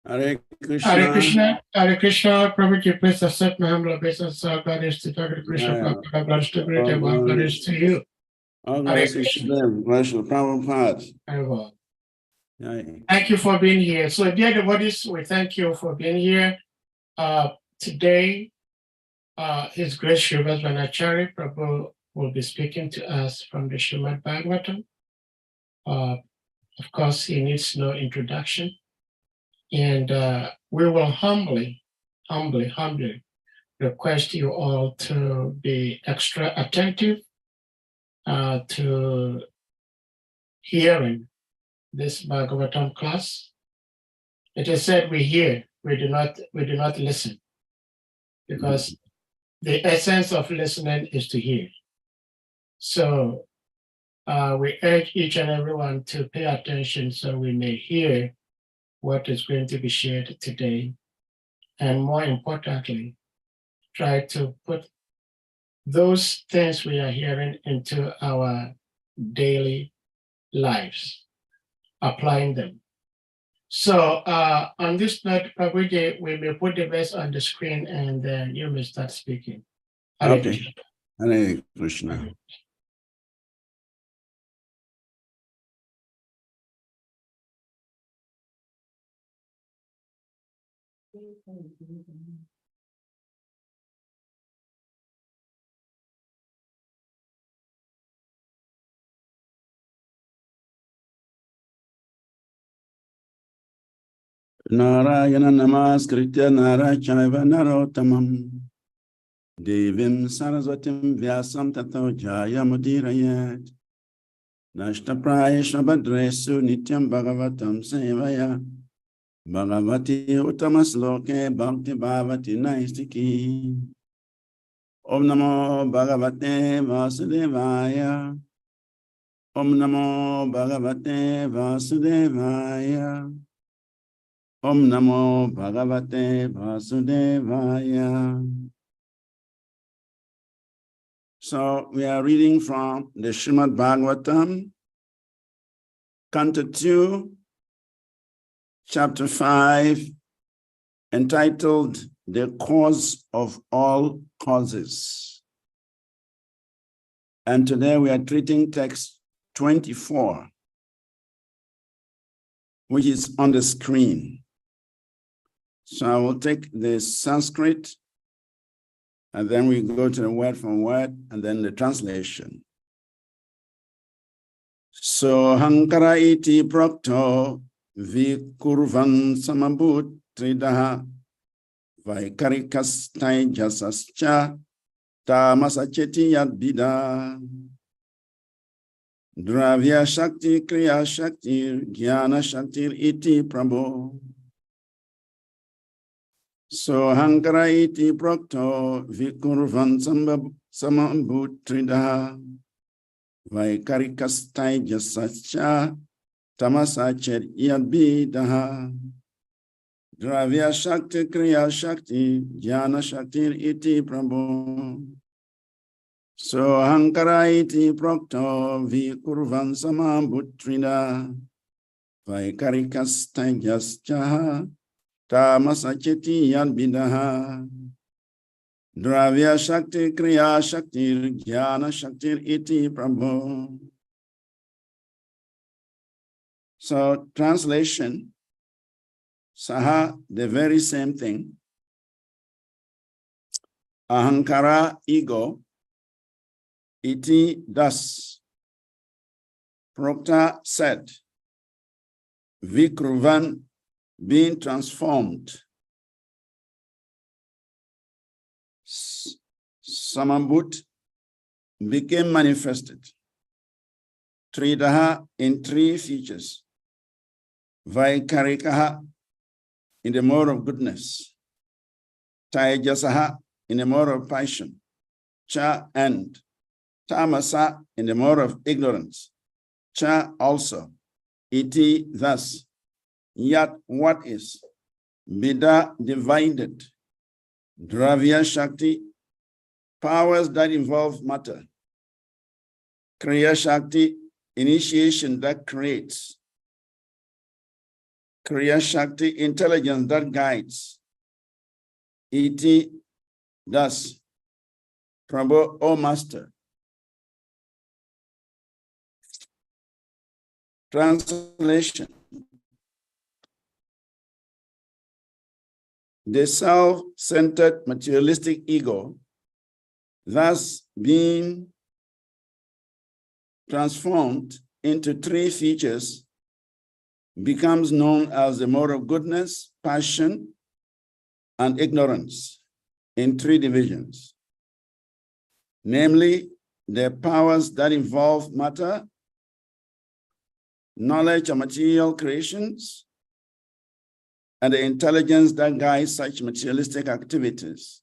Hare Hare Krishna. Hare Krishna, Prabhuji, please accept my humble obeisance. God is to Hare Krishna, Prabhupada, God is to great, God is to you. All Hare glories to Krishna. them. Worship Prabhupada. Very well. Aye. Thank you for being here. So, dear devotees, we thank you for being here. Today, His Grace SRIVAS VANACARI Prabhu will be speaking to us from the SRIMAD BHAGAVATAM. Of course, he needs no introduction. And we will humbly request you all to be extra attentive to hearing this Bhagavatam class. It is said we hear, we do not listen, because the essence of listening is to hear. So we urge each and everyone to pay attention so we may hear what is going to be shared today. And more importantly, try to put those things we are hearing into our daily lives, applying them. So on this note, Prabhuji, we may put the verse on the screen and then you may start speaking. Hare Okay. Krishna. Hare Krishna. Narayana namaskritya narachaiva narottamam Devim saraswatim vyasam tato jayamudirayat Nashtaprayesha badresu nityam bhagavatam sevaya Bhagavati uttamasloke bhakti bhavati naistiki Om namo bhagavate vasudevaya Om namo bhagavate vasudevaya Om namo bhagavate vasudevaya. So we are reading from the SRIMAD BHAGAVATAM, Canto 2, Chapter 5, entitled The Cause of All Causes. And today we are treating text 24, which is on the screen. So I will take the Sanskrit, and then we go to the word from word, and then the translation. So hankara iti prokto vikurvan samabhutridaha vaikarikas taijasascha tamasacheti yadbida dravya shakti kriya shakti jnana shakti iti prabho. So hankara iti prokto vikurvan samabhutridaha vaikarikas taijasascha tamasachet yadbidaha dravya shakti kriya shakti jnana shakti iti prabho. So hankara iti prokto vikurvan samabhutridaha vaikarikas taijasascha tamasacheti yadbidaha dravya shakti kriya shakti jnana shakti iti prabho. So translation, saha, the very same thing. Ahankara, ego, iti, thus. Prokta said, vikruvan, being transformed. Samambhut, became manifested. Tridaha, in three features. Vaikarikaha, in the mode of goodness. Taijasaha, in the mode of passion. Cha, and. Tamasa, in the mode of ignorance. Cha, also. Iti, thus. Yat, what is? Bida, divided. Dravya Shakti, powers that involve matter. Kriya Shakti, initiation that creates. Kriya Shakti intelligence that guides. Iti thus, Prabhu, O Master. Translation. The self-centered materialistic ego, thus being transformed into three features, becomes known as the mode of goodness, passion, and ignorance in three divisions, namely the powers that involve matter, knowledge of material creations, and the intelligence that guides such materialistic activities.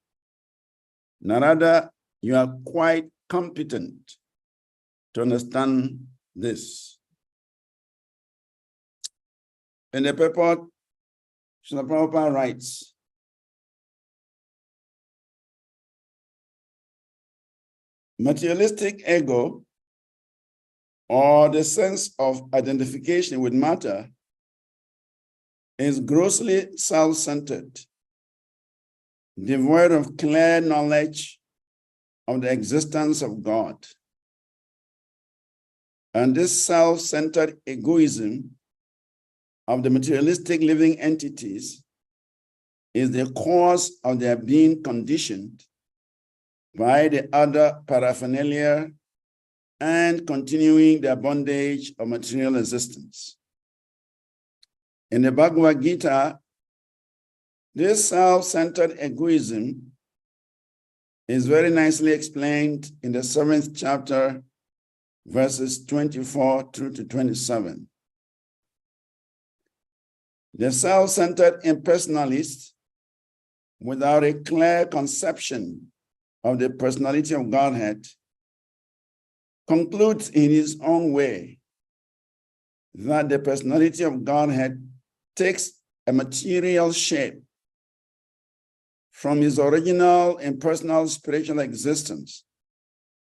Narada, you are quite competent to understand this. In the purport, Srila Prabhupada writes, materialistic ego, or the sense of identification with matter, is grossly self-centered, devoid of clear knowledge of the existence of God. And this self-centered egoism of the materialistic living entities is the cause of their being conditioned by the other paraphernalia and continuing their bondage of material existence. In the Bhagavad Gita, this self-centered egoism is very nicely explained in the 7th chapter, verses 24 through to 27. The self-centered impersonalist, without a clear conception of the personality of Godhead, concludes in his own way that the personality of Godhead takes a material shape from his original impersonal spiritual existence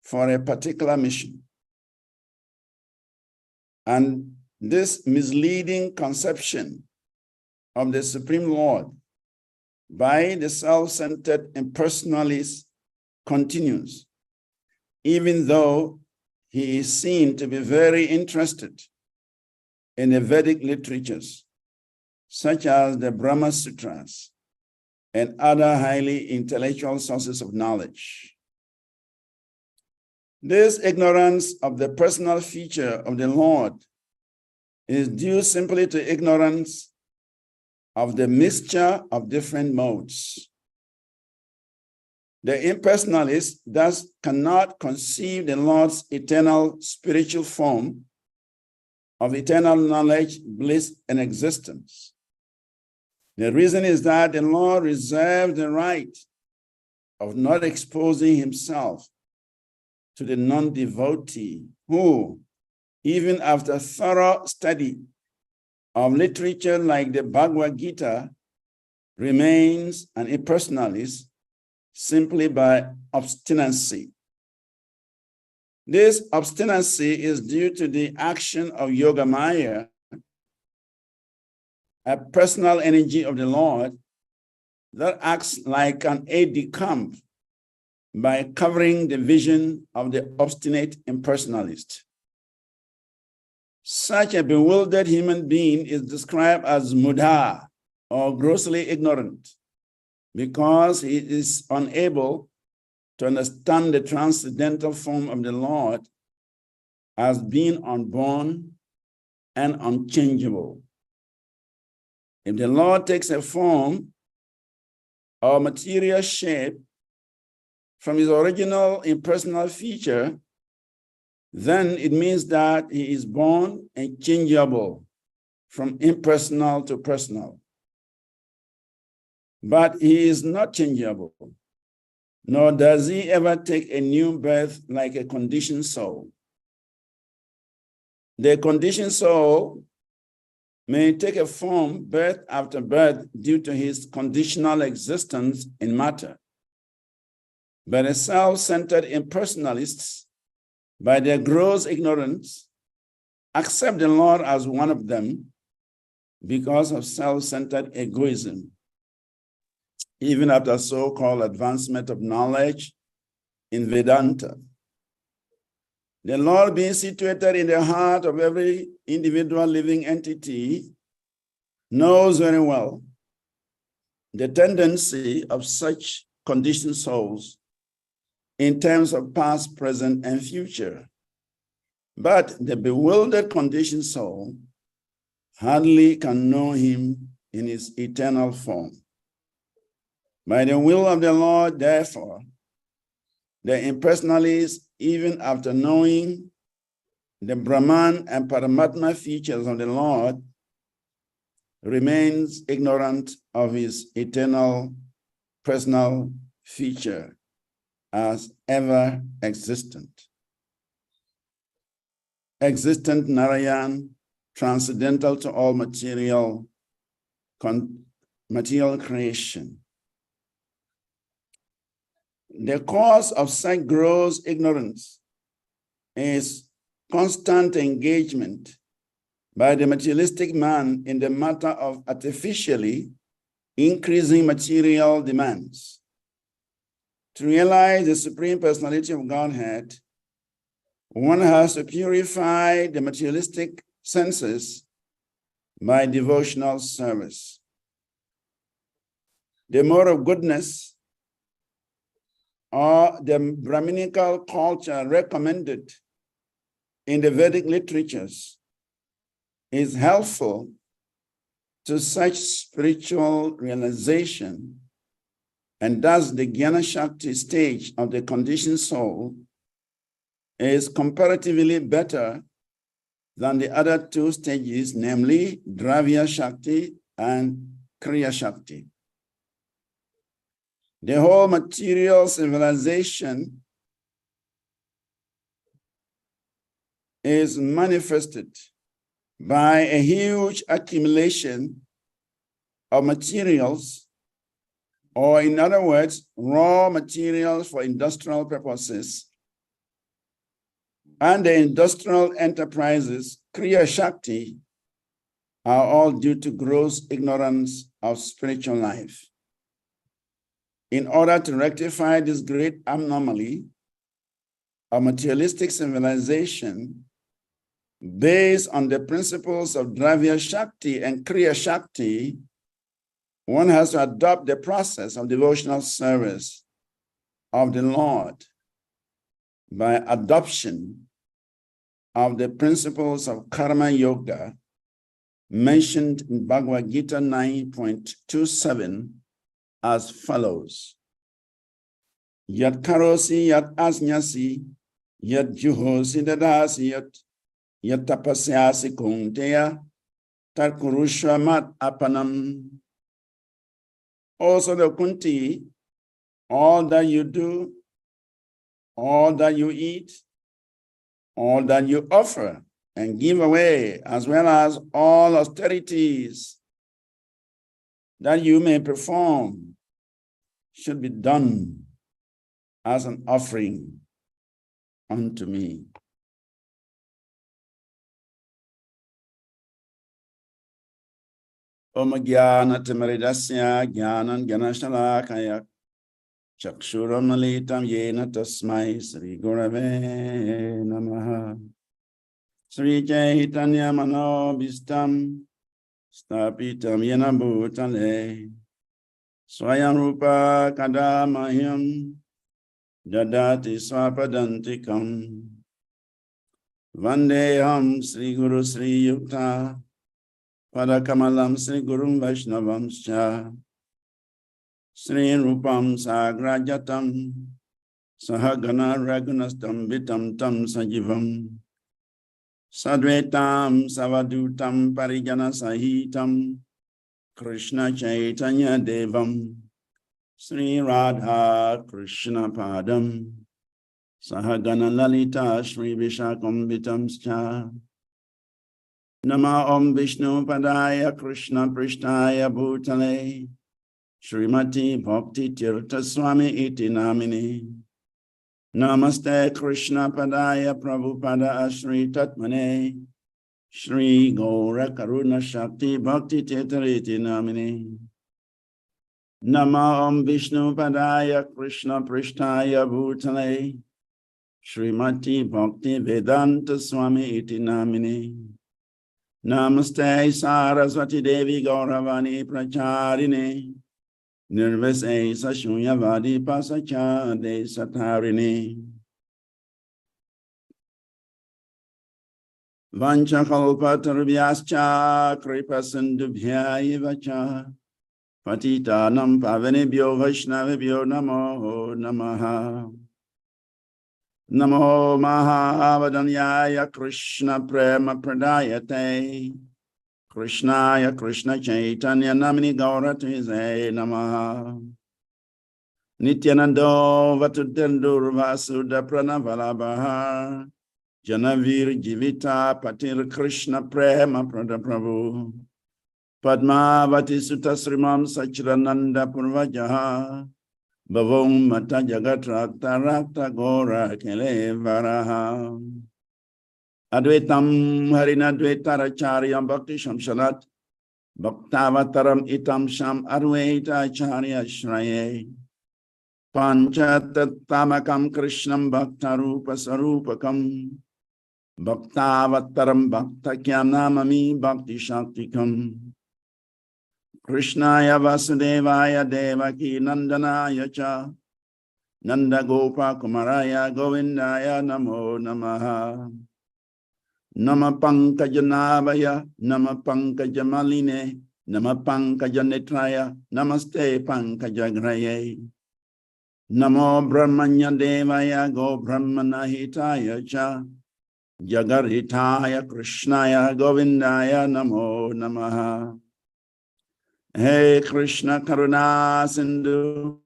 for a particular mission. And this misleading conception of the Supreme Lord by the self-centered impersonalist continues, even though he is seen to be very interested in the Vedic literatures, such as the Brahma Sutras and other highly intellectual sources of knowledge. This ignorance of the personal feature of the Lord is due simply to ignorance of the mixture of different modes. The impersonalist thus cannot conceive the Lord's eternal spiritual form of eternal knowledge, bliss, and existence. The reason is that the Lord reserved the right of not exposing himself to the non-devotee who, even after thorough study of literature like the Bhagavad Gita, remains an impersonalist simply by obstinacy. This obstinacy is due to the action of Yogamaya, a personal energy of the Lord that acts like an aide-de-camp by covering the vision of the obstinate impersonalist. Such a bewildered human being is described as mudha, or grossly ignorant, because he is unable to understand the transcendental form of the Lord as being unborn and unchangeable. If the Lord takes a form or material shape from his original impersonal feature, then it means that he is born and changeable from impersonal to personal. But he is not changeable, nor does he ever take a new birth like a conditioned soul. The conditioned soul may take a form birth after birth due to his conditional existence in matter. But the self-centered impersonalists, by their gross ignorance, accept the Lord as one of them, because of self-centered egoism, even after so-called advancement of knowledge in Vedanta. The Lord being situated in the heart of every individual living entity knows very well the tendency of such conditioned souls in terms of past, present, and future. But the bewildered conditioned soul hardly can know him in his eternal form. By the will of the Lord, therefore, the impersonalist, even after knowing the Brahman and Paramatma features of the Lord, remains ignorant of his eternal personal feature as ever existent. Existent Narayan, transcendental to all material creation. The cause of such gross ignorance is constant engagement by the materialistic man in the matter of artificially increasing material demands. To realize the Supreme Personality of Godhead, one has to purify the materialistic senses by devotional service. The mode of goodness or the Brahminical culture recommended in the Vedic literatures is helpful to such spiritual realization, and thus the Jnana Shakti stage of the conditioned soul is comparatively better than the other two stages, namely Dravya Shakti and Kriya Shakti. The whole material civilization is manifested by a huge accumulation of materials, or in other words, raw materials for industrial purposes, and the industrial enterprises, Kriya Shakti, are all due to gross ignorance of spiritual life. In order to rectify this great anomaly of materialistic civilization, based on the principles of Dravya Shakti and Kriya Shakti, one has to adopt the process of devotional service of the Lord by adoption of the principles of Karma Yoga mentioned in Bhagavad Gita 9.27 as follows. Yat karosi yat asnyasi, yat juhosi dadasi yat tapasyasi kunteya, tat kurushvamat apanam. Also the Kunti, all that you do, all that you eat, all that you offer and give away, as well as all austerities that you may perform, should be done as an offering unto me. Om Jnana Timaridasya Jnanan Ganashalakaya Chakshuram Nalitam Yena Tasmai Sri Gurave Namaha. Sri Chaitanya Manobhistam Stapitam Yena Bhutale Swayam Rupa Kadamahyam Dadati Swapadantikam Vandeham Sri Guru Sri Yukta Padakamalam Sri Gurum Vaishnavamscha Sri Rupam Sagrajatam Sahagana Ragunastam Vitam Tam Sajivam Sadvetam Savadutam Parijana Sahitam Krishna Chaitanya Devam Sri Radha Krishna Padam Sahagana Lalita Sri Vishakam Vitamscha Nama Om Vishnu Padaya Krishna Prishtaya Bhutale Srimati Bhakti Tirtha Swami Iti Namini Namaste Krishna Padaya Prabhupada Ashri Tatmane Shri Gaura Karuna Shakti Bhakti Tetariti Namini. Nama Om Vishnu Padaya Krishna Prishtaya Bhutale. Srimati Bhakti Vedanta Swami Iti Namini. Namaste Saraswati Devi Gauravani Pracharini. Nirvise Sashunyavadi Pasachade Satarini. Vanchakalpatarvyascha kripasindubhyayivacha patitanam pavanebhyo vaishnavebhyo namo namaha. Namo mahavadanyaya Krishna prema pradayate Krishnaya Krishna chaitanya namini gauratize namaha. Nityanando vatudendur vasuda pranavalabhar Janavir Jivita Patir Krishna Prema Prada Prabhu Padmavati Sutta Srimam Sachirananda Purvajaha Bhavom Mata Jagat Rakta Rakta Gora Kele Varaha Advetam Harinadveta Racharyam Bhakti Shamshalat Bhaktavataram Itam Sham Advaita Acharya Shraye Panchatattamakam Krishnam Bhaktarupa Sarupakam Bhaktavataram Bhaktakyam Namami Bhakti Shaktikam Krishnaya Vasudevaya Devaki Nandanaya Cha Nanda Gopa Kumaraya Govindaya Namo Namaha. Nama Pankajanavaya Nama Pankajamaline Nama Pankajanetraya Namaste Pankajagraye Namo Brahmanya Devaya Go Brahmana Hitaya Cha Jagarhitaya Krishnaya Govindaya Namo Namaha. Hey Krishna Karuna Sindhu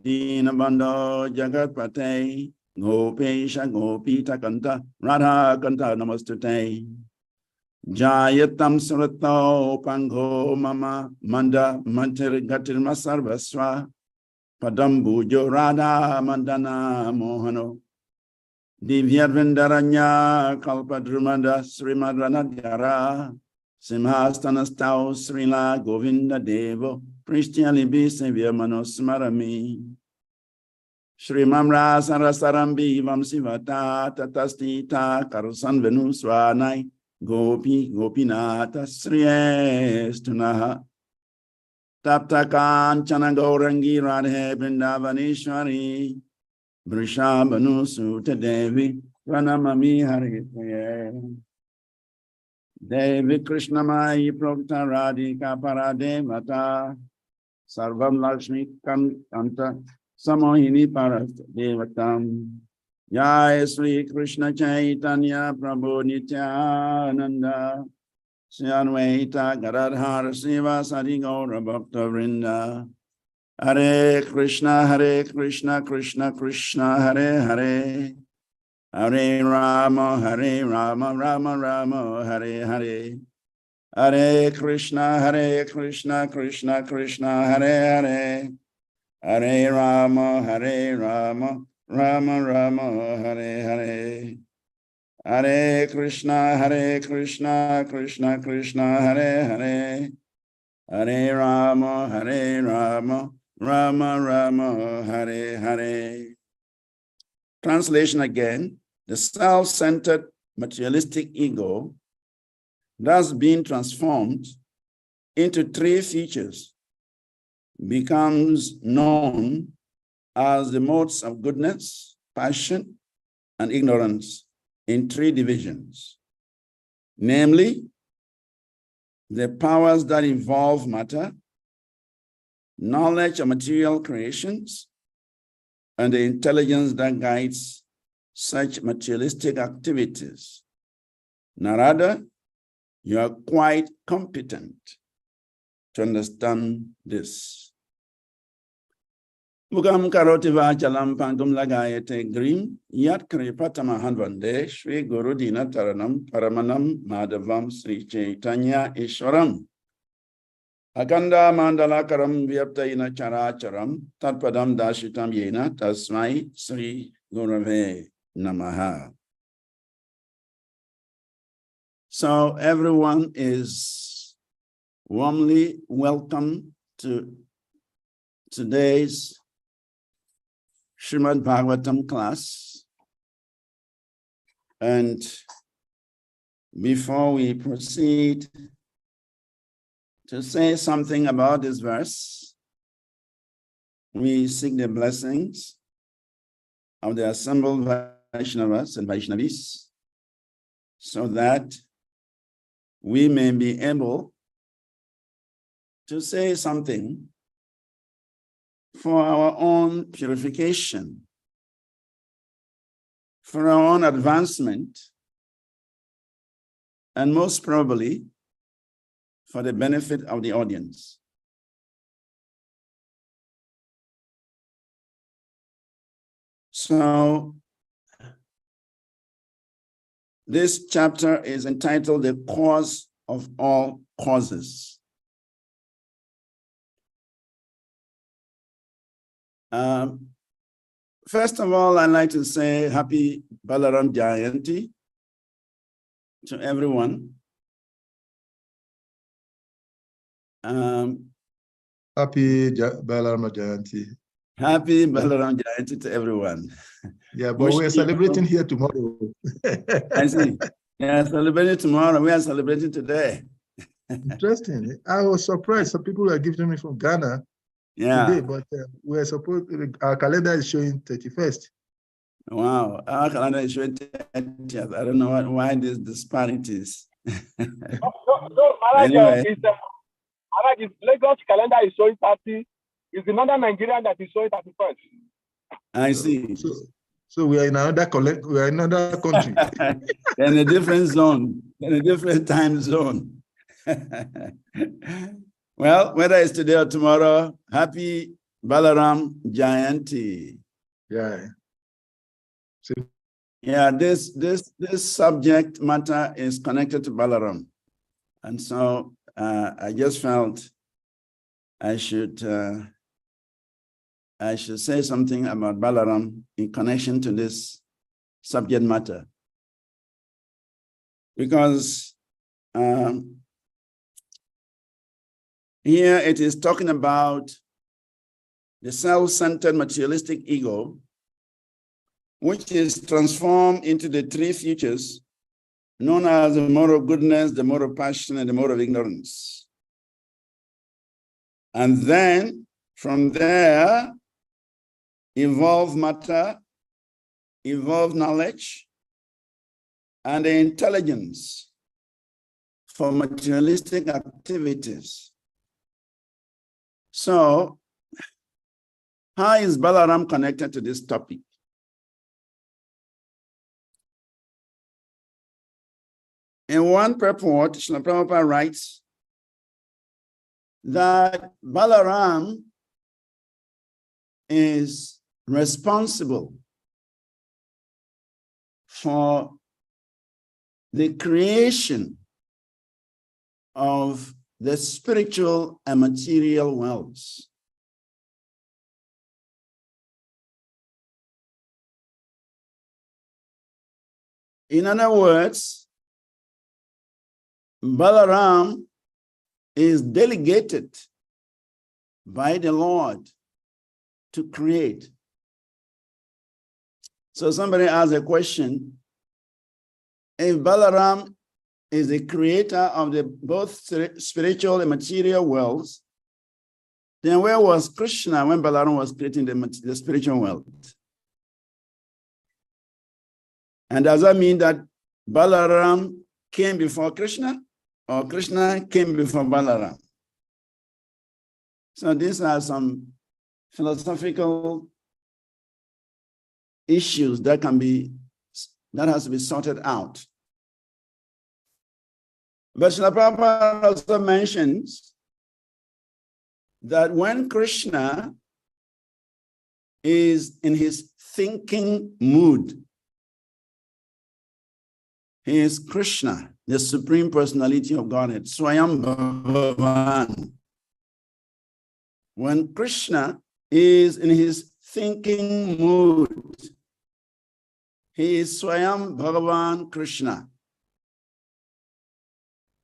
Dinabando Jagatpate Gopesha Gopita Kanta Radha Kanta Namastute Jayatam Surato Pango Mama Manda Mantir Gatir Masarvaswa Padambu Radha Mandana Mohano Divyadvindaranya Kalpadrumanda SRIMAD Ranadhyara Simhastanastau Srila Govinda Devo Prishtyali Bisevya Manosmarami Shrimam Rasarasarambi Vamsivata Tatastita Karusan Venuswanai Gopi Gopinata Sriyestunaha Taptakan Chanagaurangi Radhe Vrindavaneshwari Vrishabhanu Sutta Devi Pranamami Hare Devi Krishnamai Prokta Radhika Parade Mata Sarvam Lakshmi Kanta Samohini Parat Devatam Jai Sri Krishna Chaitanya Prabhu Nityananda Sri Advaita Gadadhar Srivas Gaura Bhakta Vrinda Hare Krishna, Krishna Krishna, Hare Hare, Hare Rama, Rama Rama, Hare Hare, Hare Krishna, Krishna Krishna, Hare Hare, Hare Rama, Rama Rama, Hare Hare, Hare Krishna, Krishna Krishna, Hare Hare, Hare Rama, Rama Rama, Hare Hare. Translation again. The self-centered materialistic ego, thus being transformed into three features, becomes known as the modes of goodness, passion, and ignorance in three divisions, namely, the powers that involve matter, knowledge of material creations, and the intelligence that guides such materialistic activities. Narada, you are quite competent to understand this. Mukam karoti vachalam pangum lagayate grim, yat kripatama hanvande, Shri Guru Dina Taranam, Paramanam, Madhavam, Sri Chaitanya Ishwaram. Akanda mandalakaram vyaptaina characharam tatpadam dashitam yena tasmai Sri Gurave Namaha. So everyone is warmly welcome to today's SRIMAD BHAGAVATAM class. And before we proceed to say something about this verse, we seek the blessings of the assembled Vaishnavas and Vaishnavis so that we may be able to say something for our own purification, for our own advancement, and most probably for the benefit of the audience. So this chapter is entitled The Cause of All Causes. First of all, I'd like to say happy Balaram Jayanti to everyone. Happy Balaram Jayanti. Happy Balaram Jayanti to everyone. Yeah, but we're celebrating here tomorrow. I see. Yeah, celebrating tomorrow. We are celebrating today. Interesting. I was surprised. Some people were gifting me from Ghana today, but we're supposed our calendar is showing 31st. Wow, our calendar is showing 30th. I don't know why these disparities. Anyway. Lagos calendar is showing 30. It's another Nigerian that is showing 31st. I see. So we are in another country. In a different zone, in a different time zone. Well, whether it's today or tomorrow, happy Balaram Jayanti. Yeah. So, yeah, this subject matter is connected to Balaram. And so I just felt I should say something about Balaram in connection to this subject matter. Because here it is talking about the self-centered materialistic ego, which is transformed into the three futures known as the mode of goodness, the mode of passion, and the mode of ignorance. And then from there, evolve matter, evolve knowledge, and the intelligence for materialistic activities. So, how is Balaram connected to this topic? In one purport, Srila Prabhupada writes that Balaram is responsible for the creation of the spiritual and material worlds. In other words, Balaram is delegated by the Lord to create. So somebody asked a question, if Balaram is the creator of the both spiritual and material worlds, then where was Krishna when Balaram was creating the spiritual world? And does that mean that Balaram came before Krishna, or Krishna came before Balaram? So these are some philosophical issues that has to be sorted out. But Srila Prabhupada also mentions that when Krishna is in his thinking mood, he is Krishna, the Supreme Personality of Godhead, Swayam Bhagavan. When Krishna is in his thinking mood, he is Swayam Bhagavan Krishna.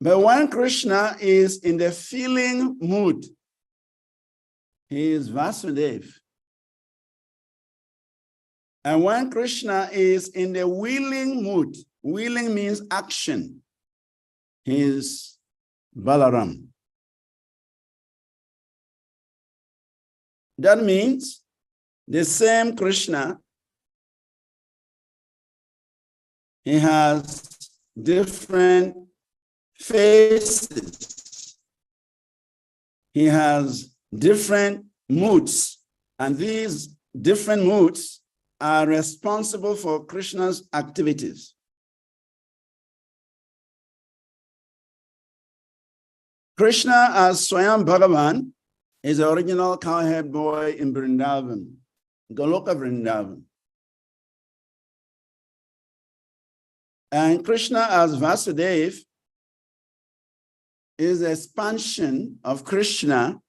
But when Krishna is in the feeling mood, he is Vasudeva. And when Krishna is in the willing mood, willing means action, he is Balaram. That means the same Krishna, he has different faces. He has different moods, and these different moods are responsible for Krishna's activities. Krishna as Swayam Bhagavan is the original cowherd boy in Vrindavan, Goloka Vrindavan. And Krishna as Vasudeva is the expansion of Krishna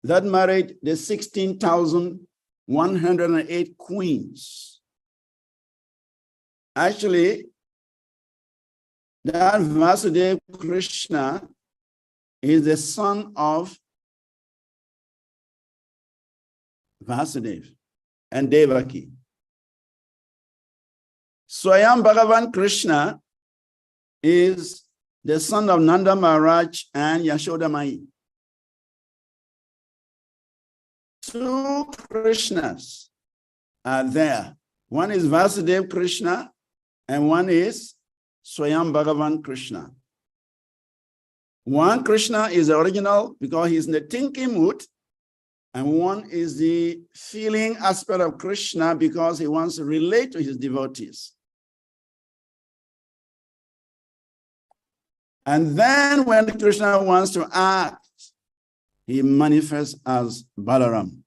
that married the 16,108 queens. Actually, that Vasudeva Krishna is the son of Vasudeva and Devaki. Swayam Bhagavan Krishna is the son of Nanda Maharaj and Yashoda Mai. Two Krishnas are there. One is Vasudeva Krishna and one is Swayam Bhagavan Krishna. One Krishna is the original because he's in the thinking mood, and one is the feeling aspect of Krishna because he wants to relate to his devotees. And then when Krishna wants to act, he manifests as Balaram.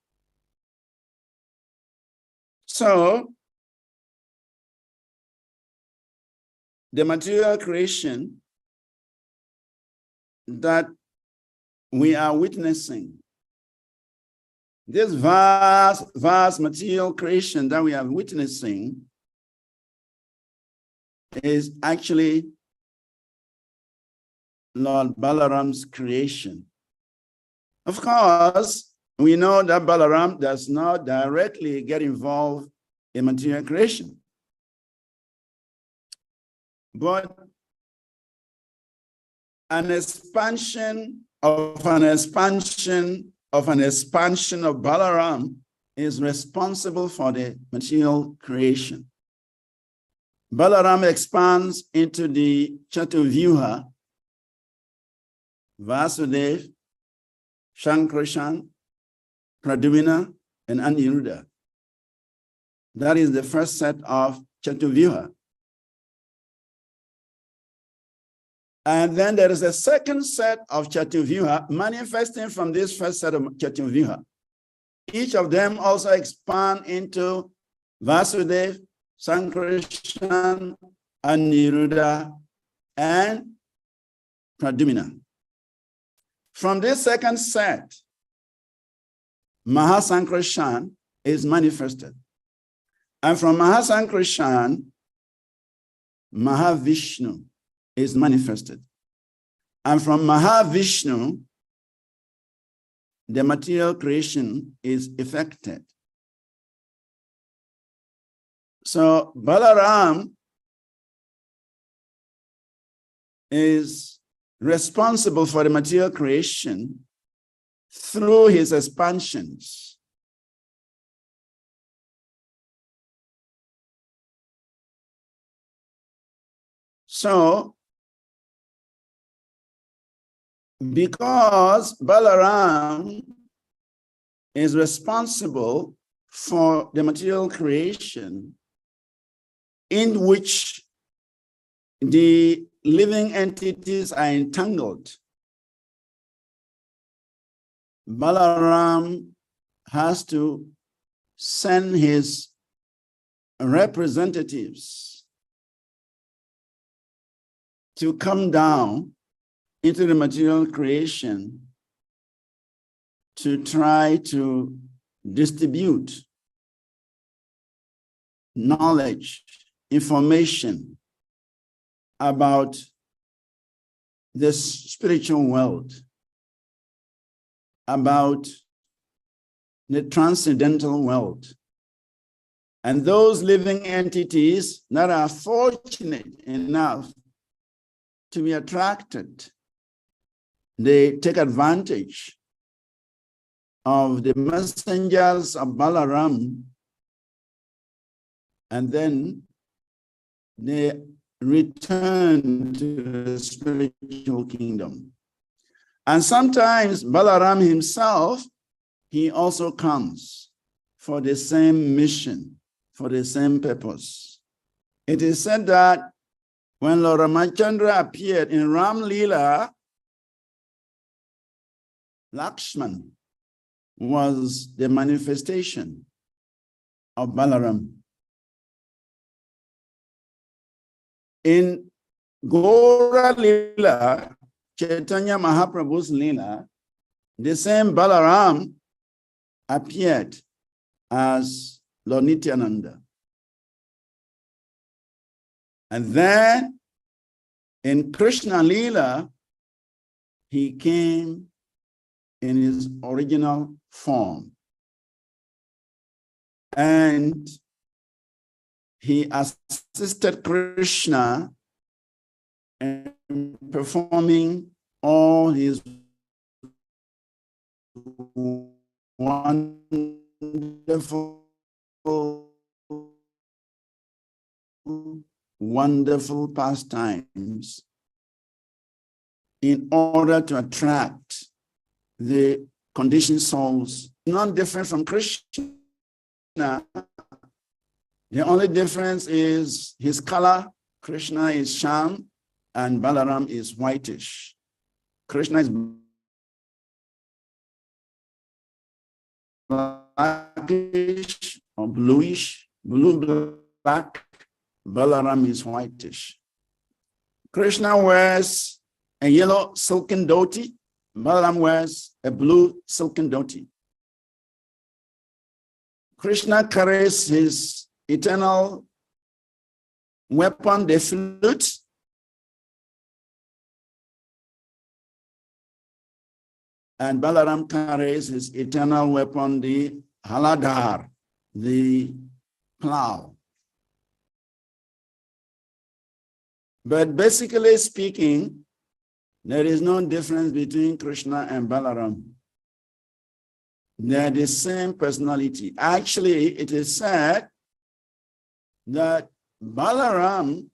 So, the material creation that we are witnessing, this vast material creation that we are witnessing is actually Lord Balaram's creation. Of course, we know that Balaram does not directly get involved in material creation. But an expansion of Balaram is responsible for the material creation. Balaram expands into the Chatuvyuha, Vasudeva, Shankarshan, Pradyumna, and Aniruddha. That is the first set of Chatuvyuha. And then there is a second set of Chatuvyuha manifesting from this first set of Chatuvyuha. Each of them also expand into Vasudeva, Sankarshan, Aniruddha, and Pradyumna. From this second set, Mahasankarshan is manifested. And from Mahasankarshan, Mahavishnu is manifested. And from Mahavishnu, the material creation is effected. So Balaram is responsible for the material creation through his expansions. So, because Balaram is responsible for the material creation in which the living entities are entangled, Balaram has to send his representatives to come down into the material creation to try to distribute knowledge, information about this spiritual world, about the transcendental world, and those living entities that are fortunate enough to be attracted, they take advantage of the messengers of Balaram, and then they return to the spiritual kingdom. And sometimes Balaram himself, he also comes for the same mission, for the same purpose. It is said that when Lord Ramachandra appeared in Ram Leela, Lakshman was the manifestation of Balaram. In Gora Leela, Chaitanya Mahaprabhu's Leela, the same Balaram appeared as Lord Nityananda. And then in Krishna Leela, he came in his original form. And he assisted Krishna in performing all his wonderful pastimes in order to attract the conditioned souls, not different from Krishna. The only difference is his color. Krishna is sham and Balaram is whitish. Krishna is blackish or bluish, blue-black. Balaram is whitish. Krishna wears a yellow silken dhoti. Balaram wears a blue silken dhoti. Krishna carries his eternal weapon, the flute. And Balaram carries his eternal weapon, the haladhar, the plow. But basically speaking, there is no difference between Krishna and Balaram. They are the same personality. Actually, it is said that Balaram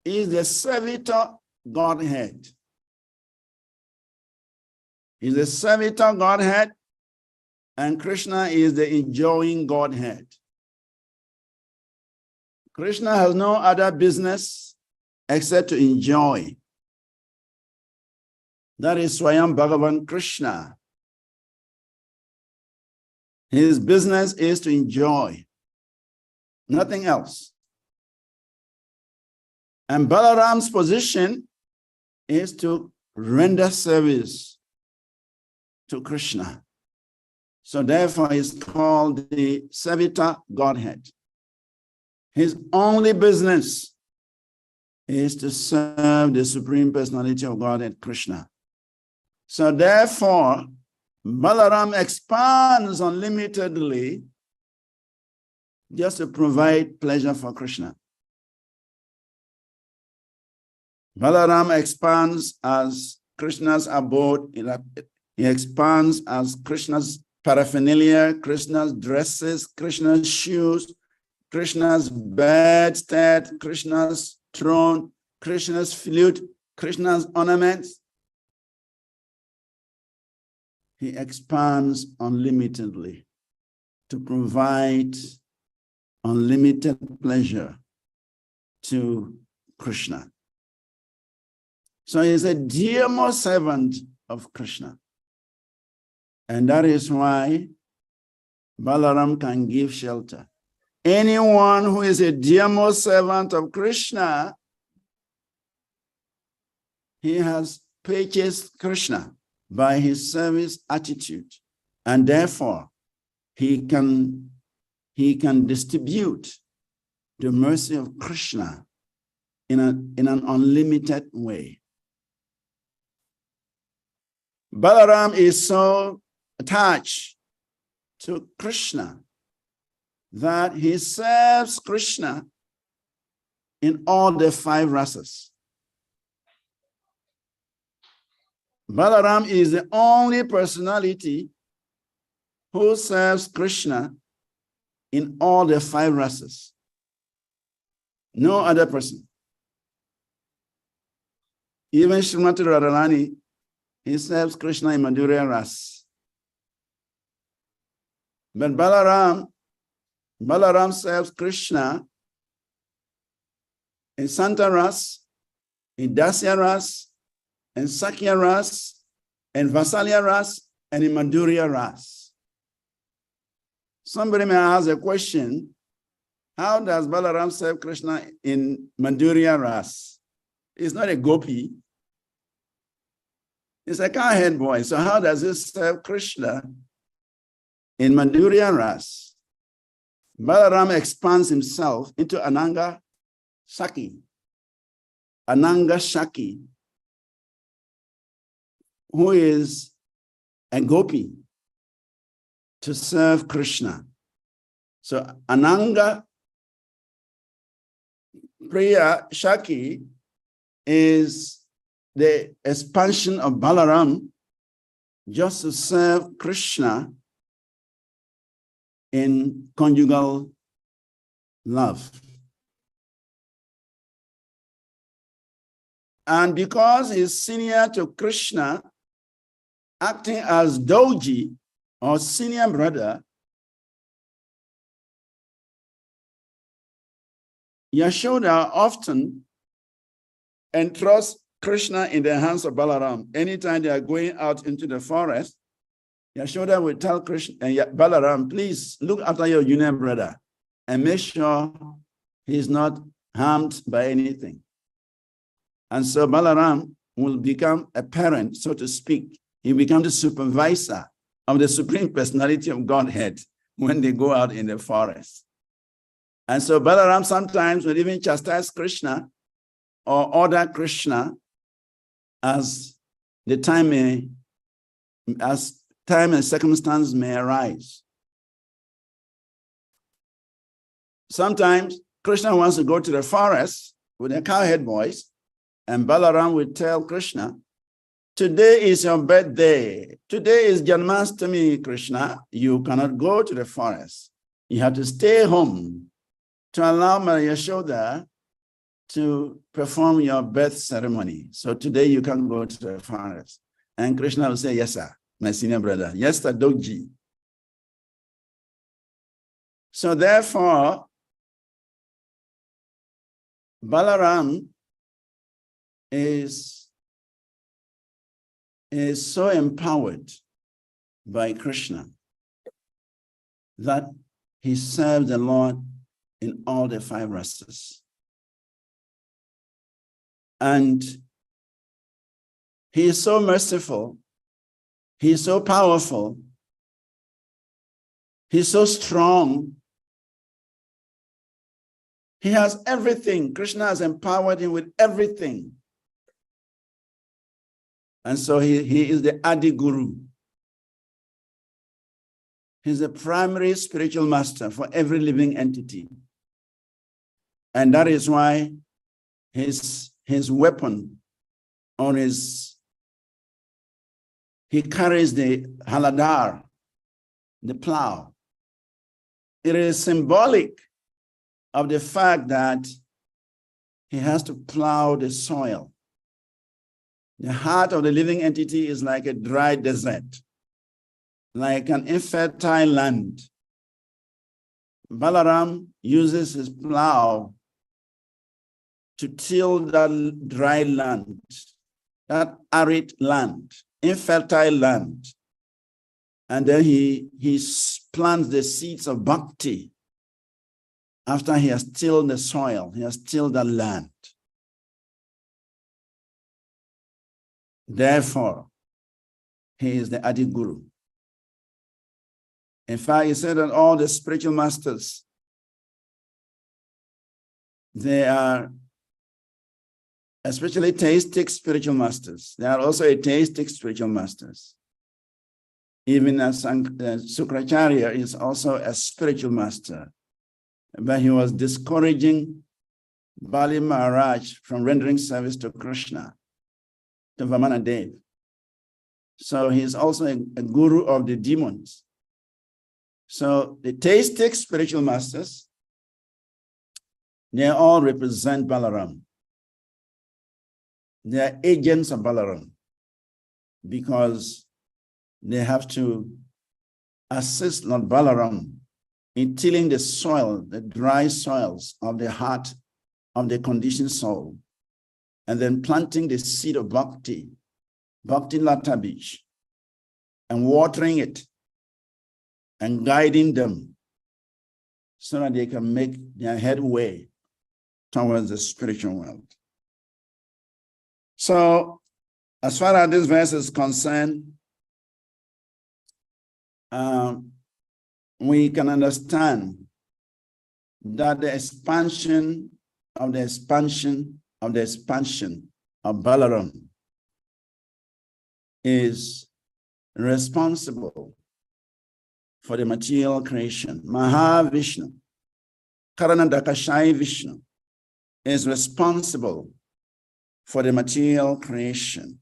is the servitor Godhead. He's the servitor Godhead, and Krishna is the enjoying Godhead. Krishna has no other business except to enjoy. That is Swayam Bhagavan Krishna. His business is to enjoy, nothing else. And Balaram's position is to render service to Krishna. So therefore he's called the servitor Godhead. His only business is to serve the Supreme Personality of Godhead, Krishna. So therefore, Balaram expands unlimitedly just to provide pleasure for Krishna. Balaram expands as Krishna's abode. He expands as Krishna's paraphernalia, Krishna's dresses, Krishna's shoes, Krishna's bedstead, Krishna's throne, Krishna's flute, Krishna's ornaments. He expands unlimitedly to provide unlimited pleasure to Krishna. So he is a dearmost servant of Krishna. And that is why Balaram can give shelter. Anyone who is a dearmost servant of Krishna, he has purchased Krishna by his service attitude, and therefore he can distribute the mercy of Krishna in an unlimited way. Balaram is so attached to Krishna that he serves Krishna in all the 5 rasas. Balaram is the only personality who serves Krishna in all the 5 rasas. No other person. Even Srimati Radharani, he serves Krishna in Madhurya Ras. But Balaram serves Krishna in Santa Ras, in Dasya Ras, in Sakya Ras, in Vasalya Ras, and in Madhurya Ras. Somebody may ask a question, how does Balaram serve Krishna in Madhurya Ras? He's not a gopi. He's a cowhead boy. So how does he serve Krishna in Madhurya Ras? Balaram expands himself into Ananga Shaki, who is a gopi to serve Krishna. So Ananga Priya Shaki is the expansion of Balaram just to serve Krishna in conjugal love. And because he's senior to Krishna, acting as doji or senior brother, Yashoda often entrusts Krishna in the hands of Balaram. Anytime they are going out into the forest, Yashoda will tell Krishna and Balaram, please look after your junior brother and make sure he's not harmed by anything. And so Balaram will become a parent, so to speak. He becomes the supervisor of the Supreme Personality of Godhead when they go out in the forest. And so Balaram sometimes will even chastise Krishna or order Krishna as the time and circumstance may arise. Sometimes Krishna wants to go to the forest with the cowhead boys, and Balaram will tell Krishna, today is your birthday. Today is Janmashtami, Krishna. You cannot go to the forest. You have to stay home to allow Mother Yashoda to perform your birth ceremony. So today you can go to the forest. And Krishna will say, yes, sir, my senior brother. Yes, sir, Doji. So therefore, Balaram is so empowered by Krishna that he serves the Lord in all the 5 rasas. And he is so merciful, he is so powerful, he's so strong. He has everything. Krishna has empowered him with everything. And so he is the Adi Guru. He's the primary spiritual master for every living entity. And that is why his weapon on he carries the haladar, the plow. It is symbolic of the fact that he has to plow the soil. The heart of the living entity is like a dry desert, like an infertile land. Balaram uses his plow to till that dry land, that arid land, infertile land. And then he plants the seeds of bhakti. After he has tilled the soil, he has tilled the land. Therefore, he is the Adi Guru. In fact, he said that all the spiritual masters, they are especially theistic spiritual masters. There are also atheistic spiritual masters. Even as Sukracharya is also a spiritual master, but he was discouraging Bali Maharaj from rendering service to Krishna, to Vamana Dev. So he is also a guru of the demons. So the theistic spiritual masters, they all represent Balaram. They are agents of Balaram because they have to assist Lord Balaram in tilling the soil, the dry soils of the heart of the conditioned soul, and then planting the seed of Bhakti Lata Beach, and watering it and guiding them so that they can make their headway towards the spiritual world. So, as far as this verse is concerned, we can understand that the expansion of Balaram is responsible for the material creation. Mahavishnu, Karanadakashai Vishnu, is responsible for the material creation.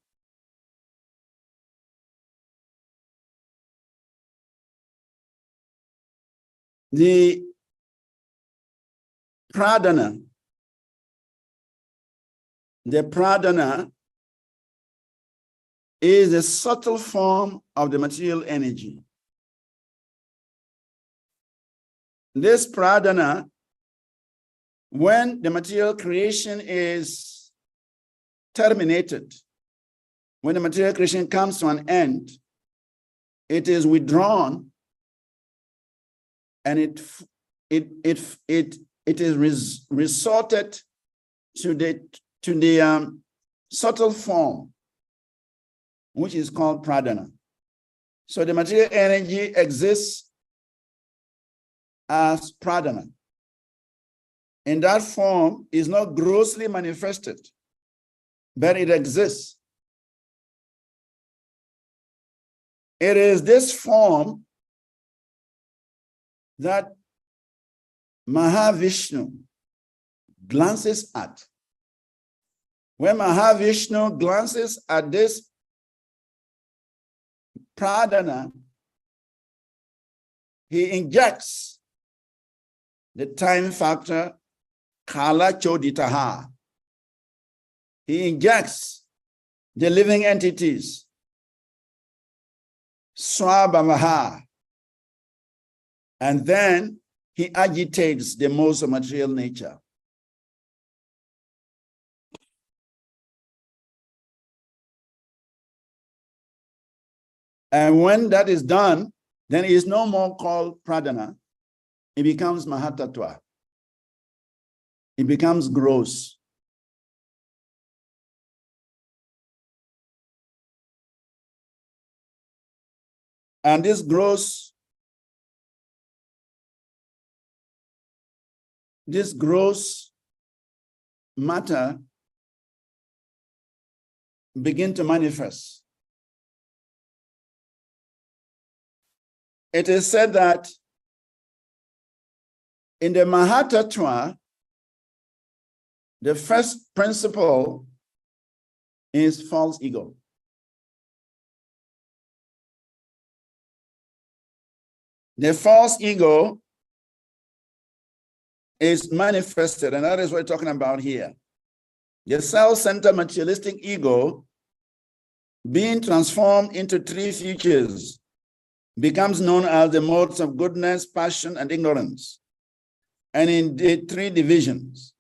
The pradana is a subtle form of the material energy. This pradana, when the material creation is terminated, when the material creation comes to an end, it is withdrawn, and it is resorted to the subtle form, which is called pradana. So the material energy exists as pradana. In that form is not grossly manifested, but it exists. It is this form that Mahavishnu glances at. When Mahavishnu glances at this pradana, he injects the time factor Kala Choditaha. He injects the living entities Swabhavaha, and then he agitates the most of material nature. And when that is done, then it is no more called pradana. It becomes mahatattva. It becomes gross. And this gross matter begin to manifest. It is said that in the Mahatattva, the first principle is false ego. The false ego is manifested, and that is what we're talking about here. The self-centered materialistic ego, being transformed into three features, becomes known as the modes of goodness, passion, and ignorance, and in the three divisions.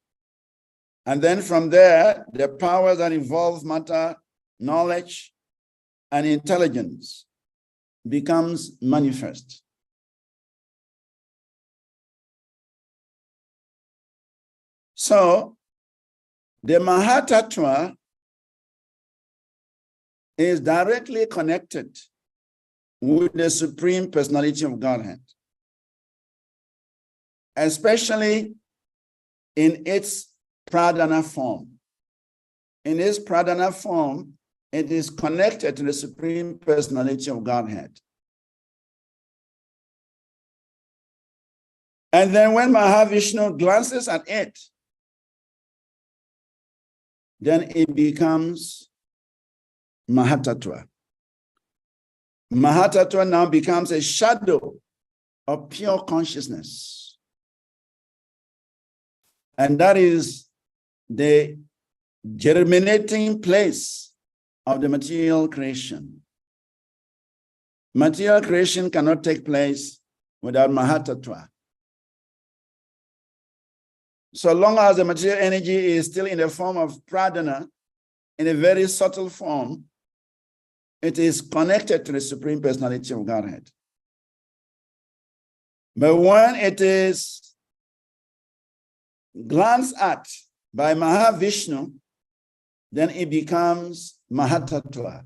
And then from there, the powers that involve matter, knowledge, and intelligence becomes manifest. So, the Mahatattva is directly connected with the Supreme Personality of Godhead, especially in its pradana form. in its pradana form, it is connected to the Supreme Personality of Godhead. And then when Mahavishnu glances at it, then it becomes Mahatattva. Mahatattva now becomes a shadow of pure consciousness. And that is the germinating place of the material creation. Material creation cannot take place without Mahatattva. So long as the material energy is still in the form of pradana, in a very subtle form, it is connected to the Supreme Personality of Godhead. But when it is glanced at by Mahavishnu, then it becomes Mahatattva.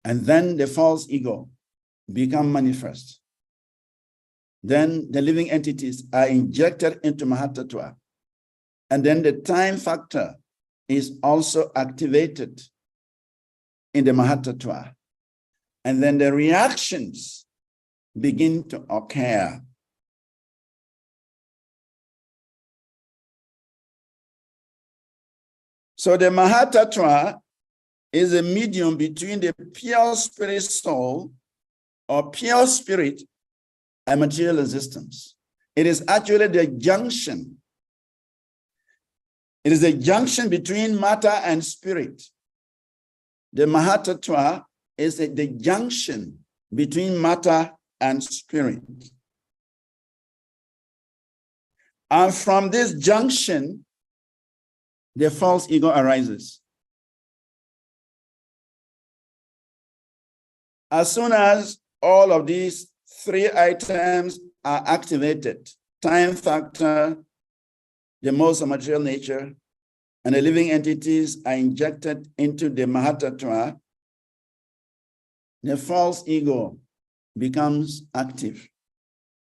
And then the false ego becomes manifest. Then the living entities are injected into Mahatattva. And then the time factor is also activated in the Mahatattva. And then the reactions begin to occur. So the Mahatattva is a medium between the pure spirit soul or pure spirit and material existence. It is actually the junction. It is a junction between matter and spirit. The Mahatattva is the junction between matter and spirit. And from this junction, the false ego arises. As soon as all of these three items are activated, time factor, the modes of material nature, and the living entities are injected into the Mahatattva, the false ego becomes active.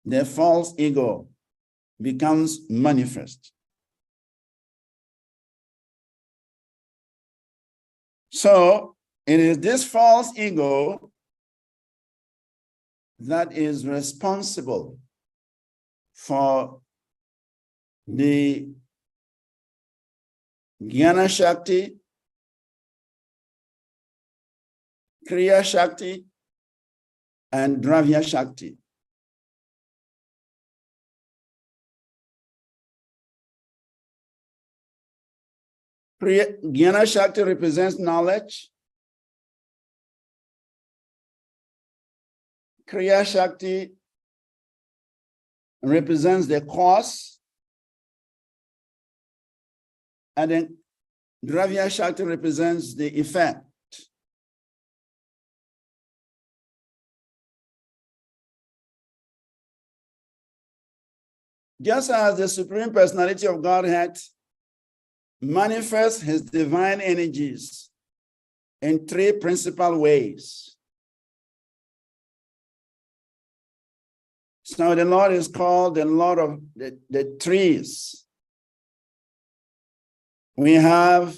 The false ego becomes manifest. So it is this false ego that is responsible for the Jnana Shakti, Kriya Shakti, and Dravya Shakti. Jnana Shakti represents knowledge. Kriya Shakti represents the cause. And then Dravya Shakti represents the effect. Just as the Supreme Personality of Godhead manifests his divine energies in three principal ways. So the Lord is called the Lord of the trees. We have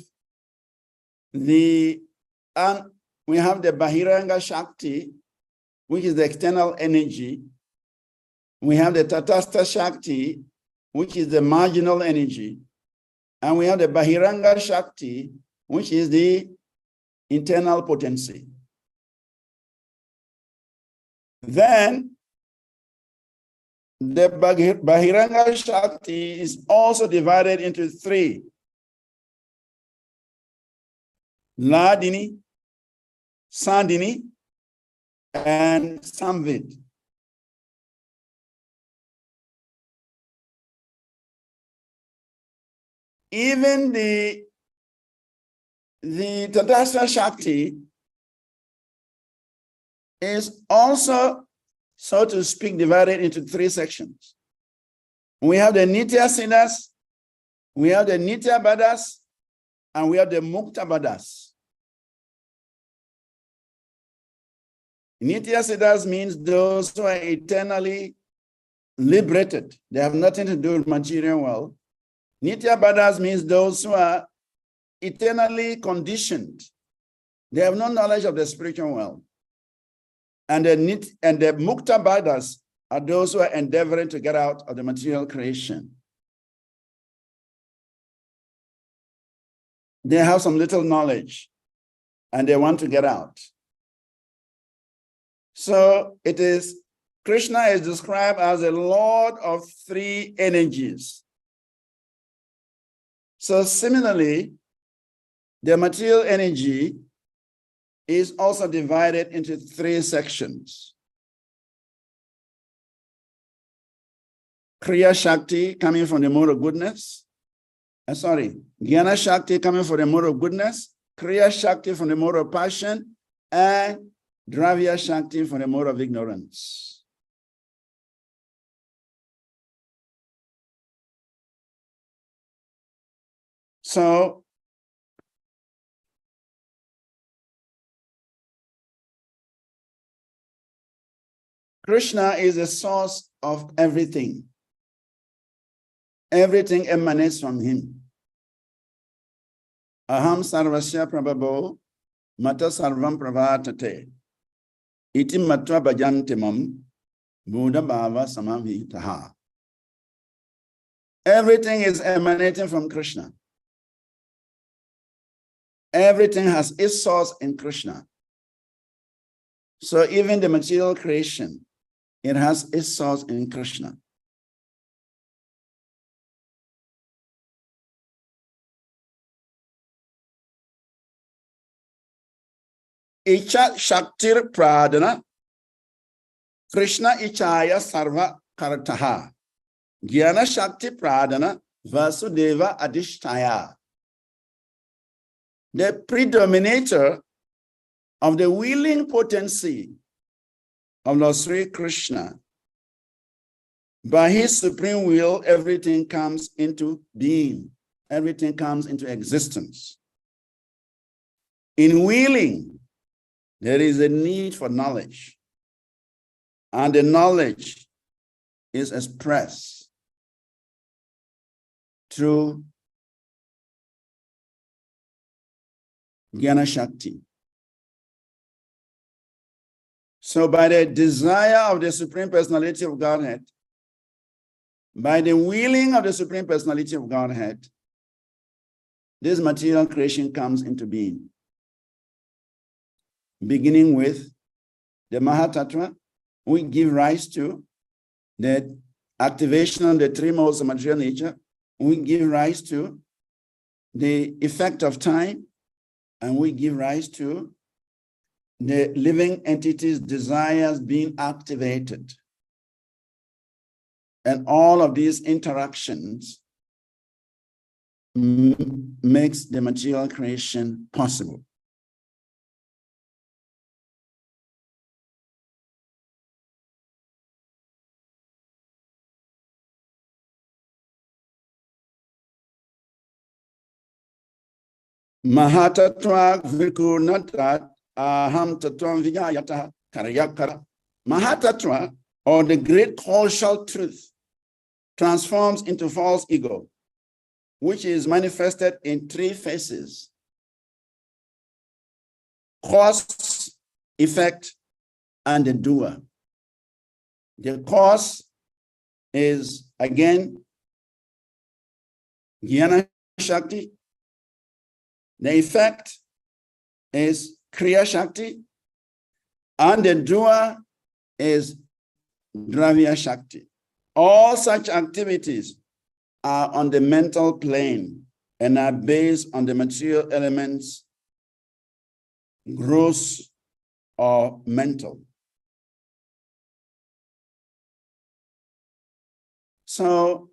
the Bahiranga Shakti, which is the external energy. We have the Tatastha Shakti, which is the marginal energy. And we have the Bahiranga Shakti, which is the internal potency. Then the Bahiranga Shakti is also divided into three: Ladini, Sandini, and Samvid. Even the Tatastha Shakti is also, so to speak, divided into three sections. We have the Nitya Siddhas, we have the Nitya Baddhas, and we have the Mukta Baddhas. Nitya Siddhas means those who are eternally liberated. They have nothing to do with material world. Nitya Baddhas means those who are eternally conditioned. They have no knowledge of the spiritual world. And the mukta bhadas are those who are endeavoring to get out of the material creation. They have some little knowledge and they want to get out. So it is, Krishna is described as a Lord of three energies. So similarly, the material energy is also divided into three sections. Kriya Shakti coming from the mode of goodness. Jnana Shakti coming from the mode of goodness. Kriya Shakti from the mode of passion. And Dravya Shakti from the mode of ignorance. So, Krishna is the source of everything. Everything emanates from him. Aham sarvasya prabhavo mata sarvam pravatate. Iti matva bhajantimam buddha bhava samavitaha. Everything is emanating from Krishna. Everything has its source in Krishna. So even the material creation, it has its source in Krishna. Icha Shaktir Pradana, Krishna Ichaya Sarva Kartaha, Jnana Shakti Pradana, Vasudeva Adhishtaya. The predominator of the willing potency of Lord Sri Krishna, by his supreme will, everything comes into being, everything comes into existence. In willing, there is a need for knowledge, and the knowledge is expressed through Jnana Shakti. So by the desire of the Supreme Personality of Godhead, by the willing of the Supreme Personality of Godhead, this material creation comes into being. Beginning with the Mahatattva, we give rise to the activation of the three modes of material nature. We give rise to the effect of time, and we give rise to the living entity's desires being activated. And all of these interactions makes the material creation possible. Mahatattva vikurnatat aham tattvam vijayata karyakara. Mahatattva, or the great causal truth, transforms into false ego, which is manifested in three phases: cause, effect, and the doer. The cause is, again, Jnana Shakti. The effect is Kriya Shakti, and the doer is Dravya Shakti. All such activities are on the mental plane and are based on the material elements, gross or mental. So,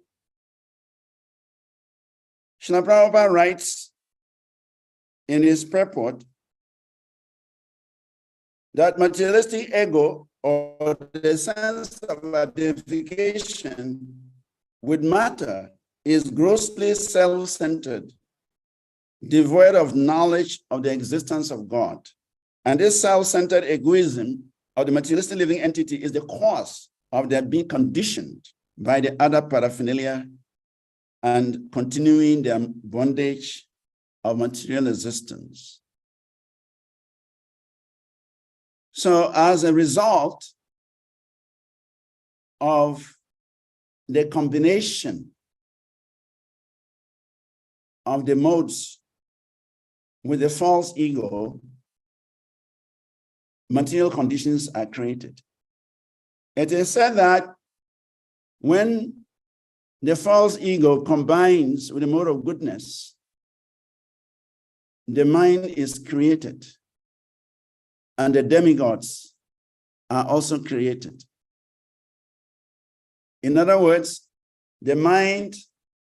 Srila Prabhupada writes in his purport that materialistic ego, or the sense of identification with matter, is grossly self-centered, devoid of knowledge of the existence of God. And this self-centered egoism of the materialistic living entity is the cause of their being conditioned by the other paraphernalia and continuing their bondage of material existence. So as a result of the combination of the modes with the false ego, material conditions are created. It is said that when the false ego combines with the mode of goodness, the mind is created, and the demigods are also created. In other words, the mind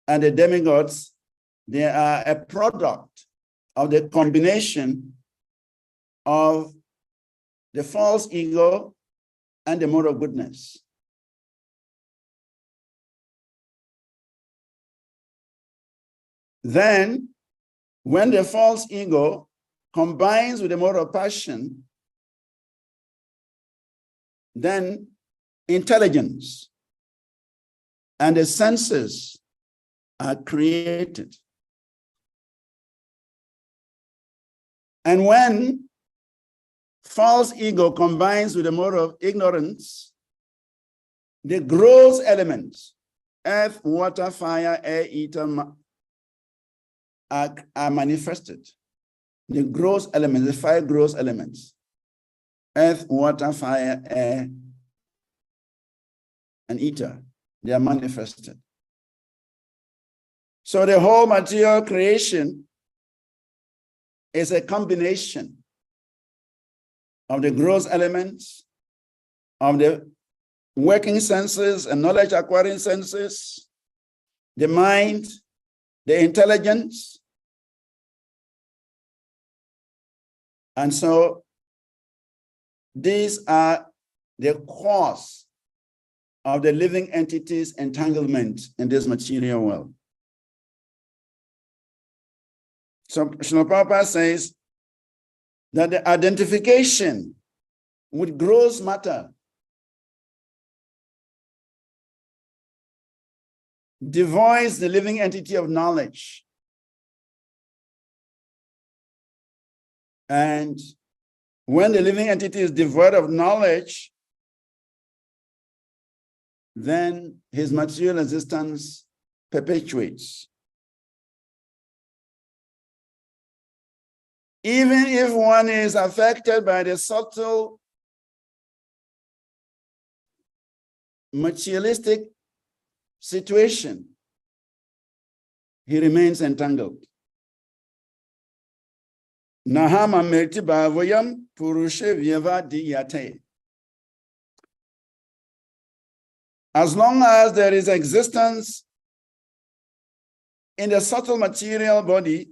and the demigods, they are a product of the combination of the false ego and the mode of goodness. Then, when the false ego combines with the mode of passion, then intelligence and the senses are created. And when false ego combines with the mode of ignorance, the gross elements, earth, water, fire, air, ether, are manifested. The gross elements, the 5 gross elements, earth, water, fire, air, and ether, they are manifested. So the whole material creation is a combination of the gross elements, of the working senses and knowledge acquiring senses, the mind, the intelligence. And so these are the cause of the living entities' entanglement in this material world. So Srila Prabhupada says that the identification with gross matter devoids the living entity of knowledge. And when the living entity is devoid of knowledge, then his material existence perpetuates. Even if one is affected by the subtle materialistic situation, he remains entangled. Nahama mertiba voyam purushe vyeva diyate. As long as there is existence in the subtle material body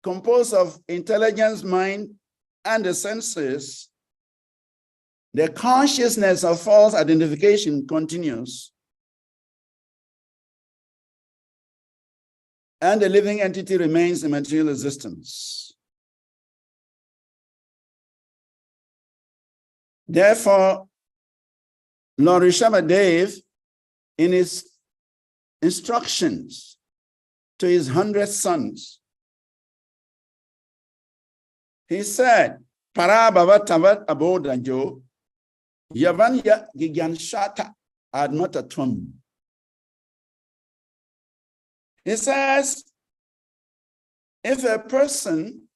composed of intelligence, mind, and the senses, the consciousness of false identification continues. And the living entity remains in material existence. Therefore, Lord Rishabhadev, in his instructions to his 100 sons, he said, Parabhavatavat abodanjo, Yavanya Gigyanshata Admatatum. He says, if a person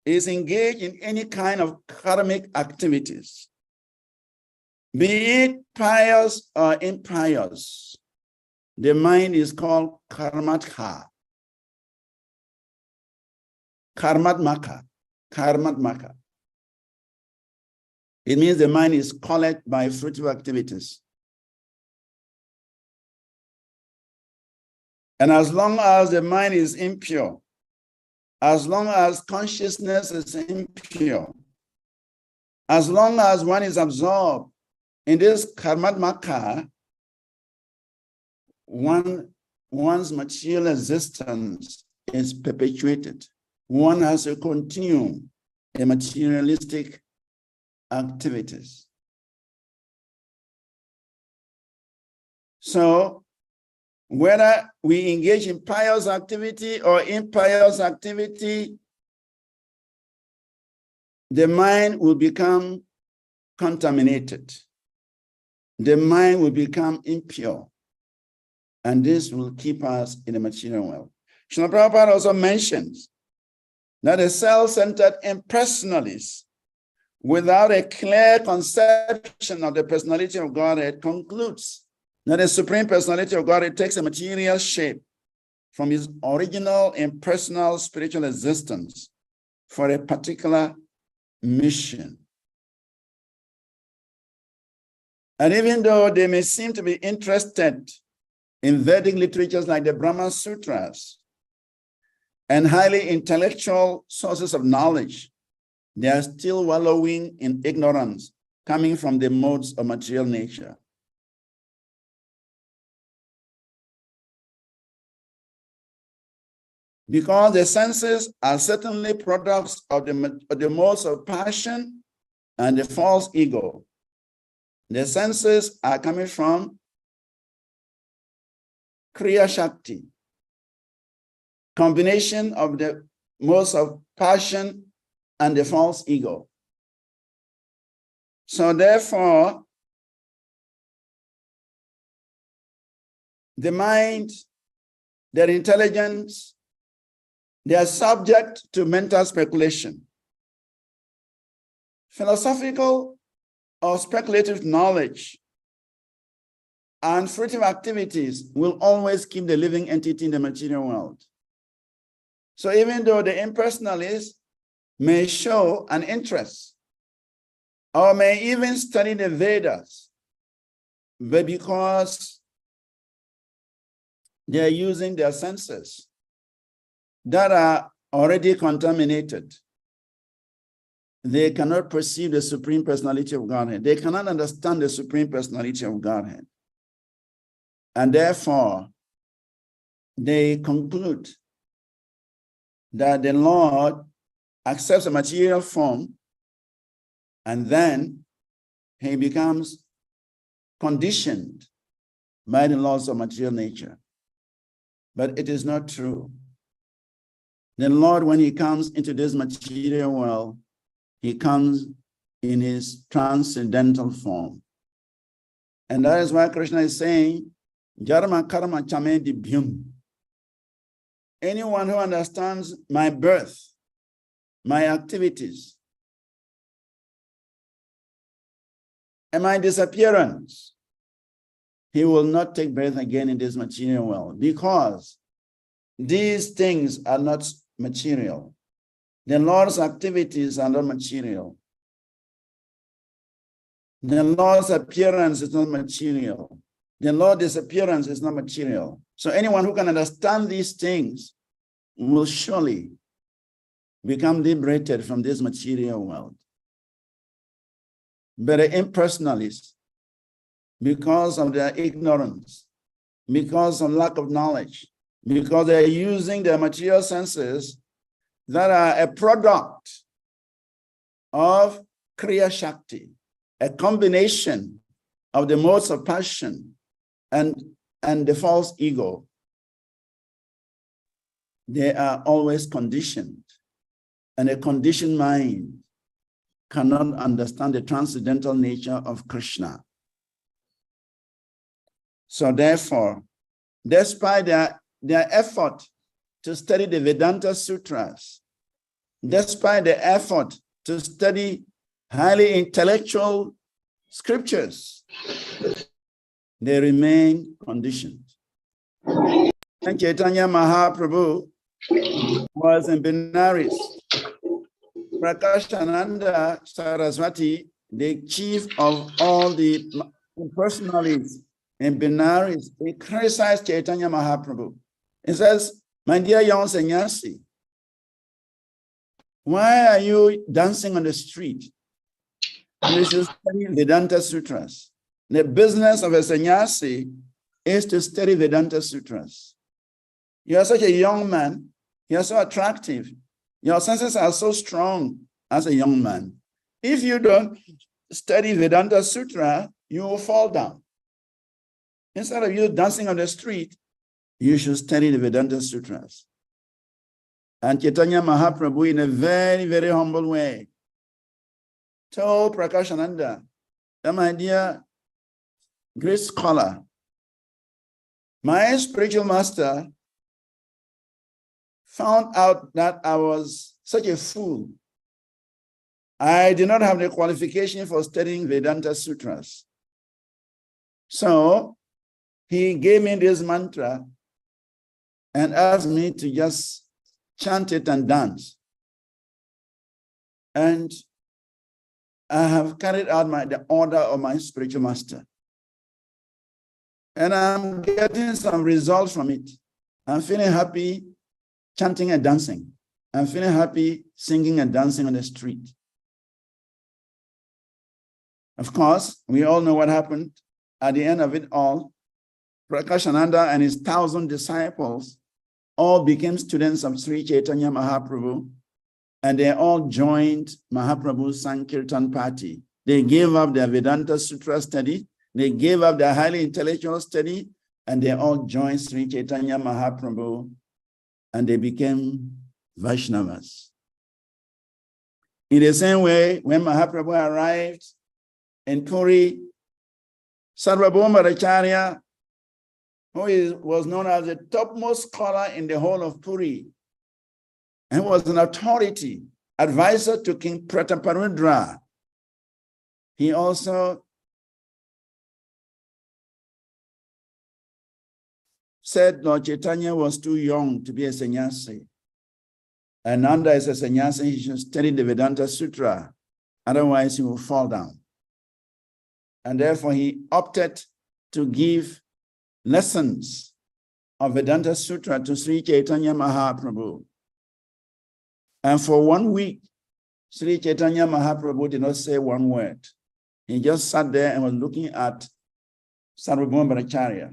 is engaged in any kind of karmic activities, be it pious or impious, the mind is called karmatha. Karmatmaka. Karmatmaka. It means the mind is colored by fruitful activities. And as long as the mind is impure, as long as consciousness is impure, as long as one is absorbed in this karmatmaka, one's material existence is perpetuated. One has to continue the materialistic activities. So whether we engage in pious activity or impious activity, the mind will become contaminated. The mind will become impure. And this will keep us in the material world. Srila Prabhupada also mentions that a self-centered impersonalist without a clear conception of the personality of Godhead concludes that the Supreme Personality of Godhead takes a material shape from his original impersonal spiritual existence for a particular mission. And even though they may seem to be interested in Vedic literatures like the Brahma Sutras and highly intellectual sources of knowledge, they are still wallowing in ignorance coming from the modes of material nature. Because the senses are certainly products of the modes of passion and the false ego. The senses are coming from Kriya Shakti, combination of the modes of passion and the false ego. So therefore, the mind, their intelligence, they are subject to mental speculation. Philosophical or speculative knowledge and fruitive activities will always keep the living entity in the material world. So even though the impersonalist may show an interest or may even study the Vedas, but because they are using their senses that are already contaminated, they cannot perceive the Supreme Personality of Godhead. They cannot understand the Supreme Personality of Godhead. And therefore, they conclude that the Lord accepts a material form and then he becomes conditioned by the laws of material nature. But it is not true. The Lord, when he comes into this material world, he comes in his transcendental form. And that is why Krishna is saying, Jarma karma chame dibhyum. Anyone who understands my birth, my activities, and my disappearance, he will not take birth again in this material world, because these things are not material. The Lord's activities are not material. The Lord's appearance is not material. The Lord's disappearance is not material. So anyone who can understand these things will surely become liberated from this material world. But the impersonalists, because of their ignorance, because of lack of knowledge, because they're using their material senses that are a product of Kriya Shakti, a combination of the modes of passion and the false ego. They are always conditioned, and a conditioned mind cannot understand the transcendental nature of Krishna. So therefore, despite their effort to study the Vedanta Sutras, despite the effort to study highly intellectual scriptures, they remain conditioned. And Chaitanya Mahaprabhu was in Benares. Prakashananda Saraswati, the chief of all the personalities in Benares, he criticized Chaitanya Mahaprabhu. He says, my dear young sannyasi, why are you dancing on the street? You should study Vedanta Sutras. The business of a sannyasi is to study Vedanta Sutras. You are such a young man. You are so attractive. Your senses are so strong as a young man. If you don't study Vedanta Sutra, you will fall down. Instead of you dancing on the street, you should study the Vedanta Sutras. And Chaitanya Mahaprabhu, in a very, very humble way, told Prakashananda, that my dear great scholar, my spiritual master found out that I was such a fool. I did not have the qualification for studying Vedanta Sutras. So he gave me this mantra and asked me to just chant it and dance. And I have carried out the order of my spiritual master. And I'm getting some results from it. I'm feeling happy chanting and dancing. I'm feeling happy singing and dancing on the street. Of course, we all know what happened at the end of it all. Prakashananda and his 1,000 disciples all became students of Sri Chaitanya Mahaprabhu, and they all joined Mahaprabhu's Sankirtan party. They gave up their Vedanta Sutra study, they gave up their highly intellectual study, and they all joined Sri Chaitanya Mahaprabhu, and they became Vaishnavas. In the same way, when Mahaprabhu arrived in Puri, Sarvabhauma Acharya, who was known as the topmost scholar in the whole of Puri, and was an authority, advisor to King Prataparudra. He also said Lord Chaitanya was too young to be a sannyasi. And under as a sannyasi, he should study the Vedanta Sutra, otherwise he will fall down. And therefore he opted to give lessons of Vedanta Sutra to Sri Chaitanya Mahaprabhu. And for 1 week, Sri Chaitanya Mahaprabhu did not say one word. He just sat there and was looking at Sarvabhauma Acharya.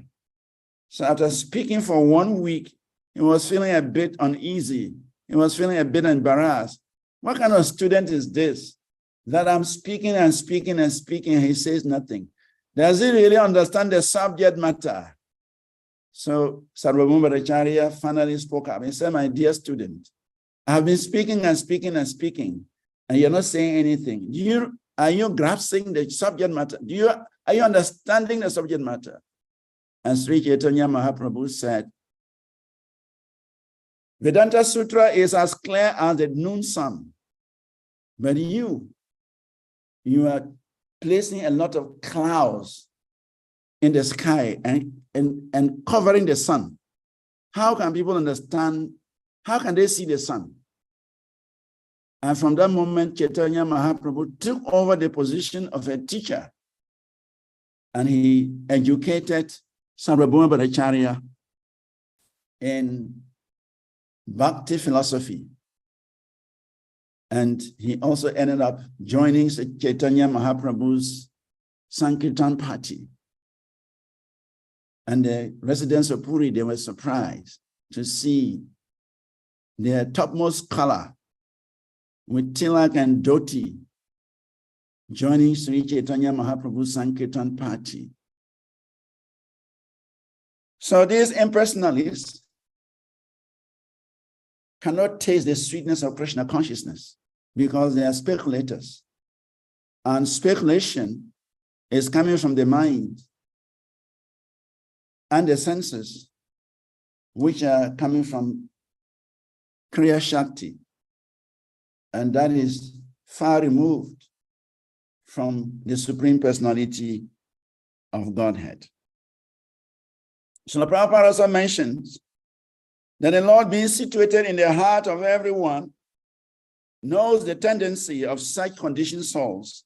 So after speaking for 1 week, he was feeling a bit uneasy. He was feeling a bit embarrassed. What kind of student is this? That I'm speaking and speaking and speaking, and he says nothing. Does he really understand the subject matter? So Sarvabhauma Acharya finally spoke up. He said, my dear student, I have been speaking and speaking and speaking, and you're not saying anything. Are you grasping the subject matter? Are you understanding the subject matter? And Sri Chaitanya Mahaprabhu said, Vedanta Sutra is as clear as the noon sun, but you are placing a lot of clouds in the sky and covering the sun. How can people understand? How can they see the sun? And from that moment, Chaitanya Mahaprabhu took over the position of a teacher, and he educated Sarvabhauma Acharya in Bhakti philosophy. And he also ended up joining Chaitanya Mahaprabhu's Sankirtan party. And the residents of Puri, they were surprised to see their topmost scholar with tilak and dhoti joining Sri Chaitanya Mahaprabhu's Sankirtan party. So these impersonalists cannot taste the sweetness of Krishna consciousness because they are speculators. And speculation is coming from the mind and the senses, which are coming from Kriya Shakti. And that is far removed from the Supreme Personality of Godhead. So the Prabhupada also mentions that the Lord, being situated in the heart of everyone, knows the tendency of such conditioned souls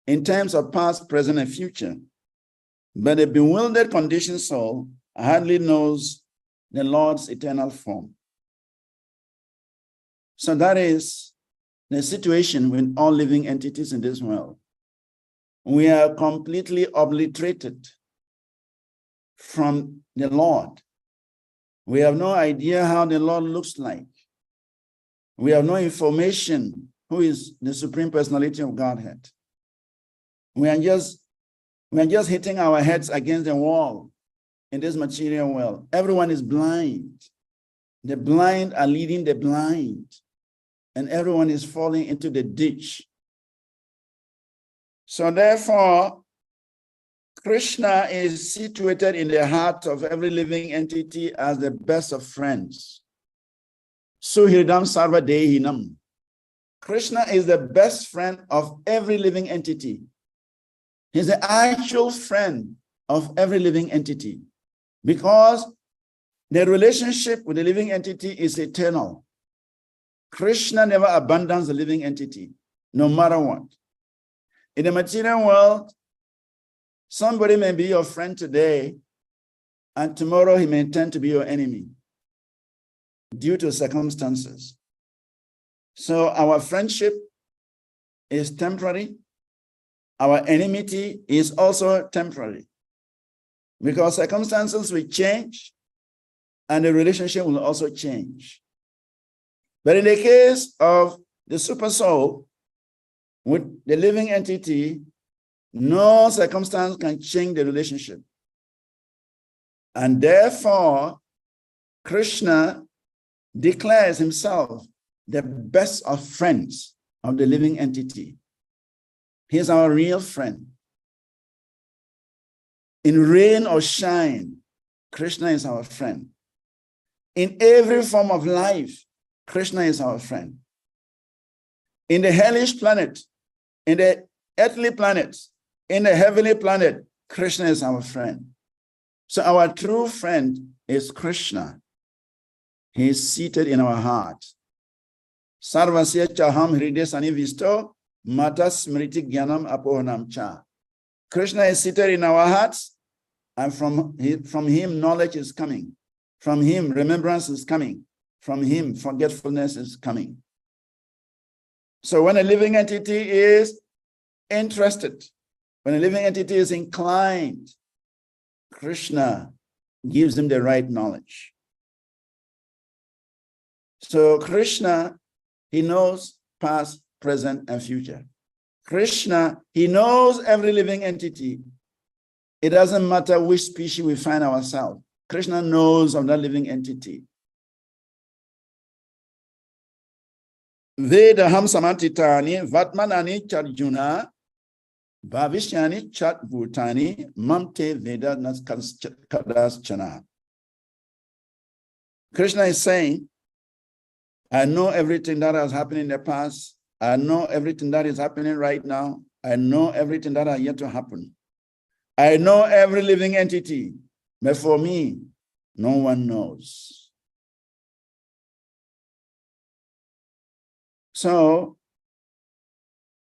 in terms of past, present, and future. But a bewildered conditioned soul hardly knows the Lord's eternal form. So that is the situation with all living entities in this world. We are completely obliterated from the Lord. We have no idea how the Lord looks like. We have no information who is the Supreme Personality of Godhead. We are just hitting our heads against the wall in this material world. Everyone is blind. The blind are leading the blind, and everyone is falling into the ditch. So therefore, Krishna is situated in the heart of every living entity as the best of friends. Suhridam sarva dehinam. Krishna is the best friend of every living entity. He's the actual friend of every living entity, because the relationship with the living entity is eternal. Krishna never abandons the living entity, no matter what. In the material world, somebody may be your friend today, and tomorrow he may turn to be your enemy due to circumstances. So our friendship is temporary. Our enmity is also temporary, because circumstances will change and the relationship will also change. But in the case of the super soul with the living entity, no circumstance can change the relationship. And therefore, Krishna declares himself the best of friends of the living entity. He's our real friend. In rain or shine, Krishna is our friend. In every form of life, Krishna is our friend. In the hellish planet, in the earthly planet, in the heavenly planet, Krishna is our friend. So our true friend is Krishna. He is seated in our heart. Sarvasya chaham hriday sanivisto mata smriti jnanam apohanam cha. Krishna is seated in our hearts, and from him knowledge is coming. From him remembrance is coming. From him forgetfulness is coming. So when a living entity is interested, when a living entity is inclined, Krishna gives him the right knowledge. So Krishna, he knows past, present, and future. Krishna, he knows every living entity. It doesn't matter which species we find ourselves. Krishna knows of that living entity. Vedaham samantitani vatmanani charjuna bhavishyani chat bhutani mamte veda kadas chana. Krishna is saying, I know everything that has happened in the past. I know everything that is happening right now. I know everything that is yet to happen. I know every living entity, but for me, no one knows. So,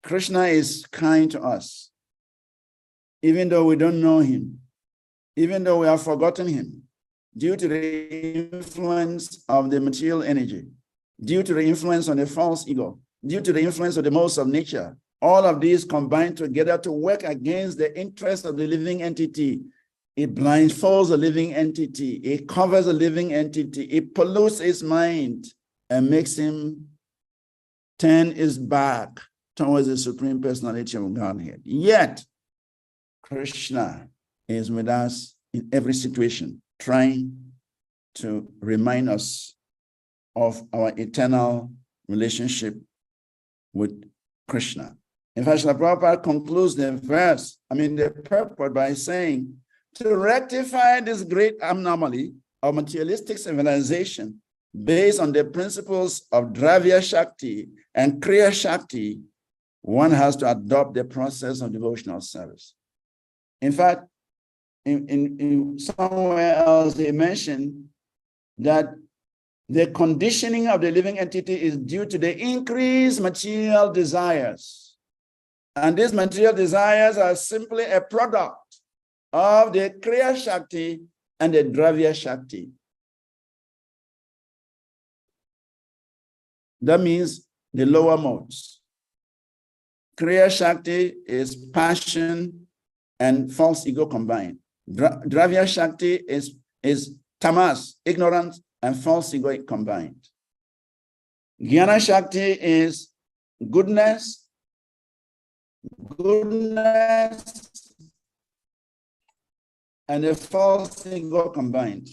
Krishna is kind to us, even though we don't know him, even though we have forgotten him, due to the influence of the material energy, due to the influence of the false ego, due to the influence of the modes of nature. All of these combine together to work against the interest of the living entity. It blindfolds the living entity. It covers the living entity. It pollutes his mind and makes him turn his back towards the Supreme Personality of Godhead. Yet, Krishna is with us in every situation, trying to remind us of our eternal relationship with Krishna. In fact, Srila Prabhupada concludes the purport by saying, to rectify this great anomaly of materialistic civilization based on the principles of Dravya Shakti and Kriya Shakti, one has to adopt the process of devotional service. In fact, in somewhere else, they mentioned that the conditioning of the living entity is due to the increased material desires. And these material desires are simply a product of the Kriya Shakti and the Dravya Shakti. That means the lower modes. Kriya Shakti is passion and false ego combined. Dravya Shakti is tamas, ignorance, and false ego combined. Jnana Shakti is goodness, and the false ego combined.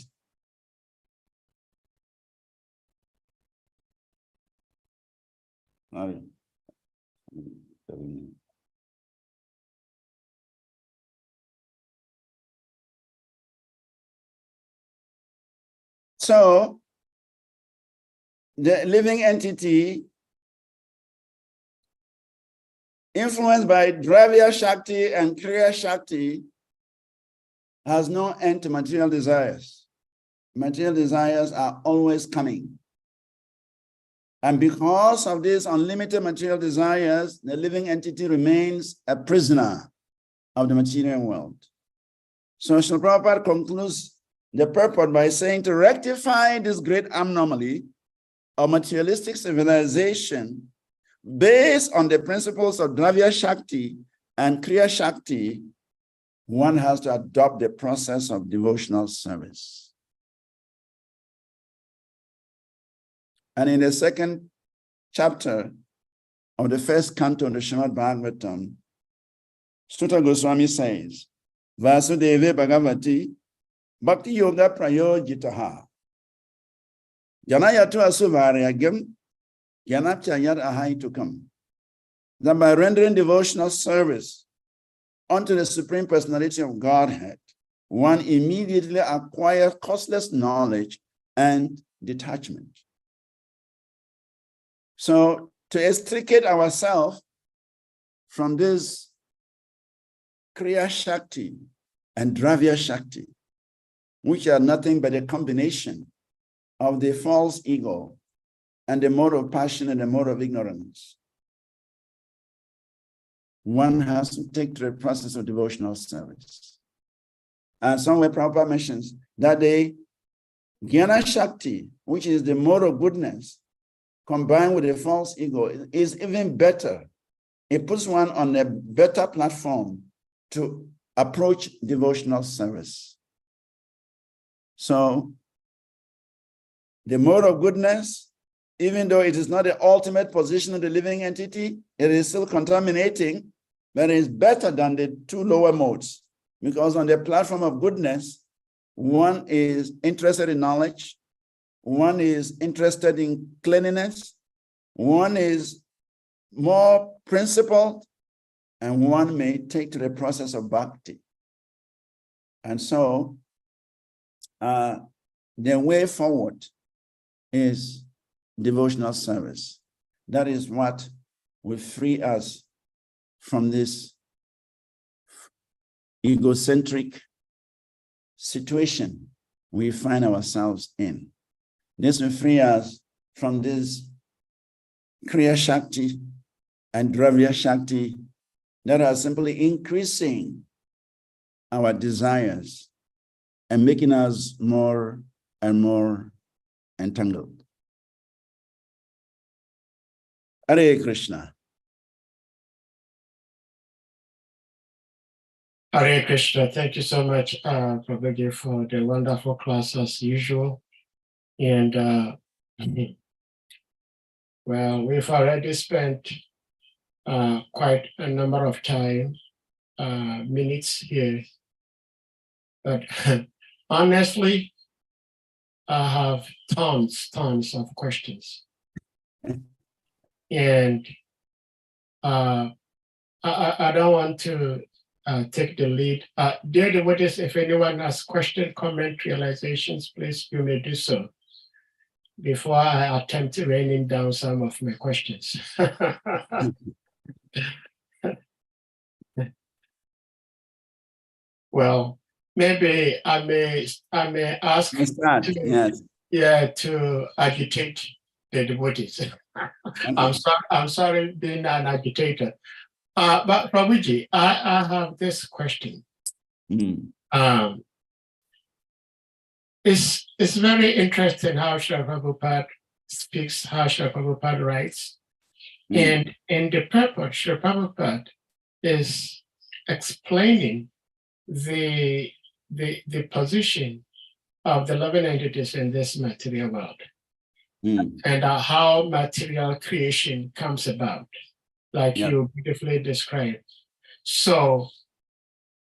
Sorry. So the living entity influenced by Dravya Shakti and Kriya Shakti has no end to material desires. Material desires are always coming. And because of these unlimited material desires, the living entity remains a prisoner of the material world. So Srila Prabhupada concludes the purport by saying to rectify this great anomaly of materialistic civilization based on the principles of Dravya Shakti and Kriya Shakti, one has to adopt the process of devotional service. And in the second chapter of the first canto of the SRIMAD BHAGAVATAM, Sutta Goswami says, Vasudeva Bhagavati Bhakti Yoga Prayojitaha Janayatu Asuvaryagam Yanapchayat Ahaitukam. That by rendering devotional service unto the Supreme Personality of Godhead, one immediately acquires costless knowledge and detachment. So to extricate ourselves from this Kriya Shakti and Dravya Shakti, which are nothing but a combination of the false ego and the mode of passion and the mode of ignorance, one has to take to the process of devotional service. And somewhere Prabhupada mentions that the Jnana Shakti, which is the mode of goodness, combined with the false ego, is even better. It puts one on a better platform to approach devotional service. So the mode of goodness, even though it is not the ultimate position of the living entity, it is still contaminating, but it is better than the two lower modes, because on the platform of goodness, one is interested in knowledge, one is interested in cleanliness, one is more principled, and one may take to the process of bhakti. And so the way forward is devotional service. That is what will free us from this egocentric situation we find ourselves in. This will free us from this Kriya Shakti and Dravya Shakti that are simply increasing our desires and making us more and more entangled. Hare Krishna. Hare Krishna. Thank you so much, Prabhuji, for the wonderful class as usual. And well, we've already spent quite a number of minutes here. But honestly, I have tons of questions. And I don't want to take the lead. Dear devotees, if anyone has question, comment, realizations, please, you may do so before I attempt raining down some of my questions. Well, maybe I may ask to agitate the devotees. I'm sorry being an agitator. But Prabhuji, I have this question. It's very interesting how Srila Prabhupada speaks, how Srila Prabhupada writes. And in the purport, Srila Prabhupada is explaining the position of the loving entities in this material world and how material creation comes about, like you beautifully described. So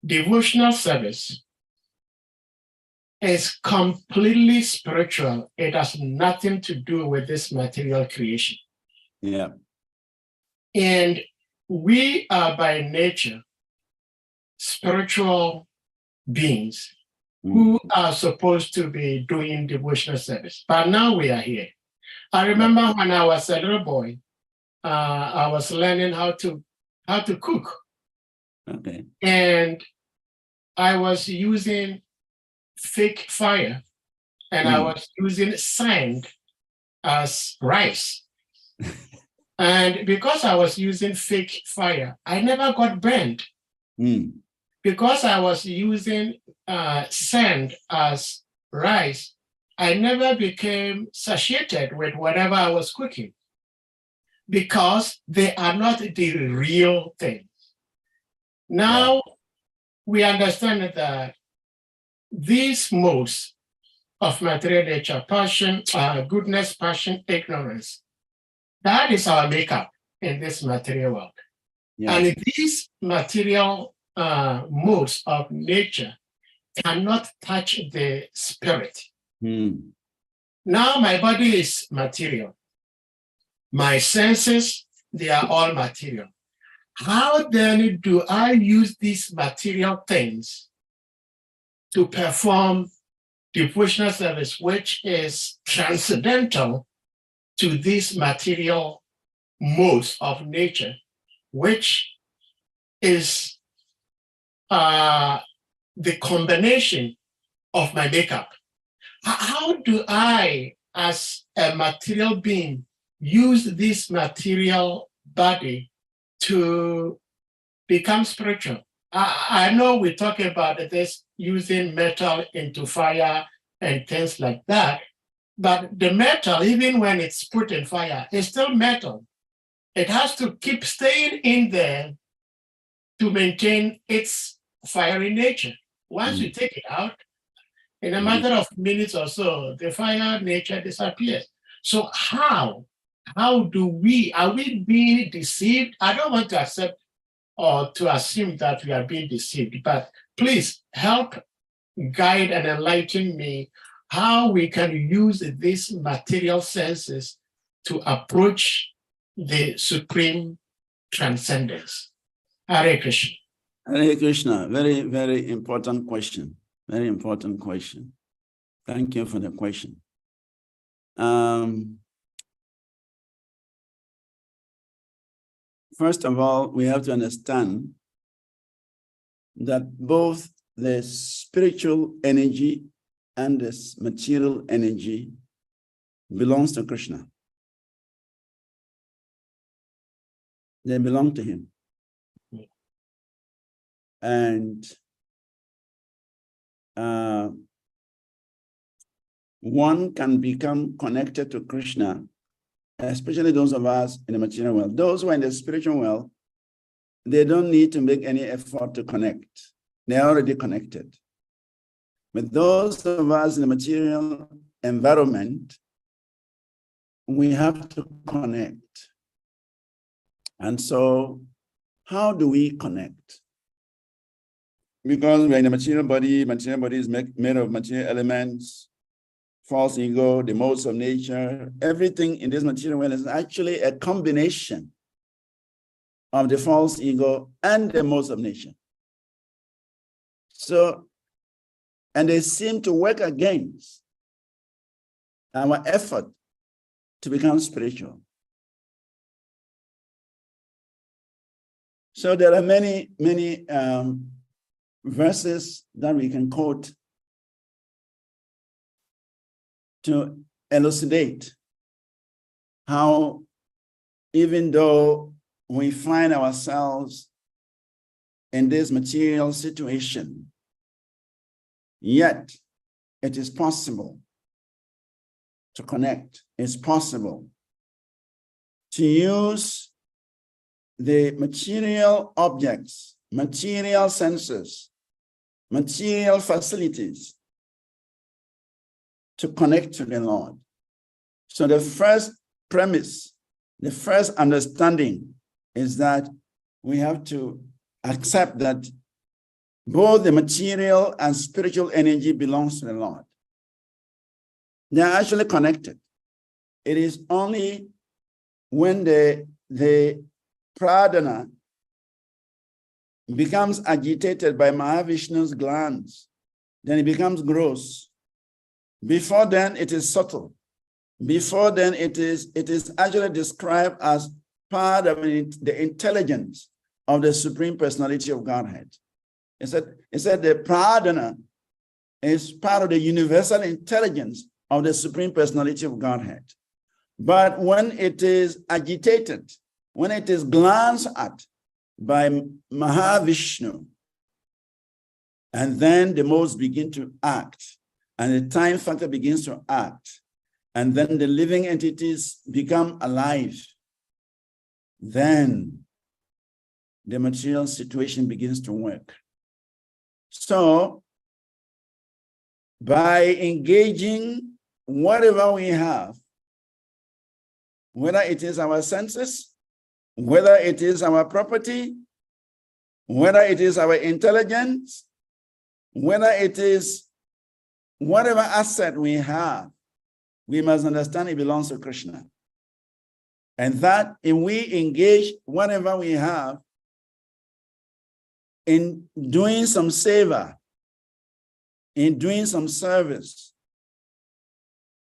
devotional service is completely spiritual. It has nothing to do with this material creation. Yeah. And we are by nature spiritual beings who are supposed to be doing devotional service. But now we are here. I remember when I was a little boy, I was learning how to cook. Okay. And I was using fake fire, and I was using sand as rice. And because I was using fake fire, I never got burned. Because I was using sand as rice, I never became satiated with whatever I was cooking, because they are not the real thing. Now we understand that these modes of material nature, passion, goodness, passion, ignorance, that is our makeup in this material world. And these material modes of nature cannot touch the spirit. Now my body is material. My senses, they are all material. How then do I use these material things to perform devotional service, which is transcendental to these material modes of nature, which is the combination of my makeup? How do I, as a material being, use this material body to become spiritual? I know we talk about this using metal into fire and things like that, but the metal, even when it's put in fire, is still metal. It has to keep staying in there to maintain its fiery nature. Once you take it out, in a matter of minutes or so, the fire nature disappears. So how do are we being deceived? I don't want to accept or to assume that we are being deceived, but please help guide and enlighten me how we can use these material senses to approach the supreme transcendence. Hare Krishna. Hare Krishna. Very, very important question. Very important question. Thank you for the question. First of all, we have to understand that both the spiritual energy and this material energy belongs to Krishna. They belong to him. And one can become connected to Krishna, especially those of us in the material world. Those who are in the spiritual world, they don't need to make any effort to connect. They're already connected. But those of us in the material environment, we have to connect. And so, how do we connect? Because we're in a material body is made of material elements, false ego, the modes of nature. Everything in this material world is actually a combination of the false ego and the modes of nature. So, and they seem to work against our effort to become spiritual. So there are many verses that we can quote to elucidate how, even though we find ourselves in this material situation, yet it is possible to connect. It's possible to use the material objects, material senses, material facilities to connect to the Lord. So the first premise, the first understanding is that we have to accept that both the material and spiritual energy belongs to the Lord. They are actually connected. It is only when the pradana becomes agitated by Mahavishnu's glands, then it becomes gross. Before then, it is subtle. Before then, it is actually described as part of the intelligence of the Supreme Personality of Godhead. It said the pradana is part of the universal intelligence of the Supreme Personality of Godhead. But when it is agitated, when it is glanced at by Mahavishnu, and then the modes begin to act, and the time factor begins to act, and then the living entities become alive, then the material situation begins to work. So, by engaging whatever we have, whether it is our senses, whether it is our property, whether it is our intelligence, whether it is whatever asset we have, we must understand it belongs to Krishna. And that if we engage whatever we have in doing some seva, in doing some service,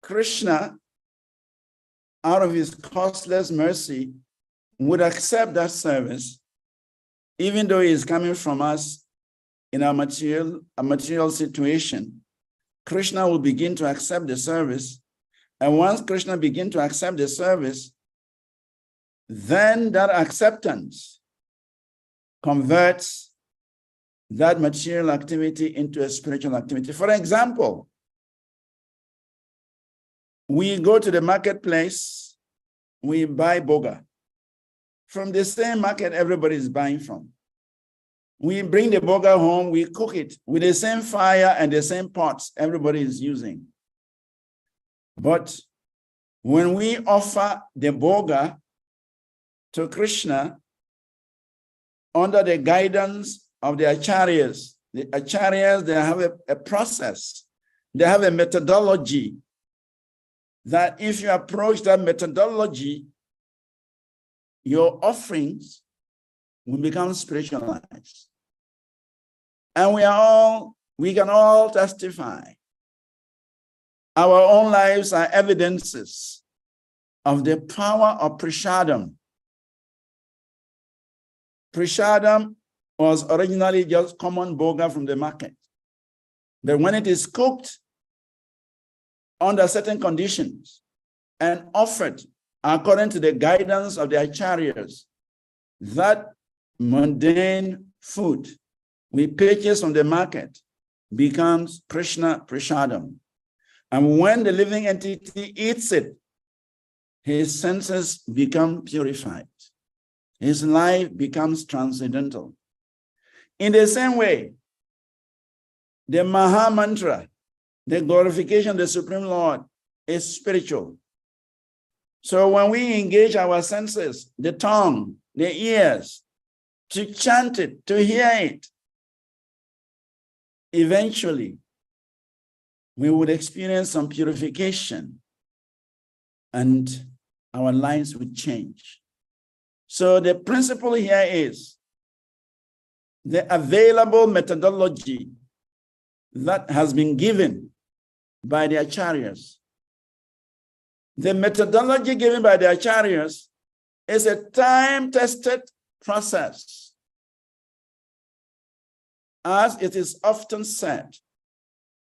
Krishna, out of his costless mercy, would accept that service, even though it is coming from us in a material situation. Krishna will begin to accept the service. And once Krishna begins to accept the service, then that acceptance converts that material activity into a spiritual activity. For example, we go to the marketplace, we buy boga. From the same market everybody is buying from. We bring the boga home, we cook it with the same fire and the same pots everybody is using. But when we offer the boga to Krishna under the guidance of the acharyas, they have a process, they have a methodology that if you approach that methodology, your offerings will become spiritualized. And we can all testify. Our own lives are evidences of the power of prasadam. Prasadam was originally just common boga from the market. But when it is cooked under certain conditions and offered according to the guidance of the acharyas, that mundane food we purchase from the market becomes Krishna prasadam. And when the living entity eats it, his senses become purified. His life becomes transcendental. In the same way, the Maha Mantra, the glorification of the Supreme Lord, is spiritual. So when we engage our senses, the tongue, the ears, to chant it, to hear it, eventually we would experience some purification and our lives would change. So the principle here is the available methodology that has been given by the acharyas. The methodology given by the acharyas is a time-tested process. As it is often said,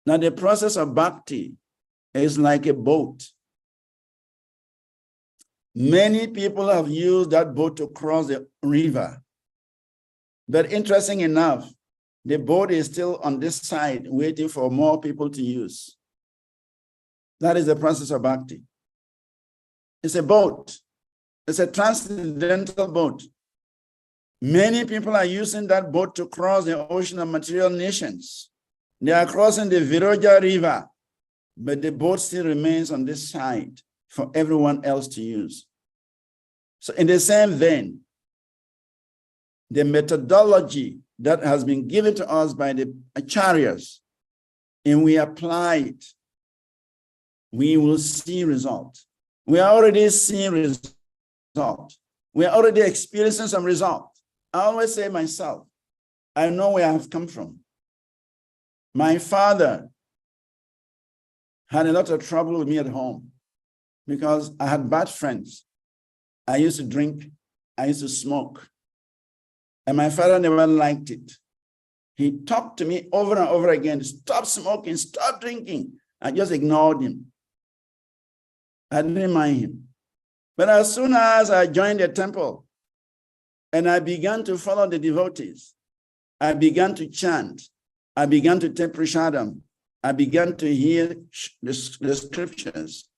that the process of bhakti is like a boat. Many people have used that boat to cross the river. But interesting enough, the boat is still on this side waiting for more people to use. That is the process of bhakti. It's a boat. It's a transcendental boat. Many people are using that boat to cross the ocean of material nations. They are crossing the Viroja River, but the boat still remains on this side for everyone else to use. So in the same vein, the methodology that has been given to us by the acharyas, and we apply it, we will see result. We are already seeing result. We are already experiencing some result. I always say myself, I know where I have come from. My father had a lot of trouble with me at home because I had bad friends. I used to drink, I used to smoke, and my father never liked it. He talked to me over and over again, stop smoking, stop drinking. I just ignored him. I didn't mind him. But as soon as I joined the temple and I began to follow the devotees, I began to chant, I began to take prasadam, I began to hear the scriptures.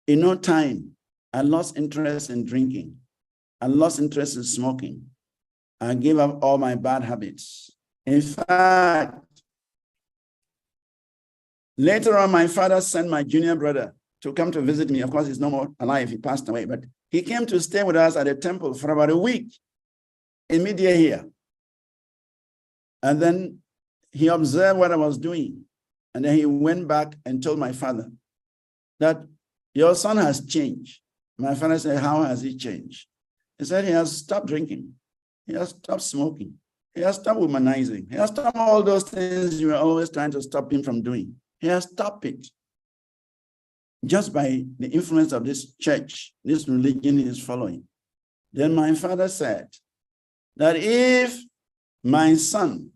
In no time, I lost interest in drinking. I lost interest in smoking. I gave up all my bad habits. In fact, later on, my father sent my junior brother to come to visit me. Of course, he's no more alive. He passed away, but he came to stay with us at the temple for about a week in media here. And then he observed what I was doing. And then he went back and told my father that your son has changed. My father said, how has he changed? He said, he has stopped drinking. He has stopped smoking. He has stopped womanizing. He has stopped all those things you were always trying to stop him from doing. He has stopped it. Just by the influence of this church, this religion he is following. Then my father said that if my son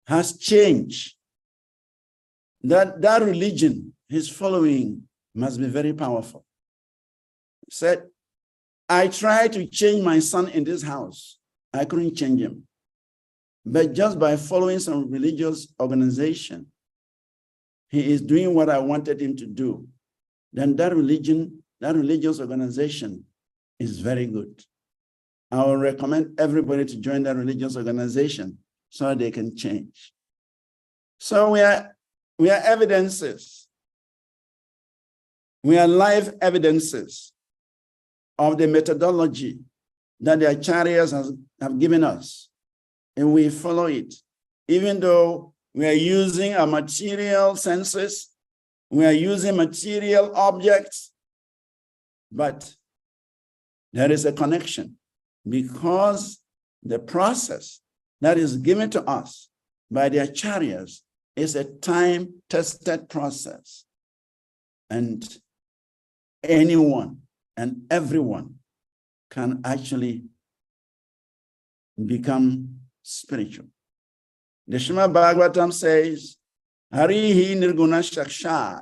has changed, that religion he's following must be very powerful. He said, I tried to change my son in this house. I couldn't change him. But just by following some religious organization, he is doing what I wanted him to do. Then that religious organization is very good. I will recommend everybody to join that religious organization so they can change. So we are evidences. We are live evidences of the methodology that the acharyas have given us, and we follow it. Even though we are using our material senses, we are using material objects, but there is a connection because the process that is given to us by the acharyas is a time-tested process. And anyone and everyone can actually become spiritual. The SRIMAD BHAGAVATAM says, Harihi nirguna shakshat,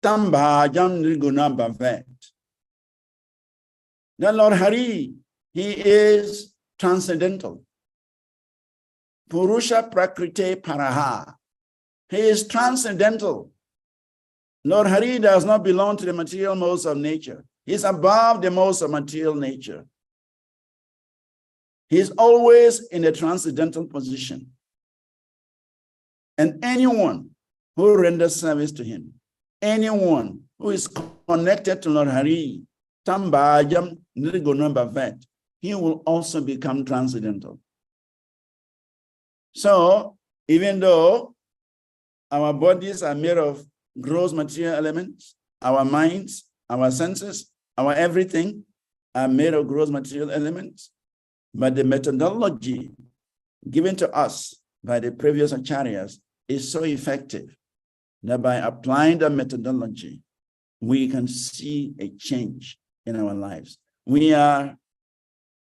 tambhajam nirguna bhavet. The Lord Hari, he is transcendental. Purusha prakrite paraha. He is transcendental. Lord Hari does not belong to the material modes of nature. He's above the modes of material nature. He's always in a transcendental position. And anyone who renders service to him, anyone who is connected to Lord Hari, Tambajam Nirguna Bhavet, he will also become transcendental. So, even though our bodies are made of gross material elements, our minds, our senses, our everything are made of gross material elements, but the methodology given to us by the previous acharyas is so effective that by applying the methodology, we can see a change in our lives. We are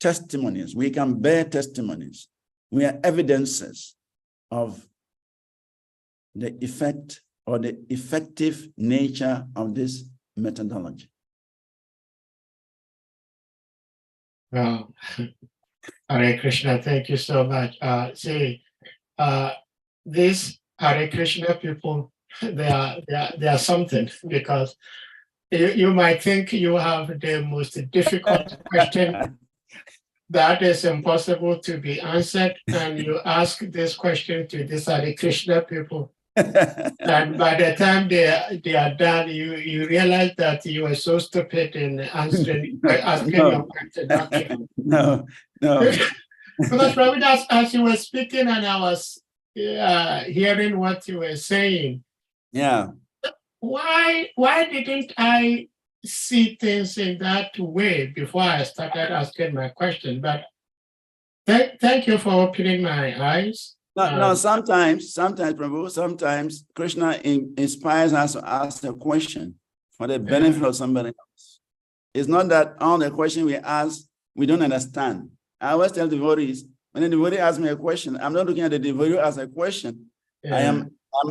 testimonies. We can bear testimonies. We are evidences of the effect or the effective nature of this methodology. Wow. Hare Krishna, thank you so much. These Hare Krishna people, they are something, because you might think you have the most difficult question that is impossible to be answered, and you ask this question to these Hare Krishna people. And by the time they are done, you realize that you were so stupid in answering, asking your question. Okay. No. Because probably as you were speaking and I was hearing what you were saying. Yeah. Why didn't I see things in that way before I started asking my question? But thank you for opening my eyes. No, sometimes, Prabhu, sometimes Krishna inspires us to ask a question for the benefit of somebody else. It's not that all the questions we ask, we don't understand. I always tell devotees, when a devotee asks me a question, I'm not looking at the devotee as a question. Yeah.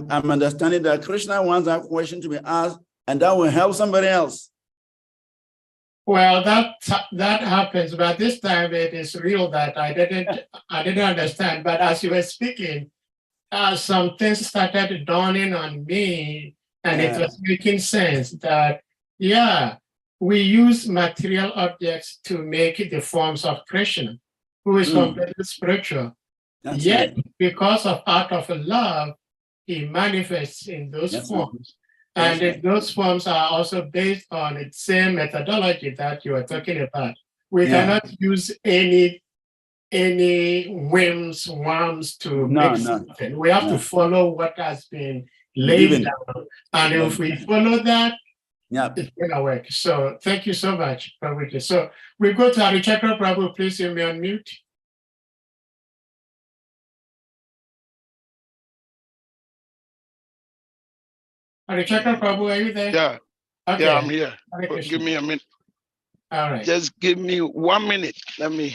I'm understanding that Krishna wants that question to be asked, and that will help somebody else. Well, that happens, but this time it is real that I didn't understand. But as you were speaking, some things started dawning on me, and it was making sense that we use material objects to make the forms of Krishna, who is completely spiritual. That's Yet, right. because of out of love, he manifests in those forms. Right. And those forms are also based on the same methodology that you are talking about. We cannot use any whims to make something. We have to follow what has been laid down. And if we follow that, it's going to work. So thank you so much, Prabhuji. So we go to Harichakra Prabhu. Please, you may unmute. Harichakra Prabhu, are you there? Yeah. Okay. Yeah, I'm here. Hare Give me a minute. All right. Just give me 1 minute. Let me.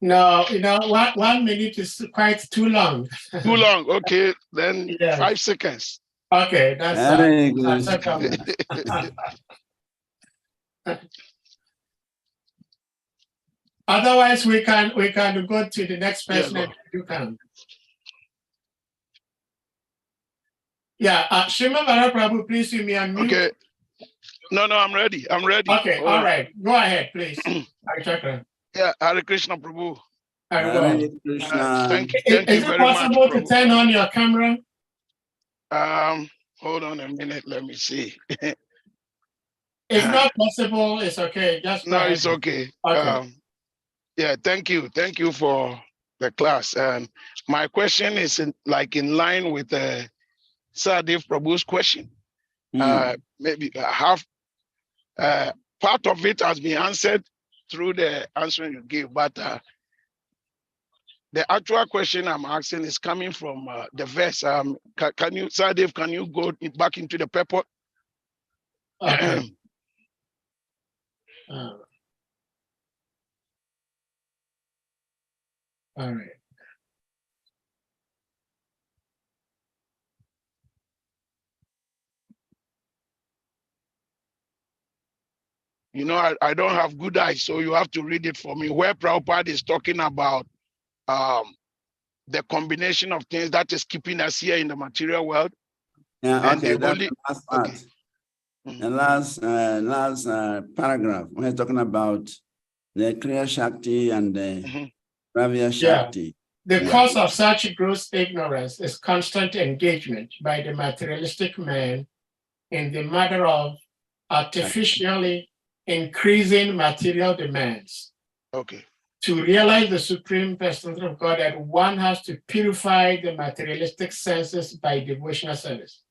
No, 1 minute is quite too long. Too long. Okay. Then 5 seconds. Okay, that's acceptable. Otherwise, we can go to the next person if you can. Yeah, Srimad Prabhu, please you may unmute. Okay. No, I'm ready. I'm ready. Okay, all right. Go ahead, please. Yeah, Hare Krishna Prabhu. Hare Krishna. Thank you Is very it much. possible to turn on your camera? Hold on a minute. Let me see. If not possible, it's okay. Just no, it's okay. Okay. Yeah, thank you. Thank you for the class. My question is in line with Sadev Prabhu's question. Maybe half part of it has been answered through the answer you gave, but the actual question I'm asking is coming from the verse. Can you, Sadev, can you go back into the purport? Okay. All right. You know, I don't have good eyes, so you have to read it for me. Where Prabhupada is talking about the combination of things that is keeping us here in the material world. Yeah, and okay, that's only, the last part. Okay. The last paragraph, we're talking about the Kriya Shakti and the Ravya Shakti. The cause of such gross ignorance is constant engagement by the materialistic man in the matter of artificially increasing material demands. Okay. To realize the supreme personality of God, that one has to purify the materialistic senses by devotional service.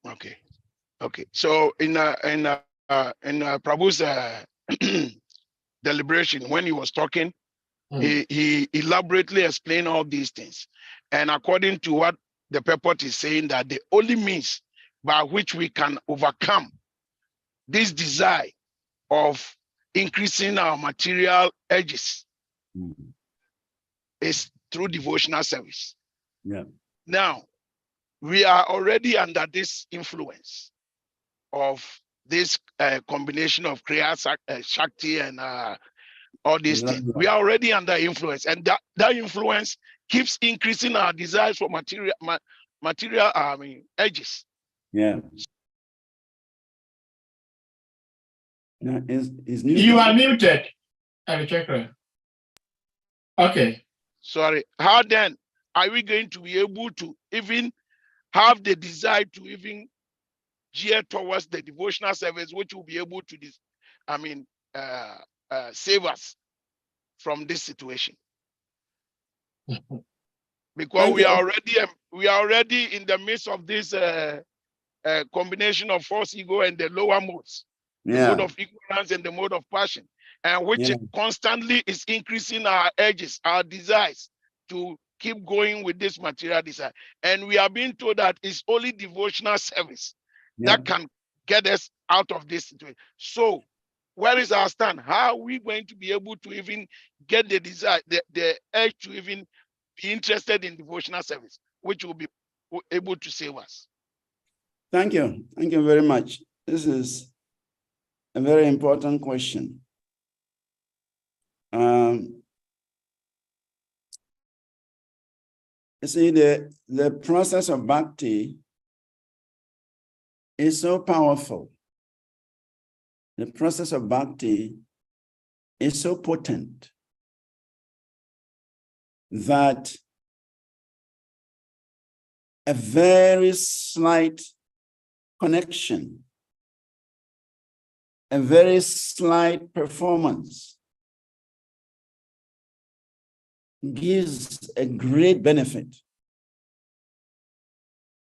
Okay. Okay. So in Prabhu's deliberation, when he was talking, he elaborately explained all these things. And according to what the purport is saying, that the only means by which we can overcome this desire of increasing our material edges is through devotional service. Yeah. Now, we are already under this influence of this combination of Kriya Shakti and all these things. We are already under influence, and that influence keeps increasing our desires for material edges. Yeah. You are muted, Harichakra. Okay. Sorry. How then are we going to be able to even have the desire to even gear towards the devotional service, which will be able to, save us from this situation. Because we are already in the midst of this combination of false ego and the lower modes, the mode of ignorance and the mode of passion, and which constantly is increasing our urges, our desires to keep going with this material desire. And we are being told that it's only devotional service that can get us out of this situation. So where is our stand? How are we going to be able to even get the desire, the urge to even be interested in devotional service, which will be able to save us? Thank you. Thank you very much. This is a very important question. You see, the process of bhakti is so powerful. The process of bhakti is so potent that a very slight connection, a very slight performance gives a great benefit.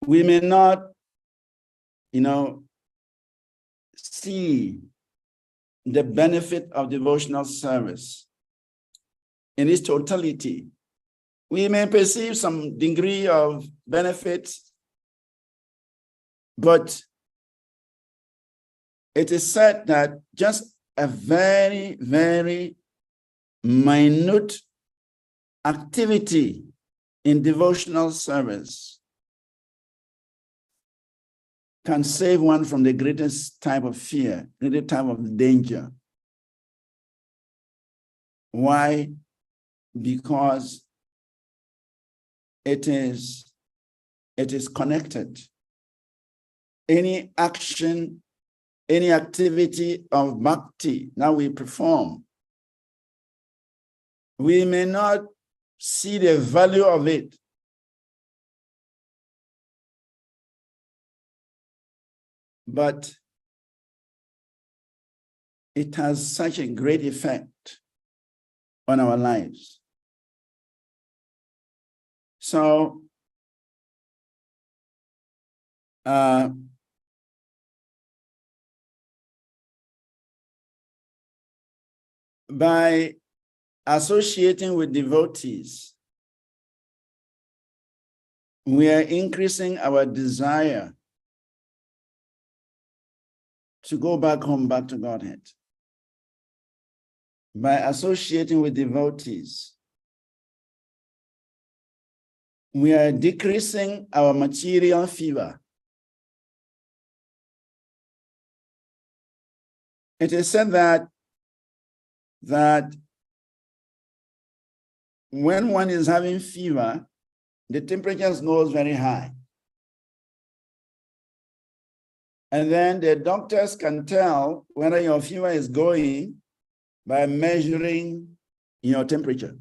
We may not, see the benefit of devotional service in its totality. We may perceive some degree of benefit, but it is said that just a very, very minute activity in devotional service can save one from the greatest type of fear, greatest type of danger. Why? Because it is connected. Any action, any activity of bhakti that we perform, we may not see the value of it, but it has such a great effect on our lives. So, by associating with devotees, we are increasing our desire to go back home, back to Godhead. By associating with devotees, we are decreasing our material fever. It is said that when one is having fever, the temperature goes very high. And then the doctors can tell whether your fever is going by measuring your temperature.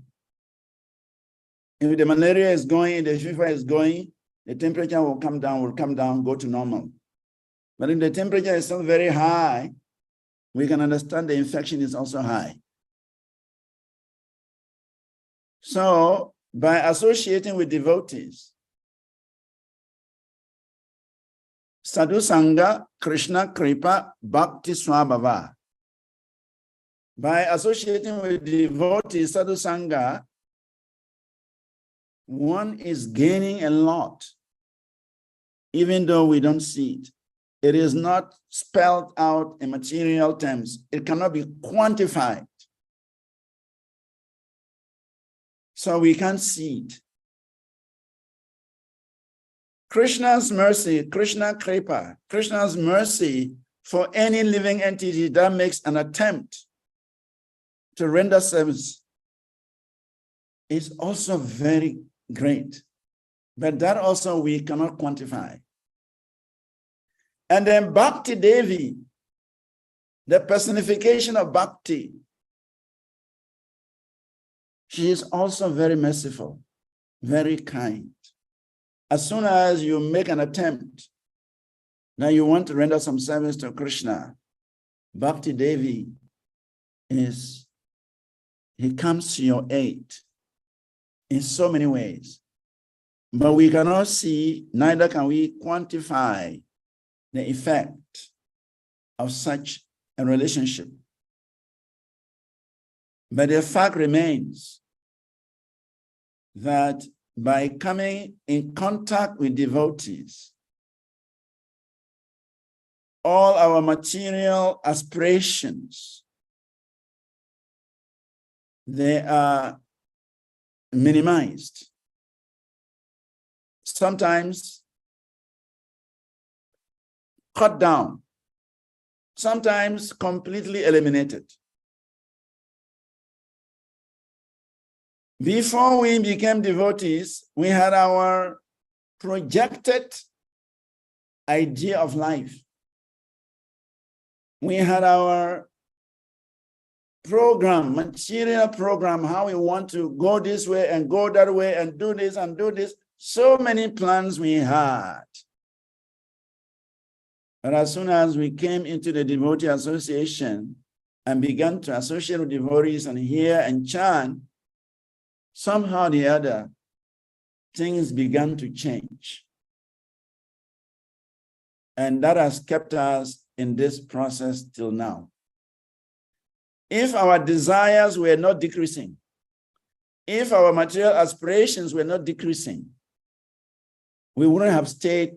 If the malaria is going, the fever is going, the temperature will come down, go to normal. But if the temperature is still very high, we can understand the infection is also high. So by associating with devotees, Sadhu Sangha, Krishna Kripa, Bhakti Swabhava. By associating with devotees, Sadhu Sangha, one is gaining a lot, even though we don't see it. It is not spelled out in material terms. It cannot be quantified. So we can't see it. Krishna's mercy, Krishna Kripa, Krishna's mercy for any living entity that makes an attempt to render service is also very great. But that also we cannot quantify. And then Bhakti Devi, the personification of Bhakti, she is also very merciful, very kind. as soon as you make an attempt, now you want to render some service to Krishna, Bhakti Devi he comes to your aid in so many ways. But we cannot see, neither can we quantify the effect of such a relationship. But the fact remains that by coming in contact with devotees, all our material aspirations, they are minimized. Sometimes cut down, sometimes completely eliminated. Before we became devotees, we had our projected idea of life. We had our program, material program, how we want to go this way and go that way and do this and do this. So many plans we had. But as soon as we came into the devotee association and began to associate with devotees and hear and chant, somehow or the other, things began to change. And that has kept us in this process till now. If our desires were not decreasing, if our material aspirations were not decreasing, we wouldn't have stayed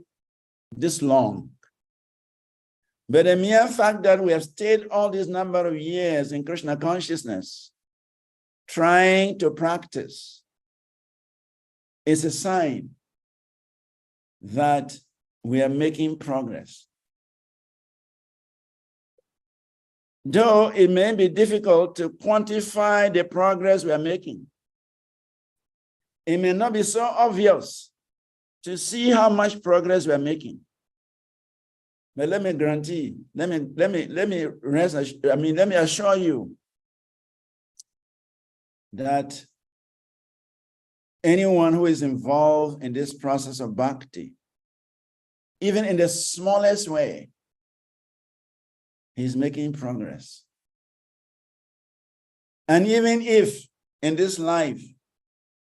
this long. But the mere fact that we have stayed all this number of years in Krishna consciousness, trying to practice, is a sign that we are making progress. Though it may be difficult to quantify the progress we are making, it may not be so obvious to see how much progress we are making. But let me guarantee, let me assure you that anyone who is involved in this process of bhakti, even in the smallest way, he's making progress. And even if in this life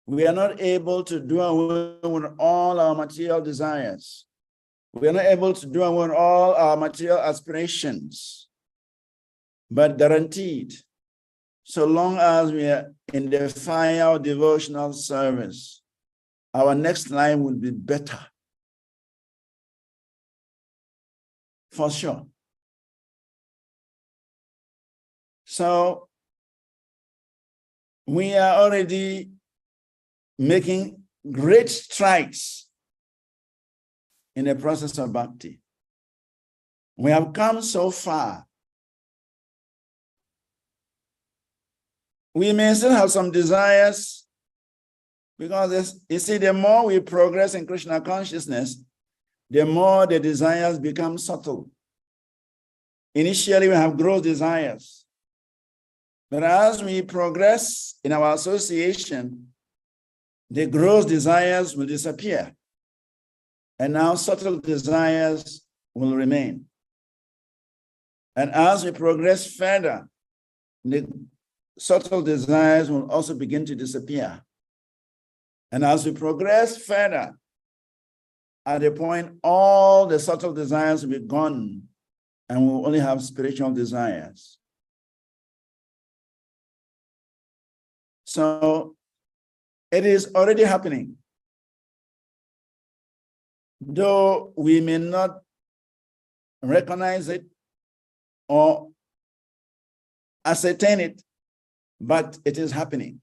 we are not able to do away with all our material desires, we are not able to do away with all our material aspirations, but guaranteed, so long as we are in the fire of devotional service, our next life will be better. For sure. So we are already making great strides in the process of bhakti. We have come so far. We may still have some desires, because you see, the more we progress in Krishna consciousness, the more the desires become subtle. Initially, we have gross desires. But as we progress in our association, the gross desires will disappear. And now subtle desires will remain. And as we progress further, the subtle desires will also begin to disappear. And as we progress further, at the point all the subtle desires will be gone, and we'll only have spiritual desires. So it is already happening. Though we may not recognize it or ascertain it, but it is happening.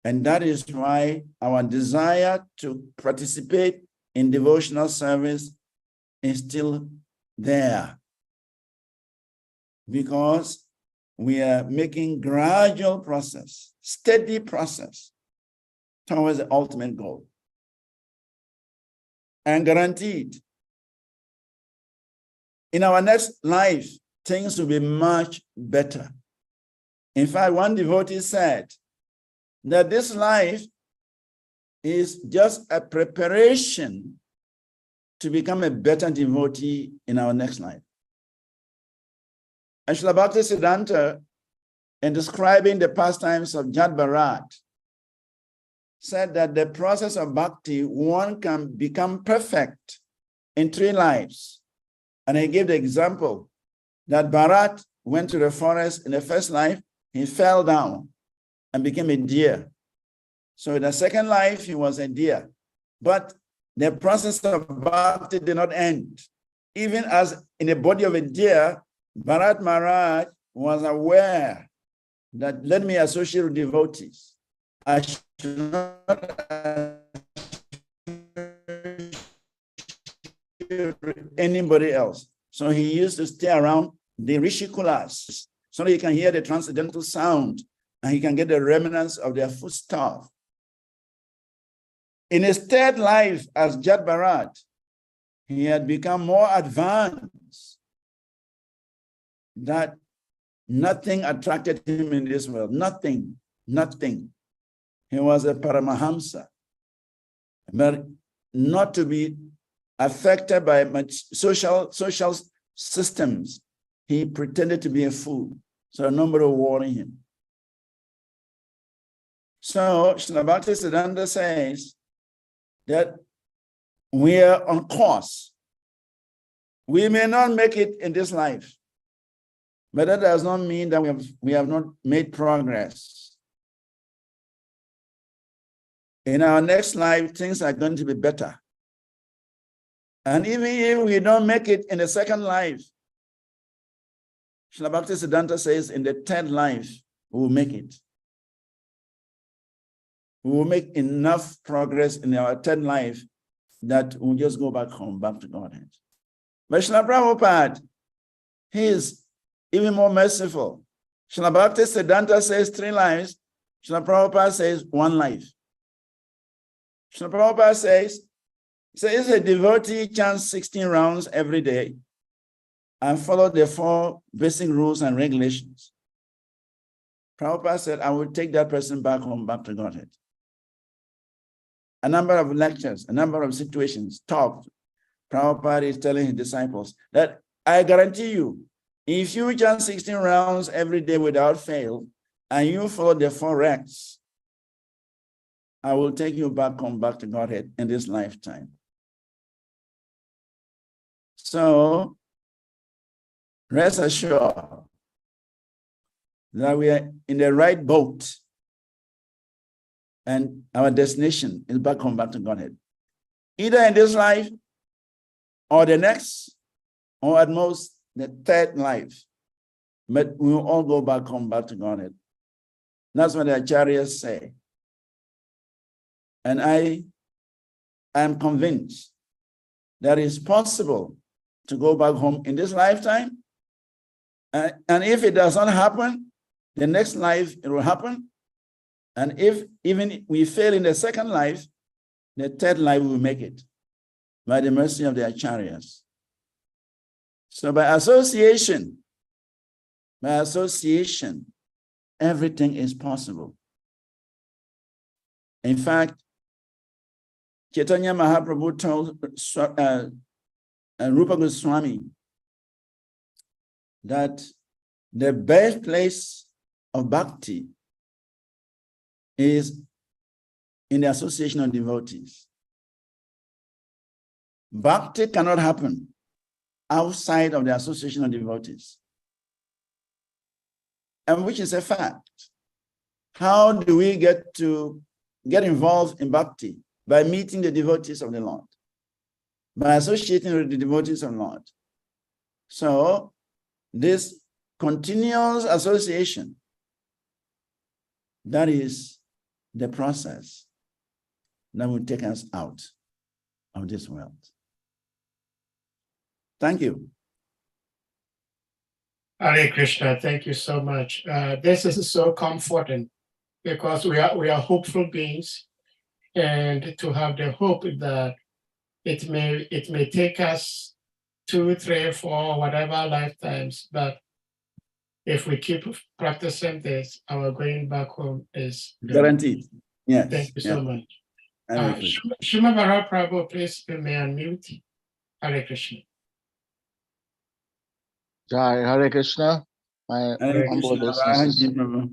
And that is why our desire to participate in devotional service is still there. Because we are making gradual process, steady process towards the ultimate goal. And guaranteed, in our next life, things will be much better. In fact, one devotee said that this life is just a preparation to become a better devotee in our next life. And Srila Bhaktisiddhanta, in describing the pastimes of Jat Bharat, said that the process of bhakti, one can become perfect in 3 lives. And he gave the example that Bharat went to the forest in the first life, he fell down and became a deer. So in the second life, he was a deer. But the process of bhakti did not end. Even as in the body of a deer, Bharat Maharaj was aware that let me associate with devotees. I should not anybody else. So he used to stay around the Rishikulas so that he can hear the transcendental sound and he can get the remnants of their foodstuff. In his third life as Jat Bharat, he had become more advanced, that nothing attracted him in this world. Nothing. He was a Paramahamsa, but not to be affected by much social systems. He pretended to be a fool, so nobody warning him. So Srila Bhaktisiddhanta says that we are on course. We may not make it in this life, but that does not mean that we have not made progress. In our next life, things are going to be better. And even if we don't make it in the second life, Srila Bhaktisiddhanta says in the third life, we will make it. We will make enough progress in our third life that we'll just go back home, back to Godhead. But Srila Prabhupada, he is even more merciful. Srila Bhaktisiddhanta says 3 lives. Srila Prabhupada says 1 life. Srila Prabhupada says a devotee chants 16 rounds every day and follow the 4 basic rules and regulations. Prabhupada said, I will take that person back home, back to Godhead. A number of lectures, a number of situations, talked. Prabhupada is telling his disciples that I guarantee you, if you chant 16 rounds every day without fail, and you follow the 4 regs, I will take you back home, back to Godhead in this lifetime. So, rest assured that we are in the right boat and our destination is back home, back to Godhead. Either in this life or the next, or at most the third life. But we will all go back home, back to Godhead. That's what the acharyas say. And I am convinced that it's possible to go back home in this lifetime. And if it does not happen, the next life it will happen. And if even we fail in the second life, the third life will make it by the mercy of the acharyas. So by association, everything is possible. In fact, Chaitanya Mahaprabhu told Rupa Goswami that the birthplace of bhakti is in the association of devotees. Bhakti cannot happen outside of the association of devotees, and which is a fact. How do we get involved in bhakti? By meeting the devotees of the Lord, by associating with the devotees of the Lord. So this continuous association, that is the process that will take us out of this world. Thank you. Hare Krishna, thank you so much. This is so comforting because we are hopeful beings, and to have the hope that it may take us 2, 3, 4, whatever lifetimes, but if we keep practicing this, our going back home is guaranteed. Yes. Thank you so much. Shima Bharat Prabhu, please, you may unmute. Hare Krishna. Jai Hare Krishna. My Hare humble Krishna, obeisances. Raji Prabhu.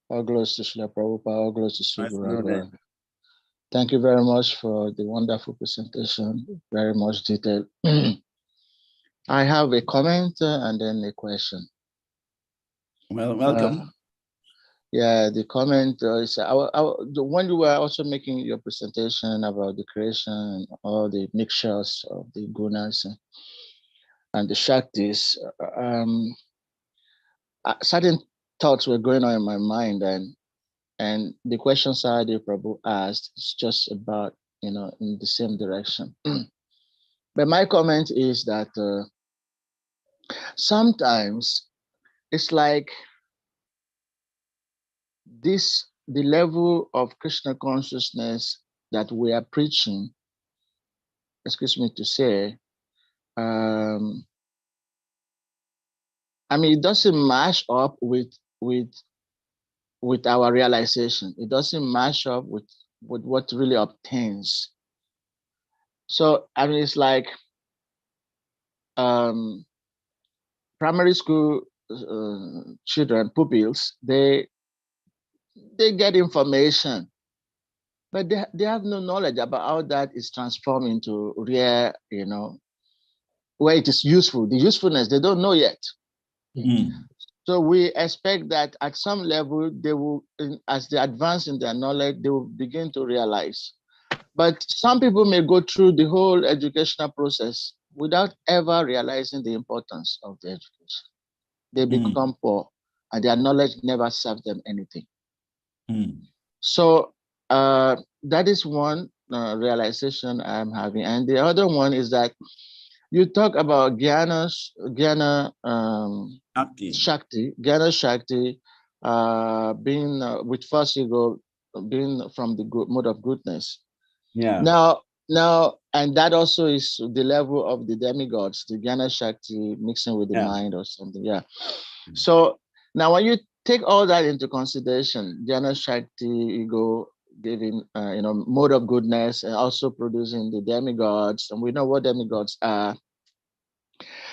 All glories to Srila Prabhupada, all glories to Sri Nice Guru to know Advara. Thank you very much for the wonderful presentation, very much detailed. I have a comment and then a question. Well, welcome. Yeah, the comment is when you were also making your presentation about the creation and all the mixtures of the gunas and the shaktis, certain thoughts were going on in my mind, and the question Sayadaw Prabhu asked is just about, in the same direction. But my comment is that sometimes it's like the level of Krishna consciousness that we are preaching, excuse me to say, I mean, it doesn't match up with our realization. It doesn't match up with what really obtains. So, I mean, it's like primary school children, pupils, they get information, but they have no knowledge about how that is transformed into real, where it is useful. The usefulness, they don't know yet. So we expect that at some level, they will, as they advance in their knowledge, they will begin to realize. But some people may go through the whole educational process without ever realizing the importance of the education. They become poor, and their knowledge never serves them anything. So that is one realization I'm having. And the other one is that you talk about Jnana Shakti, being with first ego, being from the good mode of goodness. Yeah. Now, and that also is the level of the demigods, the Jnana Shakti mixing with the mind or something. Yeah. So now when you take all that into consideration, Jnana Shakti, ego, giving, mode of goodness, and also producing the demigods, and we know what demigods are.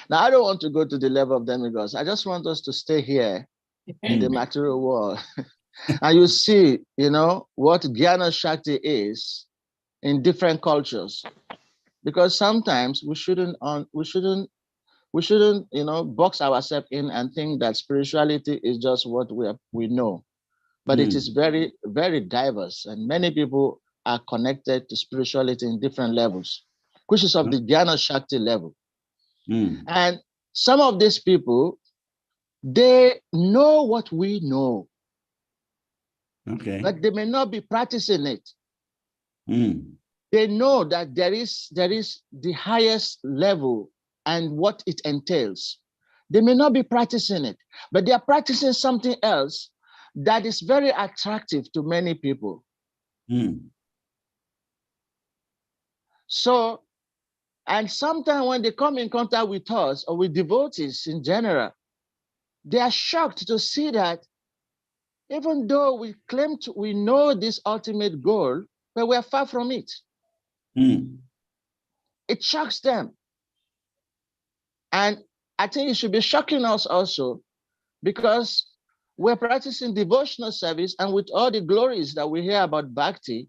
Now, I don't want to go to the level of demigods. I just want us to stay here in the material world. And you see, what Jnana Shakti is in different cultures. Because sometimes we shouldn't box ourselves in and think that spirituality is just what we know. But it is very, very diverse, and many people are connected to spirituality in different levels, which is of the Jnana Shakti level. And some of these people, they know what we know, but they may not be practicing it. They know that there is the highest level and what it entails. They may not be practicing it, but they are practicing something else that is very attractive to many people. So, and sometimes when they come in contact with us or with devotees in general, they are shocked to see that even though we claim we know this ultimate goal, but we are far from it. It shocks them. And I think it should be shocking us also, because we're practicing devotional service, and with all the glories that we hear about bhakti,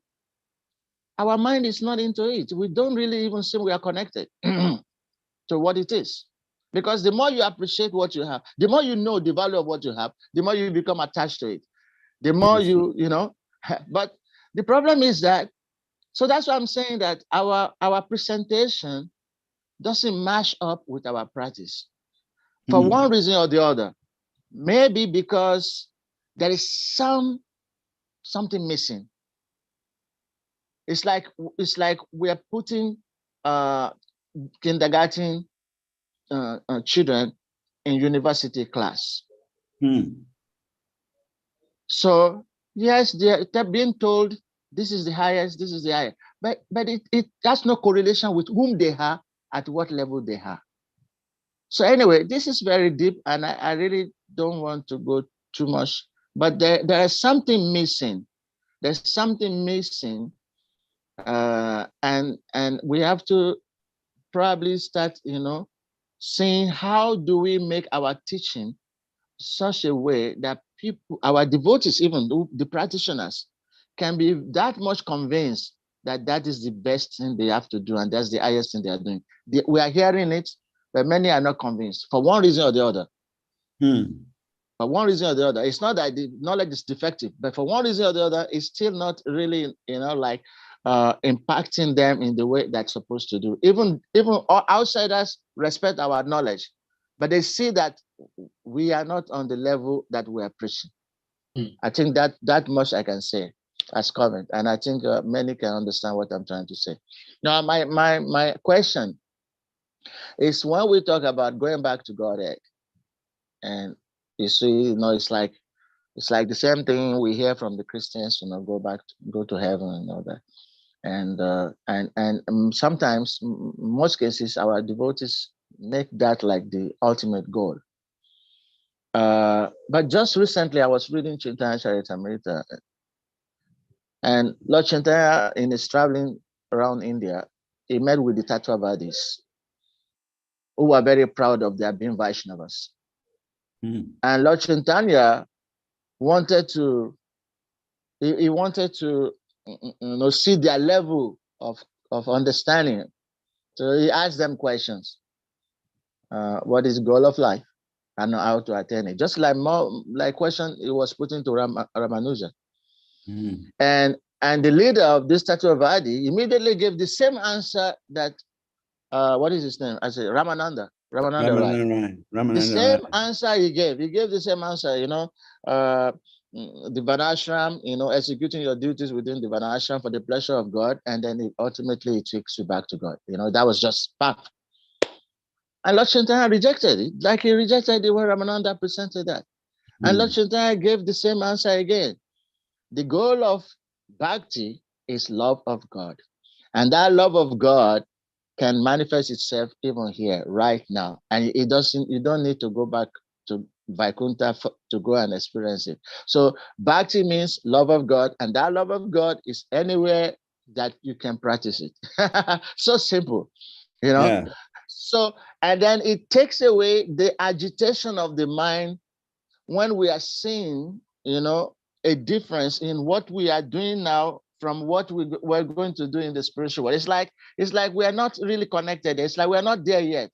our mind is not into it. We don't really even seem we are connected to what it is. Because the more you appreciate what you have, the more you know the value of what you have, the more you become attached to it. The more but the problem is that, so that's why I'm saying that our presentation doesn't match up with our practice. For one reason or the other. Maybe because there is something missing. It's like we're putting kindergarten children in university class. So yes, they're being told this is the highest, this is the highest, but it has no correlation with whom they are, at what level they are. So anyway, this is very deep, and I really don't want to go too much, but there is something missing. There's something missing, and we have to probably start, seeing how do we make our teaching such a way that people, our devotees, even the practitioners, can be that much convinced that that is the best thing they have to do and that's the highest thing they are doing. We are hearing it, but many are not convinced for one reason or the other. For one reason or the other. It's not that the knowledge is defective, but for one reason or the other, it's still not really, impacting them in the way that's supposed to do. Even outsiders respect our knowledge, but they see that we are not on the level that we are preaching. I think that much I can say as comment, and I think many can understand what I'm trying to say. Now, my question is, when we talk about going back to Godhead, and you see, it's like the same thing we hear from the Christians, go to heaven and all that. And sometimes, most cases, our devotees make that like the ultimate goal. But just recently, I was reading Chaitanya Charitamrita, and Lord Chaitanya, in his traveling around India, he met with the Tattvavadis, who were very proud of their being Vaishnavas. And Lord Chaitanya wanted to see their level of understanding. So he asked them questions. What is the goal of life? And how to attain it. Just like question he was putting to Ramanuja. And the leader of this Tattvavadi immediately gave the same answer that what is his name? I said Ramananda. The same answer he gave. He gave the same answer, the Vanashram, executing your duties within the Vanashram for the pleasure of God, and then ultimately it takes you back to God. That was just path. And Lord Chaitanya rejected it, like he rejected the way Ramananda presented that. And Lord Chaitanya gave the same answer again. The goal of bhakti is love of God. And that love of God can manifest itself even here, right now. And you don't need to go back to Vaikuntha to go and experience it. So bhakti means love of God, and that love of God is anywhere that you can practice it. So simple, Yeah. So, and then it takes away the agitation of the mind when we are seeing, a difference in what we are doing now from what we're going to do in the spiritual world. It's like we are not really connected. It's like we're not there yet.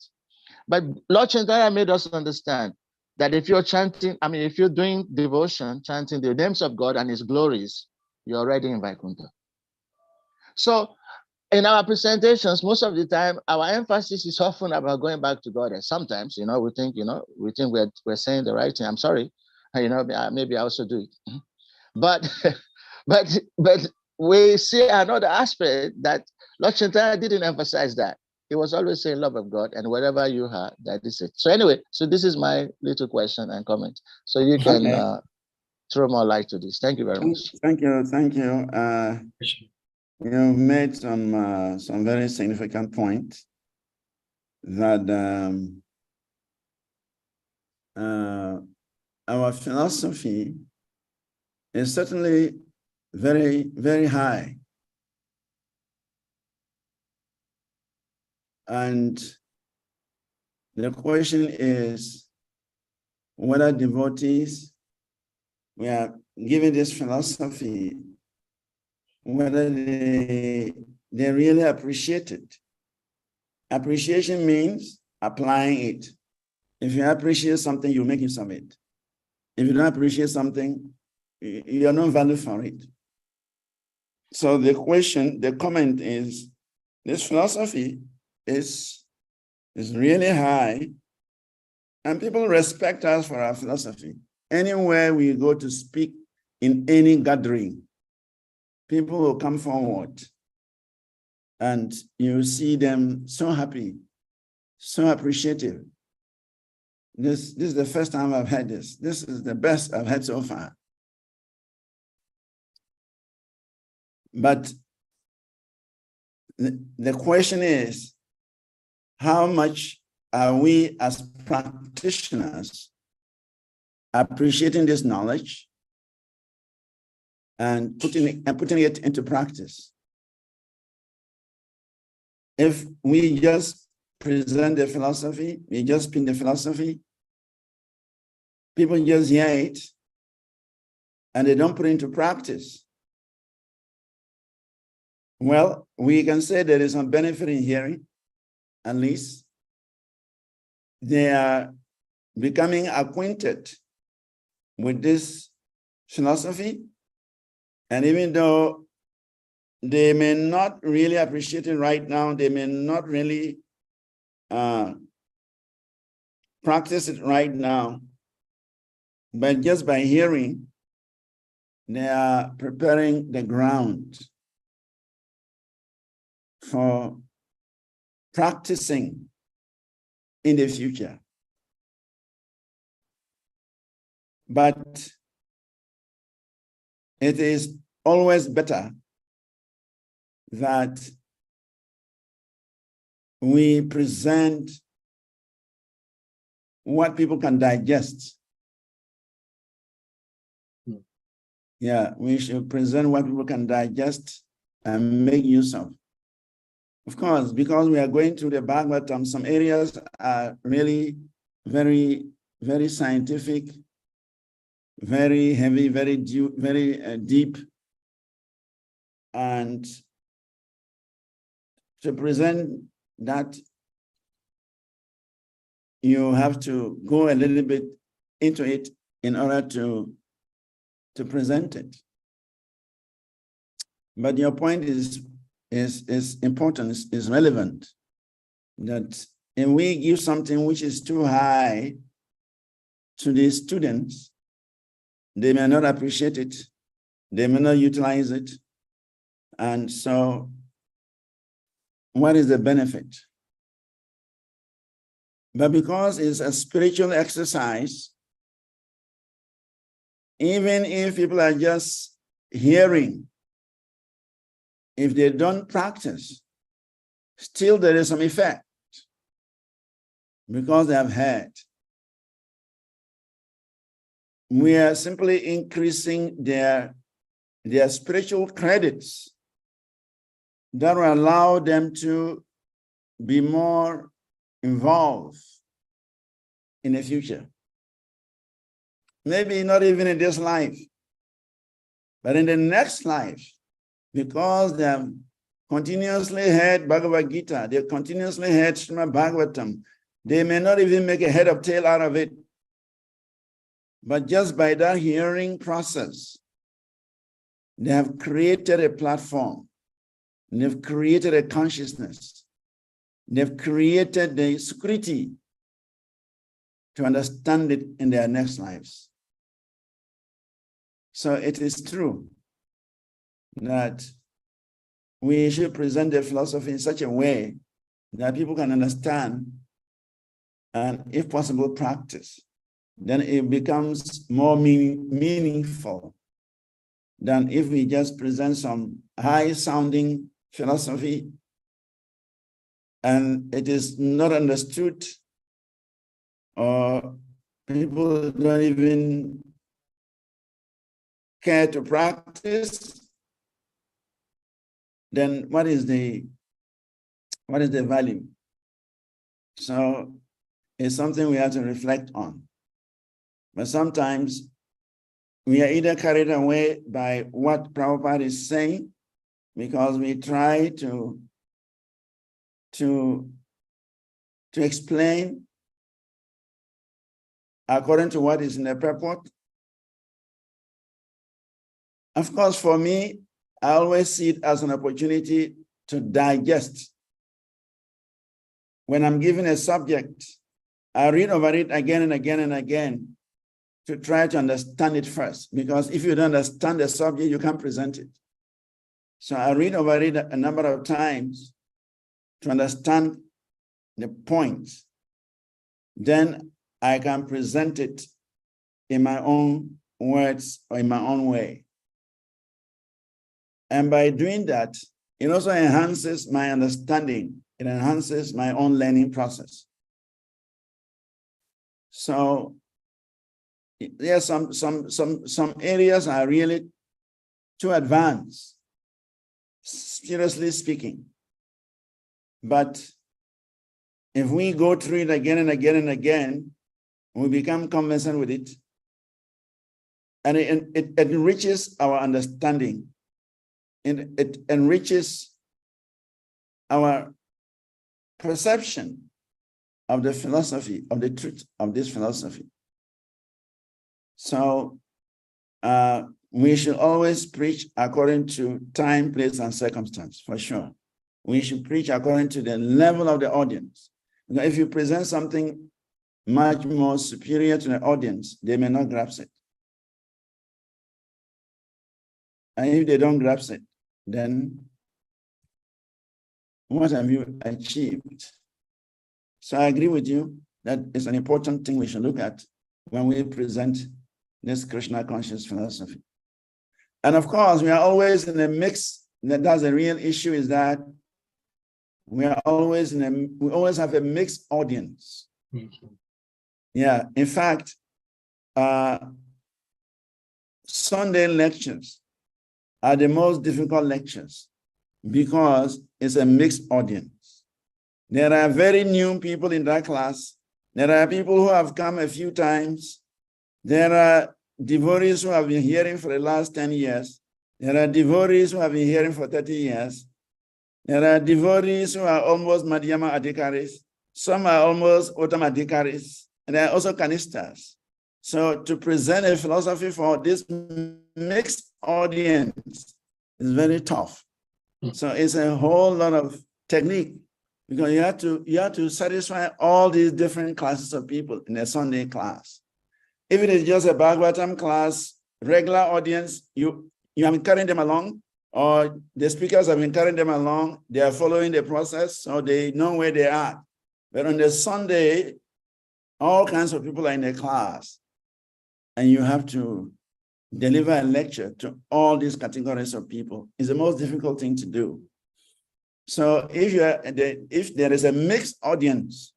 But Lord Chaitanya made us understand that if you're chanting, if you're doing devotion, chanting the names of God and his glories, you're already in Vaikuntha. So in our presentations, most of the time, our emphasis is often about going back to God. And sometimes, we think we're saying the right thing. I'm sorry, maybe I also do it. But we see another aspect that Lord Chaitanya didn't emphasize that. He was always saying love of God, and wherever you are, that is it. So anyway, so this is my little question and comment. So you can throw more light to this. Thank you very much. Thank you. You made some very significant points that our philosophy is certainly very, very high. And the question is whether devotees, we are given this philosophy, whether they really appreciate it. Appreciation means applying it. If you appreciate something, you make use of it. If you don't appreciate something, you are not value for it. So the comment is, this philosophy is really high, and people respect us for our philosophy. Anywhere we go to speak in any gathering, people will come forward and you see them so happy, so appreciative. This is the first time I've heard this. This is the best I've had so far. But the question is, how much are we as practitioners appreciating this knowledge and putting it into practice? If we just present the philosophy, we just spin the philosophy, people just hear it, and they don't put it into practice. Well, we can say there is some benefit in hearing, at least. They are becoming acquainted with this philosophy, and even though they may not really appreciate it right now, they may not really practice it right now, but just by hearing, they are preparing the ground for practicing in the future. But it is always better that we present what people can digest. Yeah, we should present what people can digest and make use of. Of course, because we are going through the Bhagavatam, some areas are really very, very scientific, very heavy, very deep. And to present that, you have to go a little bit into it in order to present it. But your point is important, is relevant, that if we give something which is too high to the students, they may not appreciate it, they may not utilize it. And so what is the benefit? But because it's a spiritual exercise, even if people are just hearing, if they don't practice, still there is some effect because they have heard. We are simply increasing their spiritual credits that will allow them to be more involved in the future. Maybe not even in this life, but in the next life, because they have continuously heard Bhagavad Gita, they continuously heard SRIMAD Bhagavatam, they may not even make a head or tail out of it. But just by that hearing process, they have created a platform, they've created a consciousness, they've created the security to understand it in their next lives. So it is true that we should present the philosophy in such a way that people can understand and, if possible, practice. Then it becomes more meaningful than if we just present some high-sounding philosophy and it is not understood, or people don't even care to practice. Then what is the value? So it's something we have to reflect on. But sometimes we are either carried away by what Prabhupada is saying, because we try to explain according to what is in the purport. Of course, for me, I always see it as an opportunity to digest. When I'm given a subject, I read over it again and again and again to try to understand it first, because if you don't understand the subject, you can't present it. So I read over it a number of times to understand the points. Then I can present it in my own words or in my own way. And by doing that, it also enhances my understanding. It enhances my own learning process. So there are some areas are really too advanced, seriously speaking. But if we go through it again and again and again, we become conversant with it. And it enriches our understanding. It enriches our perception of the philosophy, of the truth of this philosophy. So we should always preach according to time, place, and circumstance, for sure. We should preach according to the level of the audience. Because if you present something much more superior to the audience, they may not grasp it. And if they don't grasp it, then what have you achieved? So I agree with you that it's an important thing we should look at when we present this Krishna conscious philosophy. And of course, we are always in a mix. That's the real issue, is that we always have a mixed audience. Mm-hmm. Yeah, in fact, Sunday lectures are the most difficult lectures because it's a mixed audience. There are very new people in that class. There are people who have come a few times. There are devotees who have been hearing for the last 10 years. There are devotees who have been hearing for 30 years. There are devotees who are almost Madhyama Adhikaris. Some are almost Uttama Adhikaris. And there are also Kanistas. So to present a philosophy for this mixed audience is very tough. So it's a whole lot of technique, because you have to satisfy all these different classes of people in a Sunday class. If it is just a Bhagavatam class, regular audience, you have been carrying them along, or the speakers have been carrying them along, they are following the process, so they know where they are. But on the Sunday, all kinds of people are in the class, and you have to deliver a lecture to all these categories of people. It's the most difficult thing to do. So if there is a mixed audience,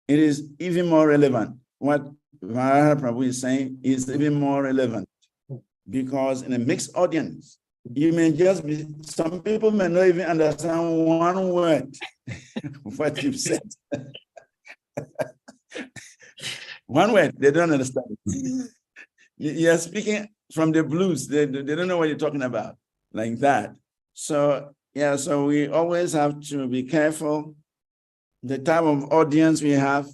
it is even more relevant. What Varaha Prabhu is saying is even more relevant, because in a mixed audience, you may just be, some people may not even understand one word of what you've said. One word, they don't understand. You're speaking from the blues. They don't know what you're talking about, like that. So, yeah, so we always have to be careful the type of audience we have.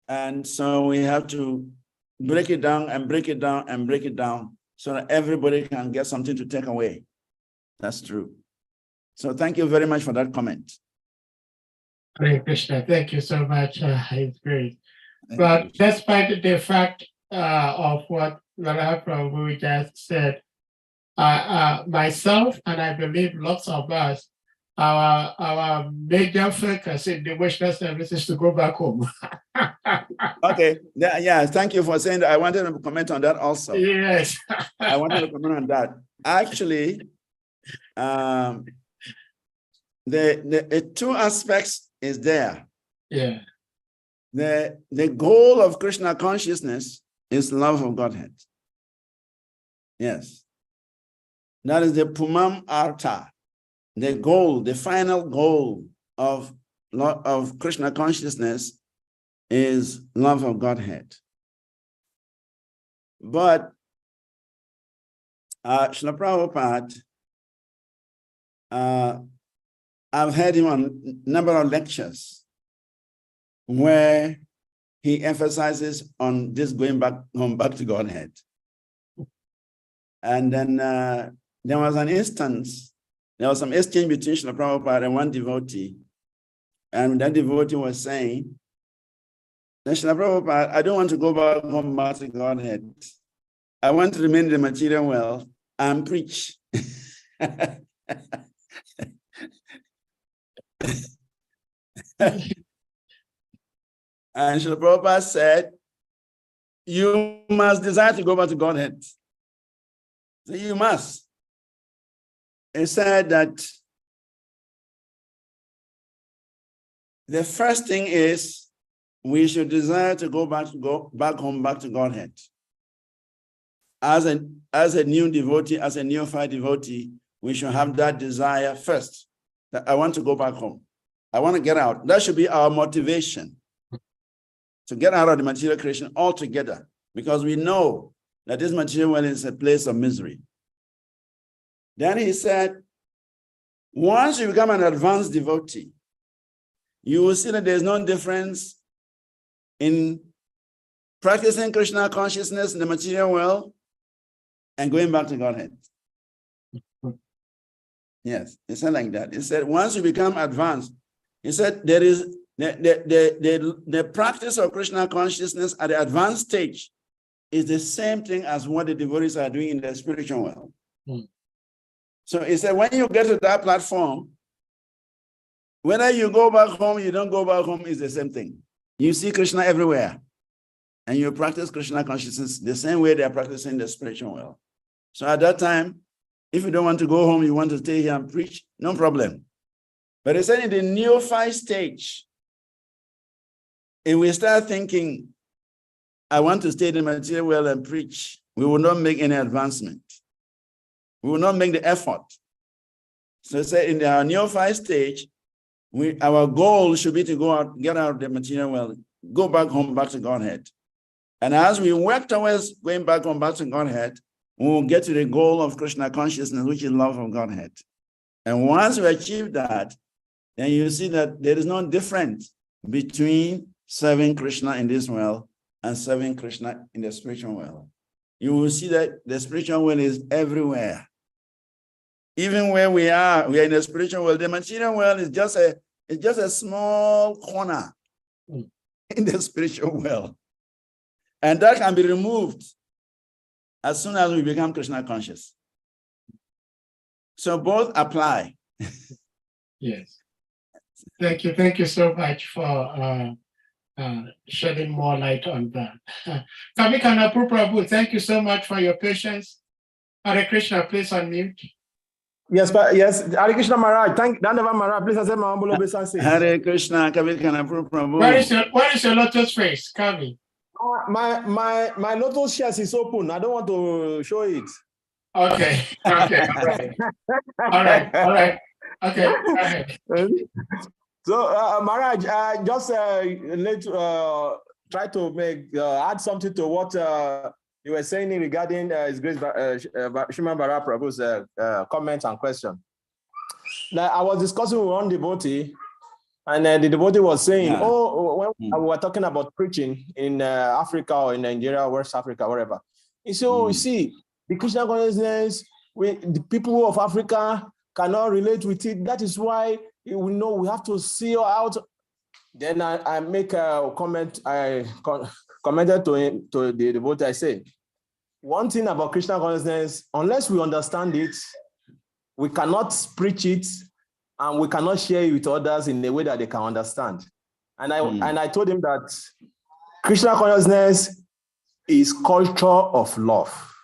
And so we have to break it down and break it down and break it down so that everybody can get something to take away. That's true. So thank you very much for that comment. Hare Krishna, thank you so much. It's great. But despite the fact of what Varaha Prabhu just said, myself and I believe lots of us, our major focus in devotional service is to go back home. Okay, yeah, thank you for saying that. I wanted to comment on that also. Yes. I wanted to comment on that. Actually, the two aspects is there. Yeah. The goal of Krishna consciousness is love of Godhead. Yes. That is the Pumam Artha. The goal, the final goal of Krishna consciousness is love of Godhead. But Srila Prabhupada, I've heard him on a number of lectures where he emphasizes on this going back to Godhead. And then there was an instance, there was some exchange between Srila Prabhupada and one devotee. And that devotee was saying, Srila Prabhupada, I don't want to go back to Godhead. I want to remain in the material world and preach. And Srila Prabhupada said, you must desire to go back to Godhead. So you must. He said that the first thing is we should desire to go back home, back to Godhead. As a new devotee, as a neophyte devotee, we should have that desire first, that I want to go back home. I want to get out. That should be our motivation, to get out of the material creation altogether, because we know that this material world is a place of misery. Then he said, once you become an advanced devotee, you will see that there's no difference in practicing Krishna consciousness in the material world and going back to Godhead. Yes, it said like that. It said, once you become advanced, he said there is the practice of Krishna consciousness at the advanced stage is the same thing as what the devotees are doing in the spiritual world. So he said, when you get to that platform, whether you go back home, you don't go back home, is the same thing. You see Krishna everywhere, and you practice Krishna consciousness the same way they are practicing the spiritual world. So at that time, if you don't want to go home, you want to stay here and preach, no problem. But he said in the neophyte stage, if we start thinking, I want to stay in the material world and preach, we will not make any advancement. We will not make the effort. So he said in our neophyte stage, our goal should be to go out, get out of the material world, go back home, back to Godhead. And as we work towards going back home, back to Godhead, we will get to the goal of Krishna consciousness, which is love of Godhead. And once we achieve that, then you see that there is no difference between serving Krishna in this world and serving Krishna in the spiritual world. You will see that the spiritual world is everywhere. Even where we are in the spiritual world. The material world is just a small corner in the spiritual world. And that can be removed as soon as we become Krishna conscious. So both apply. Yes. Thank you so much for shedding more light on that. Kamikana Prabhu, thank you so much for your patience. Hare Krishna, please unmute. Yes, but yes, Hare Krishna Maharaj. Thank Dandava Maharaj. Please accept my humble obeisance. Hare Krishna, Kamikana Prabhu. Where is your lotus face, Kavi? My lotus shares is open. I don't want to show it. Okay. All right. Okay, go ahead. So, Maharaj, just try to add something to what you were saying regarding His Grace Srimad Bharata Prabhu's comments and question. Now, I was discussing with one devotee, and the devotee was saying, when we were talking about preaching in Africa or in Nigeria, West Africa, wherever. He said, you see, the Krishna consciousness, the people of Africa cannot relate with it. That is why we know we have to see out. Then I make a comment. I commented to the devotee. I say, one thing about Krishna consciousness, unless we understand it, we cannot preach it, and we cannot share it with others in a way that they can understand. And I told him that Krishna consciousness is culture of love.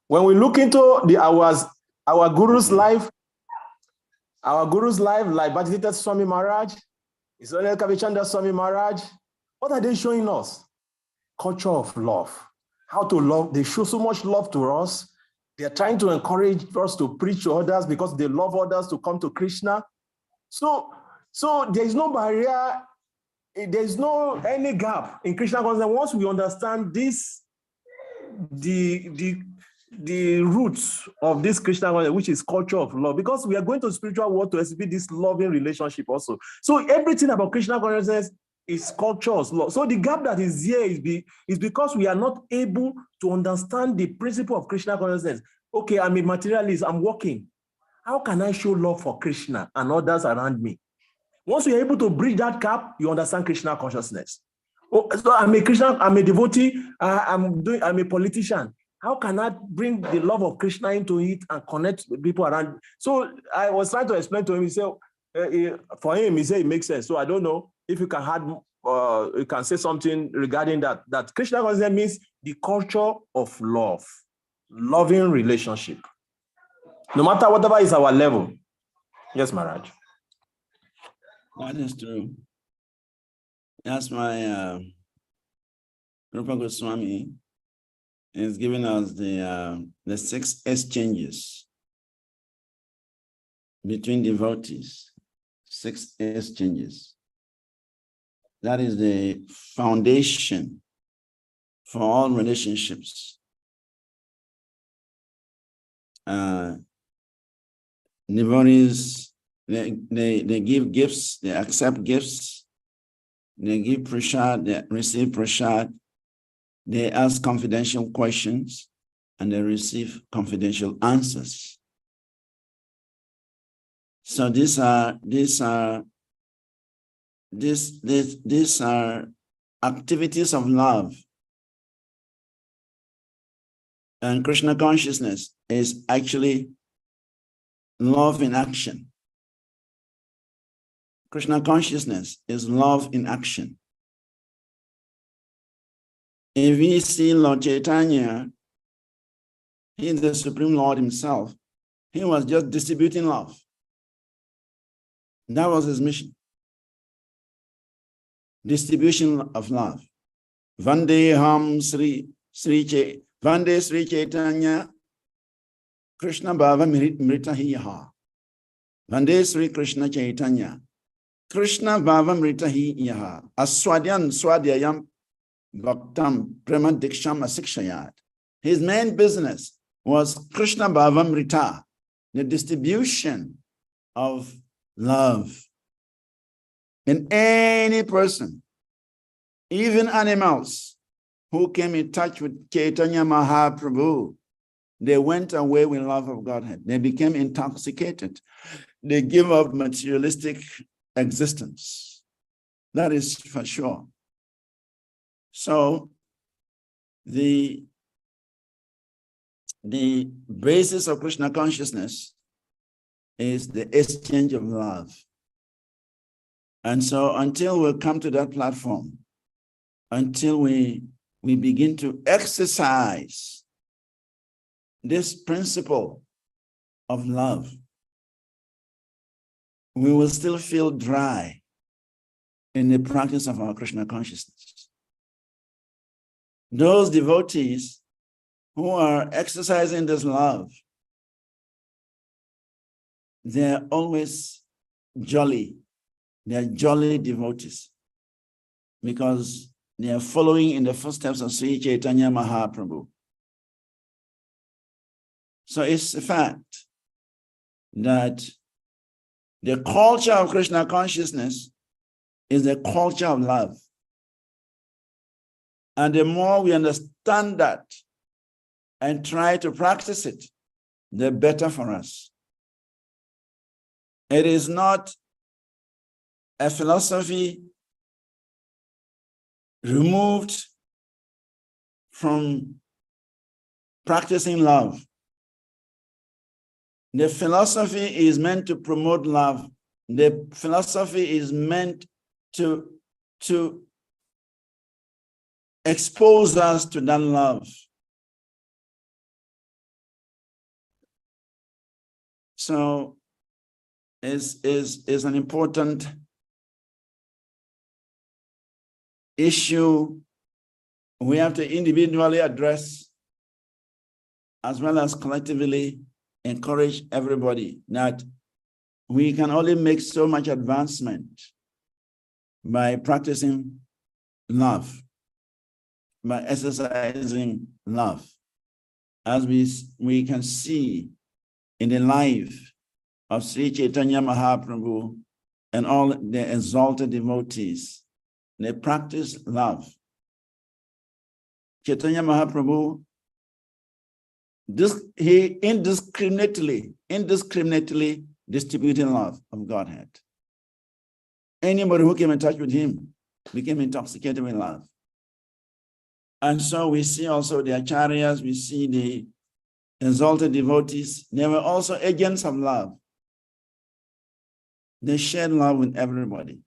When we look into our guru's life, like Bhaktisiddhanta Swami Maharaj, Israel Kavichanda Swami Maharaj, what are they showing us? Culture of love. How to love. They show so much love to us. They are trying to encourage us to preach to others because they love others to come to Krishna. So there is no barrier. There is no any gap in Krishna consciousness. Once we understand this, the roots of this Krishna consciousness, which is culture of love, because we are going to the spiritual world to exhibit this loving relationship also. So everything about Krishna consciousness is culture of love. So the gap that is here is because we are not able to understand the principle of Krishna consciousness. Okay, I'm a materialist, I'm working. How can I show love for Krishna and others around me? Once you're able to bridge that gap, you understand Krishna consciousness. Oh, so I'm a devotee, I'm a politician. How can I bring the love of Krishna into it and connect with people around? So I was trying to explain to him. He said, for him, he said it makes sense. So I don't know if you can add, you can say something regarding that. That Krishna consciousness means the culture of love, loving relationship, no matter whatever is our level. Yes, Maharaj. That is true. That's my Rupa Goswami is giving us the 6 exchanges between devotees. 6 exchanges. That is the foundation for all relationships. Devotees, they give gifts, they accept gifts, they give prasad, they receive prasad, they ask confidential questions, and they receive confidential answers. So these are activities of love. And Krishna consciousness is actually love in action. Krishna consciousness is love in action. If we see Lord Chaitanya, he is the Supreme Lord himself. He was just distributing love. That was his mission. Distribution of love. Vandeham Vande Sri Chaitanya Krishna Bhava Mritahiyaha. Vande Sri Krishna Chaitanya Krishna Bhava Mritahiyaha. Aswadyan Swadhyayam Bhaktam Prema Diksham Asikshayat. His main business was Krishna Bhava Mrita, the distribution of love in any person, even animals who came in touch with Chaitanya Mahaprabhu. They went away with love of Godhead. They became intoxicated. They give up materialistic existence. That is for sure. So the basis of Krishna consciousness is the exchange of love. And so until we come to that platform, until we begin to exercise this principle of love, we will still feel dry in the practice of our Krishna consciousness. Those devotees who are exercising this love, they're always jolly. They're jolly devotees because they are following in the footsteps of Sri Chaitanya Mahaprabhu. So it's a fact that the culture of Krishna consciousness is the culture of love. And the more we understand that and try to practice it, the better for us. It is not a philosophy removed from practicing love. The philosophy is meant to promote love. The philosophy is meant to expose us to that love. So is an important issue we have to individually address as well as collectively encourage everybody that we can only make so much advancement by practicing love, by exercising love, as we can see in the life of Sri Chaitanya Mahaprabhu and all the exalted devotees. They practice love. Chaitanya Mahaprabhu, he indiscriminately distributing love of Godhead. Anybody who came in touch with him became intoxicated with love. And so we see also the acharyas, we see the exalted devotees, they were also agents of love. They shared love with everybody.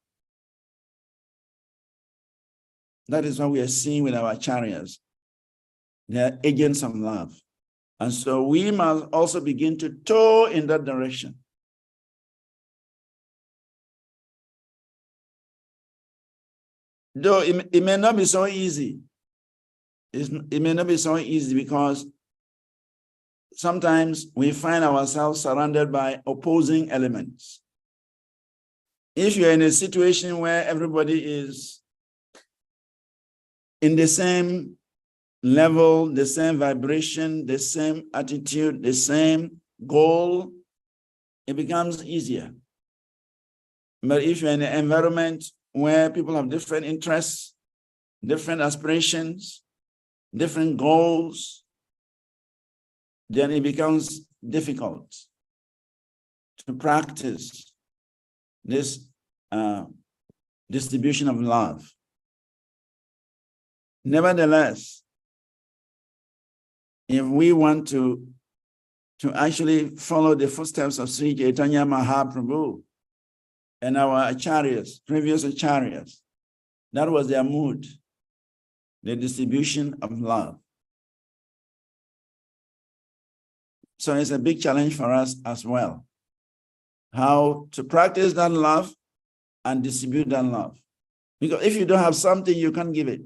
That is what we are seeing with our acharyas. They are agents of love. And so we must also begin to tow in that direction. Though it may not be so easy. It may not be so easy because sometimes we find ourselves surrounded by opposing elements. if you're in a situation where everybody is in the same level, the same vibration, the same attitude, the same goal, it becomes easier. But if you're in an environment where people have different interests, different aspirations, different goals, then it becomes difficult to practice this distribution of love. Nevertheless, if we want to actually follow the footsteps of Sri Chaitanya Mahaprabhu and our acharyas, previous acharyas, that was their mood, the distribution of love. So it's a big challenge for us as well, how to practice that love and distribute that love. Because if you don't have something, you can't give it.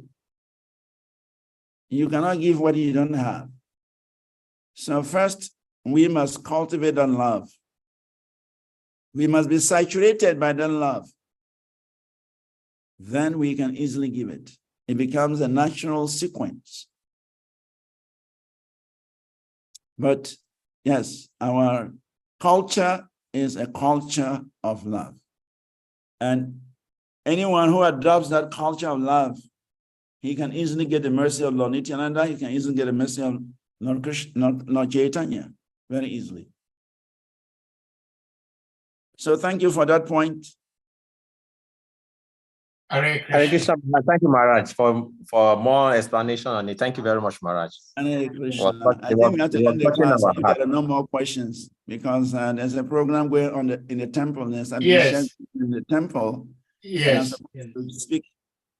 You cannot give what you don't have. So first, we must cultivate that love. We must be saturated by that love. Then we can easily give it. It becomes a natural sequence. But yes, our culture is a culture of love. And anyone who adopts that culture of love, he can easily get the mercy of Lord Nityananda. He can easily get the mercy of Lord Krishna, Lord Chaitanya, very easily. So thank you for that point. Hare Hare Krishna. Krishna. Thank you, Maharaj, for more explanation on it. Thank you very much, Maharaj. Hare Krishna. Well, I think we have to end the class if heart. there are no more questions, because there's a program going on in the temple. There's a Yes. in the temple. Yes. And I'm supposed to speak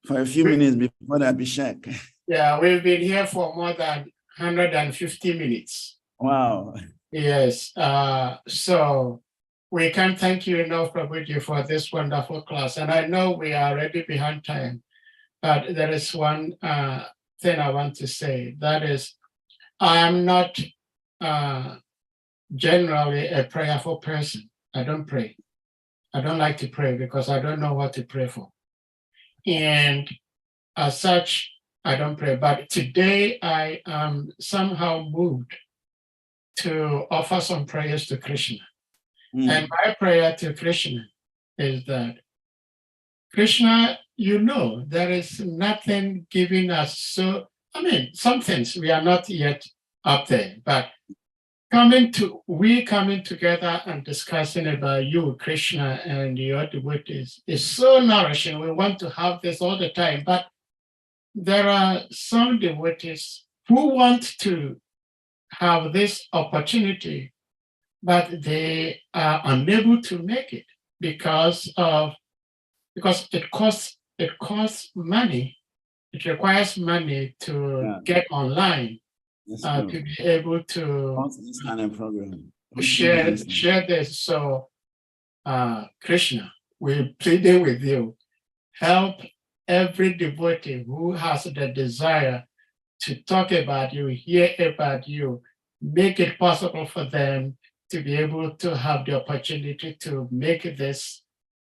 for a few minutes before the Abhishek. Yeah, we've been here for more than 150 minutes. Wow. Yes. So we can't thank you enough, Prabhuji, for this wonderful class. And I know we are already behind time, but there is one thing I want to say. That is, I am not generally a prayerful person. I don't pray. I don't like to pray because I don't know what to pray for. And as such, I don't pray. But today I am somehow moved to offer some prayers to Krishna. And my prayer to Krishna is that, Krishna, you know, there is nothing giving us so, some things we are not yet up there, but we coming together and discussing about you, Krishna, and your devotees is so nourishing. We want to have this all the time, but there are some devotees who want to have this opportunity, but they are unable to make it because it costs money. It requires money to get online, to be able to This kind of program. share this. So, Krishna, we're pleading with you, help every devotee who has the desire to talk about you, hear about you, make it possible for them to be able to have the opportunity to make this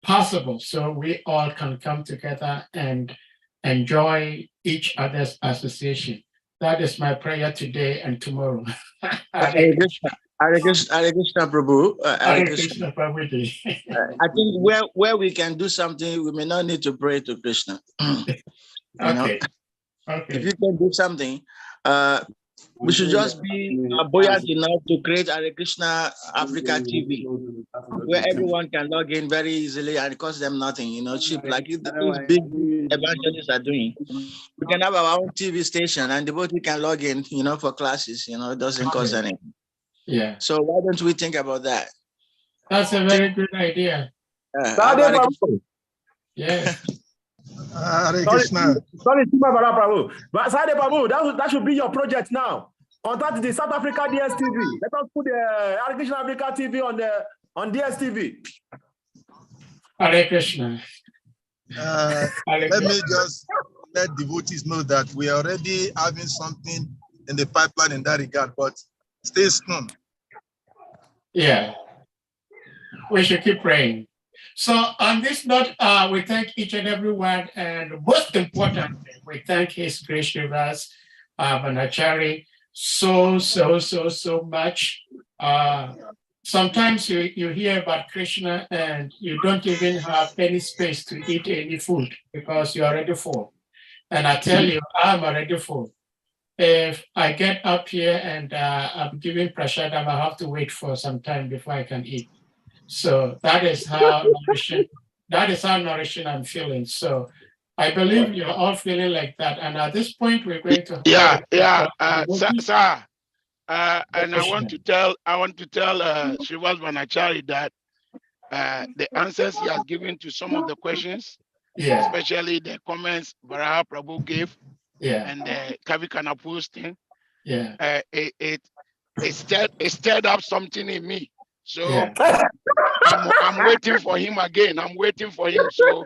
possible, so we all can come together and enjoy each other's association. That is my prayer today and tomorrow. Hare Krishna Prabhu. Hare Krishna Prabhuji. I think where we can do something, we may not need to pray to Krishna. Okay. If you can do something, we should just be buoyant enough to create Hare Krishna Africa TV, where everyone can log in very easily and it costs them nothing, cheap, like these big evangelists are doing. We can have our own TV station and devotee can log in, for classes, it doesn't cost anything. Yeah. So why don't we think about that? That's a very good idea. Yeah. Hare Krishna. Sorry, Prabhu. But Sade Prabhu, that should be your project now. Contact the South Africa DSTV. Let us put the Hare Krishna Africa TV on DSTV. Hare Krishna. Let me just let devotees know that we are already having something in the pipeline in that regard, but stay strong. Yeah. We should keep praying. So on this note, we thank each and every one, and most importantly, we thank His Grace SRIVAS, VANACARI, so much. Sometimes you hear about KRSNA and you don't even have any space to eat any food because you're already full. And I tell you, I'm already full. If I get up here and I'm giving pressure, I have to wait for some time before I can eat. So that is how nourishing I'm feeling. So I believe you're all feeling like that. And at this point, we're going to sir. And I want to tell SRIVAS VANACARI that the answers he has given to some of the questions, especially the comments Varaha Prabhu gave, and the Kavikana posting, it stirred up something in me. So I'm waiting for him again. I'm waiting for him. So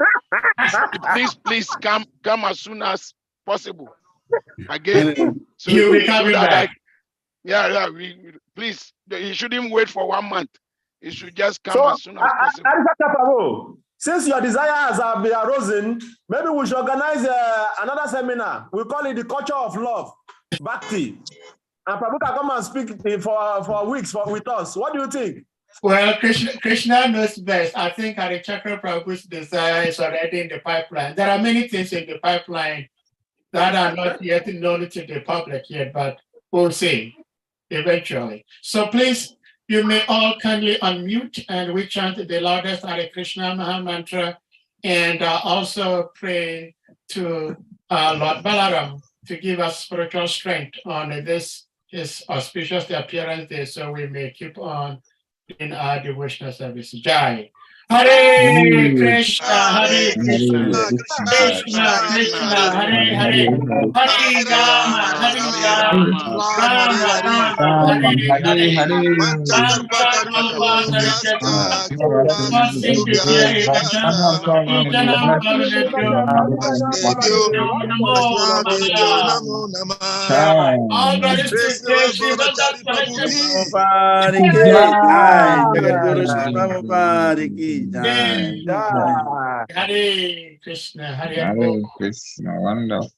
please come as soon as possible again. So you'll be coming back. Please, you shouldn't wait for 1 month. You should just come as soon as possible. Since your desires have been arisen, maybe we should organize another seminar. We call it the culture of love, Bhakti. And Prabhu can come and speak for weeks with us. What do you think? Well, KRSNA knows best. I think Harichakra Prabhu's desire is already in the pipeline. There are many things in the pipeline that are not yet known to the public yet, but we'll see eventually. So please, you may all kindly unmute and we chant the loudest Hare Krishna Maha Mantra and also pray to Lord Balaram to give us spiritual strength on this his auspicious appearance day so we may keep on in our devotional service. Jai. Hare Krishna, Hare Krishna, Krishna Krishna, Hare Hare, Hare Rama, Rama Rama, Hare Hare. All brothers to Hare Krishna, Hare Krishna, wonderful.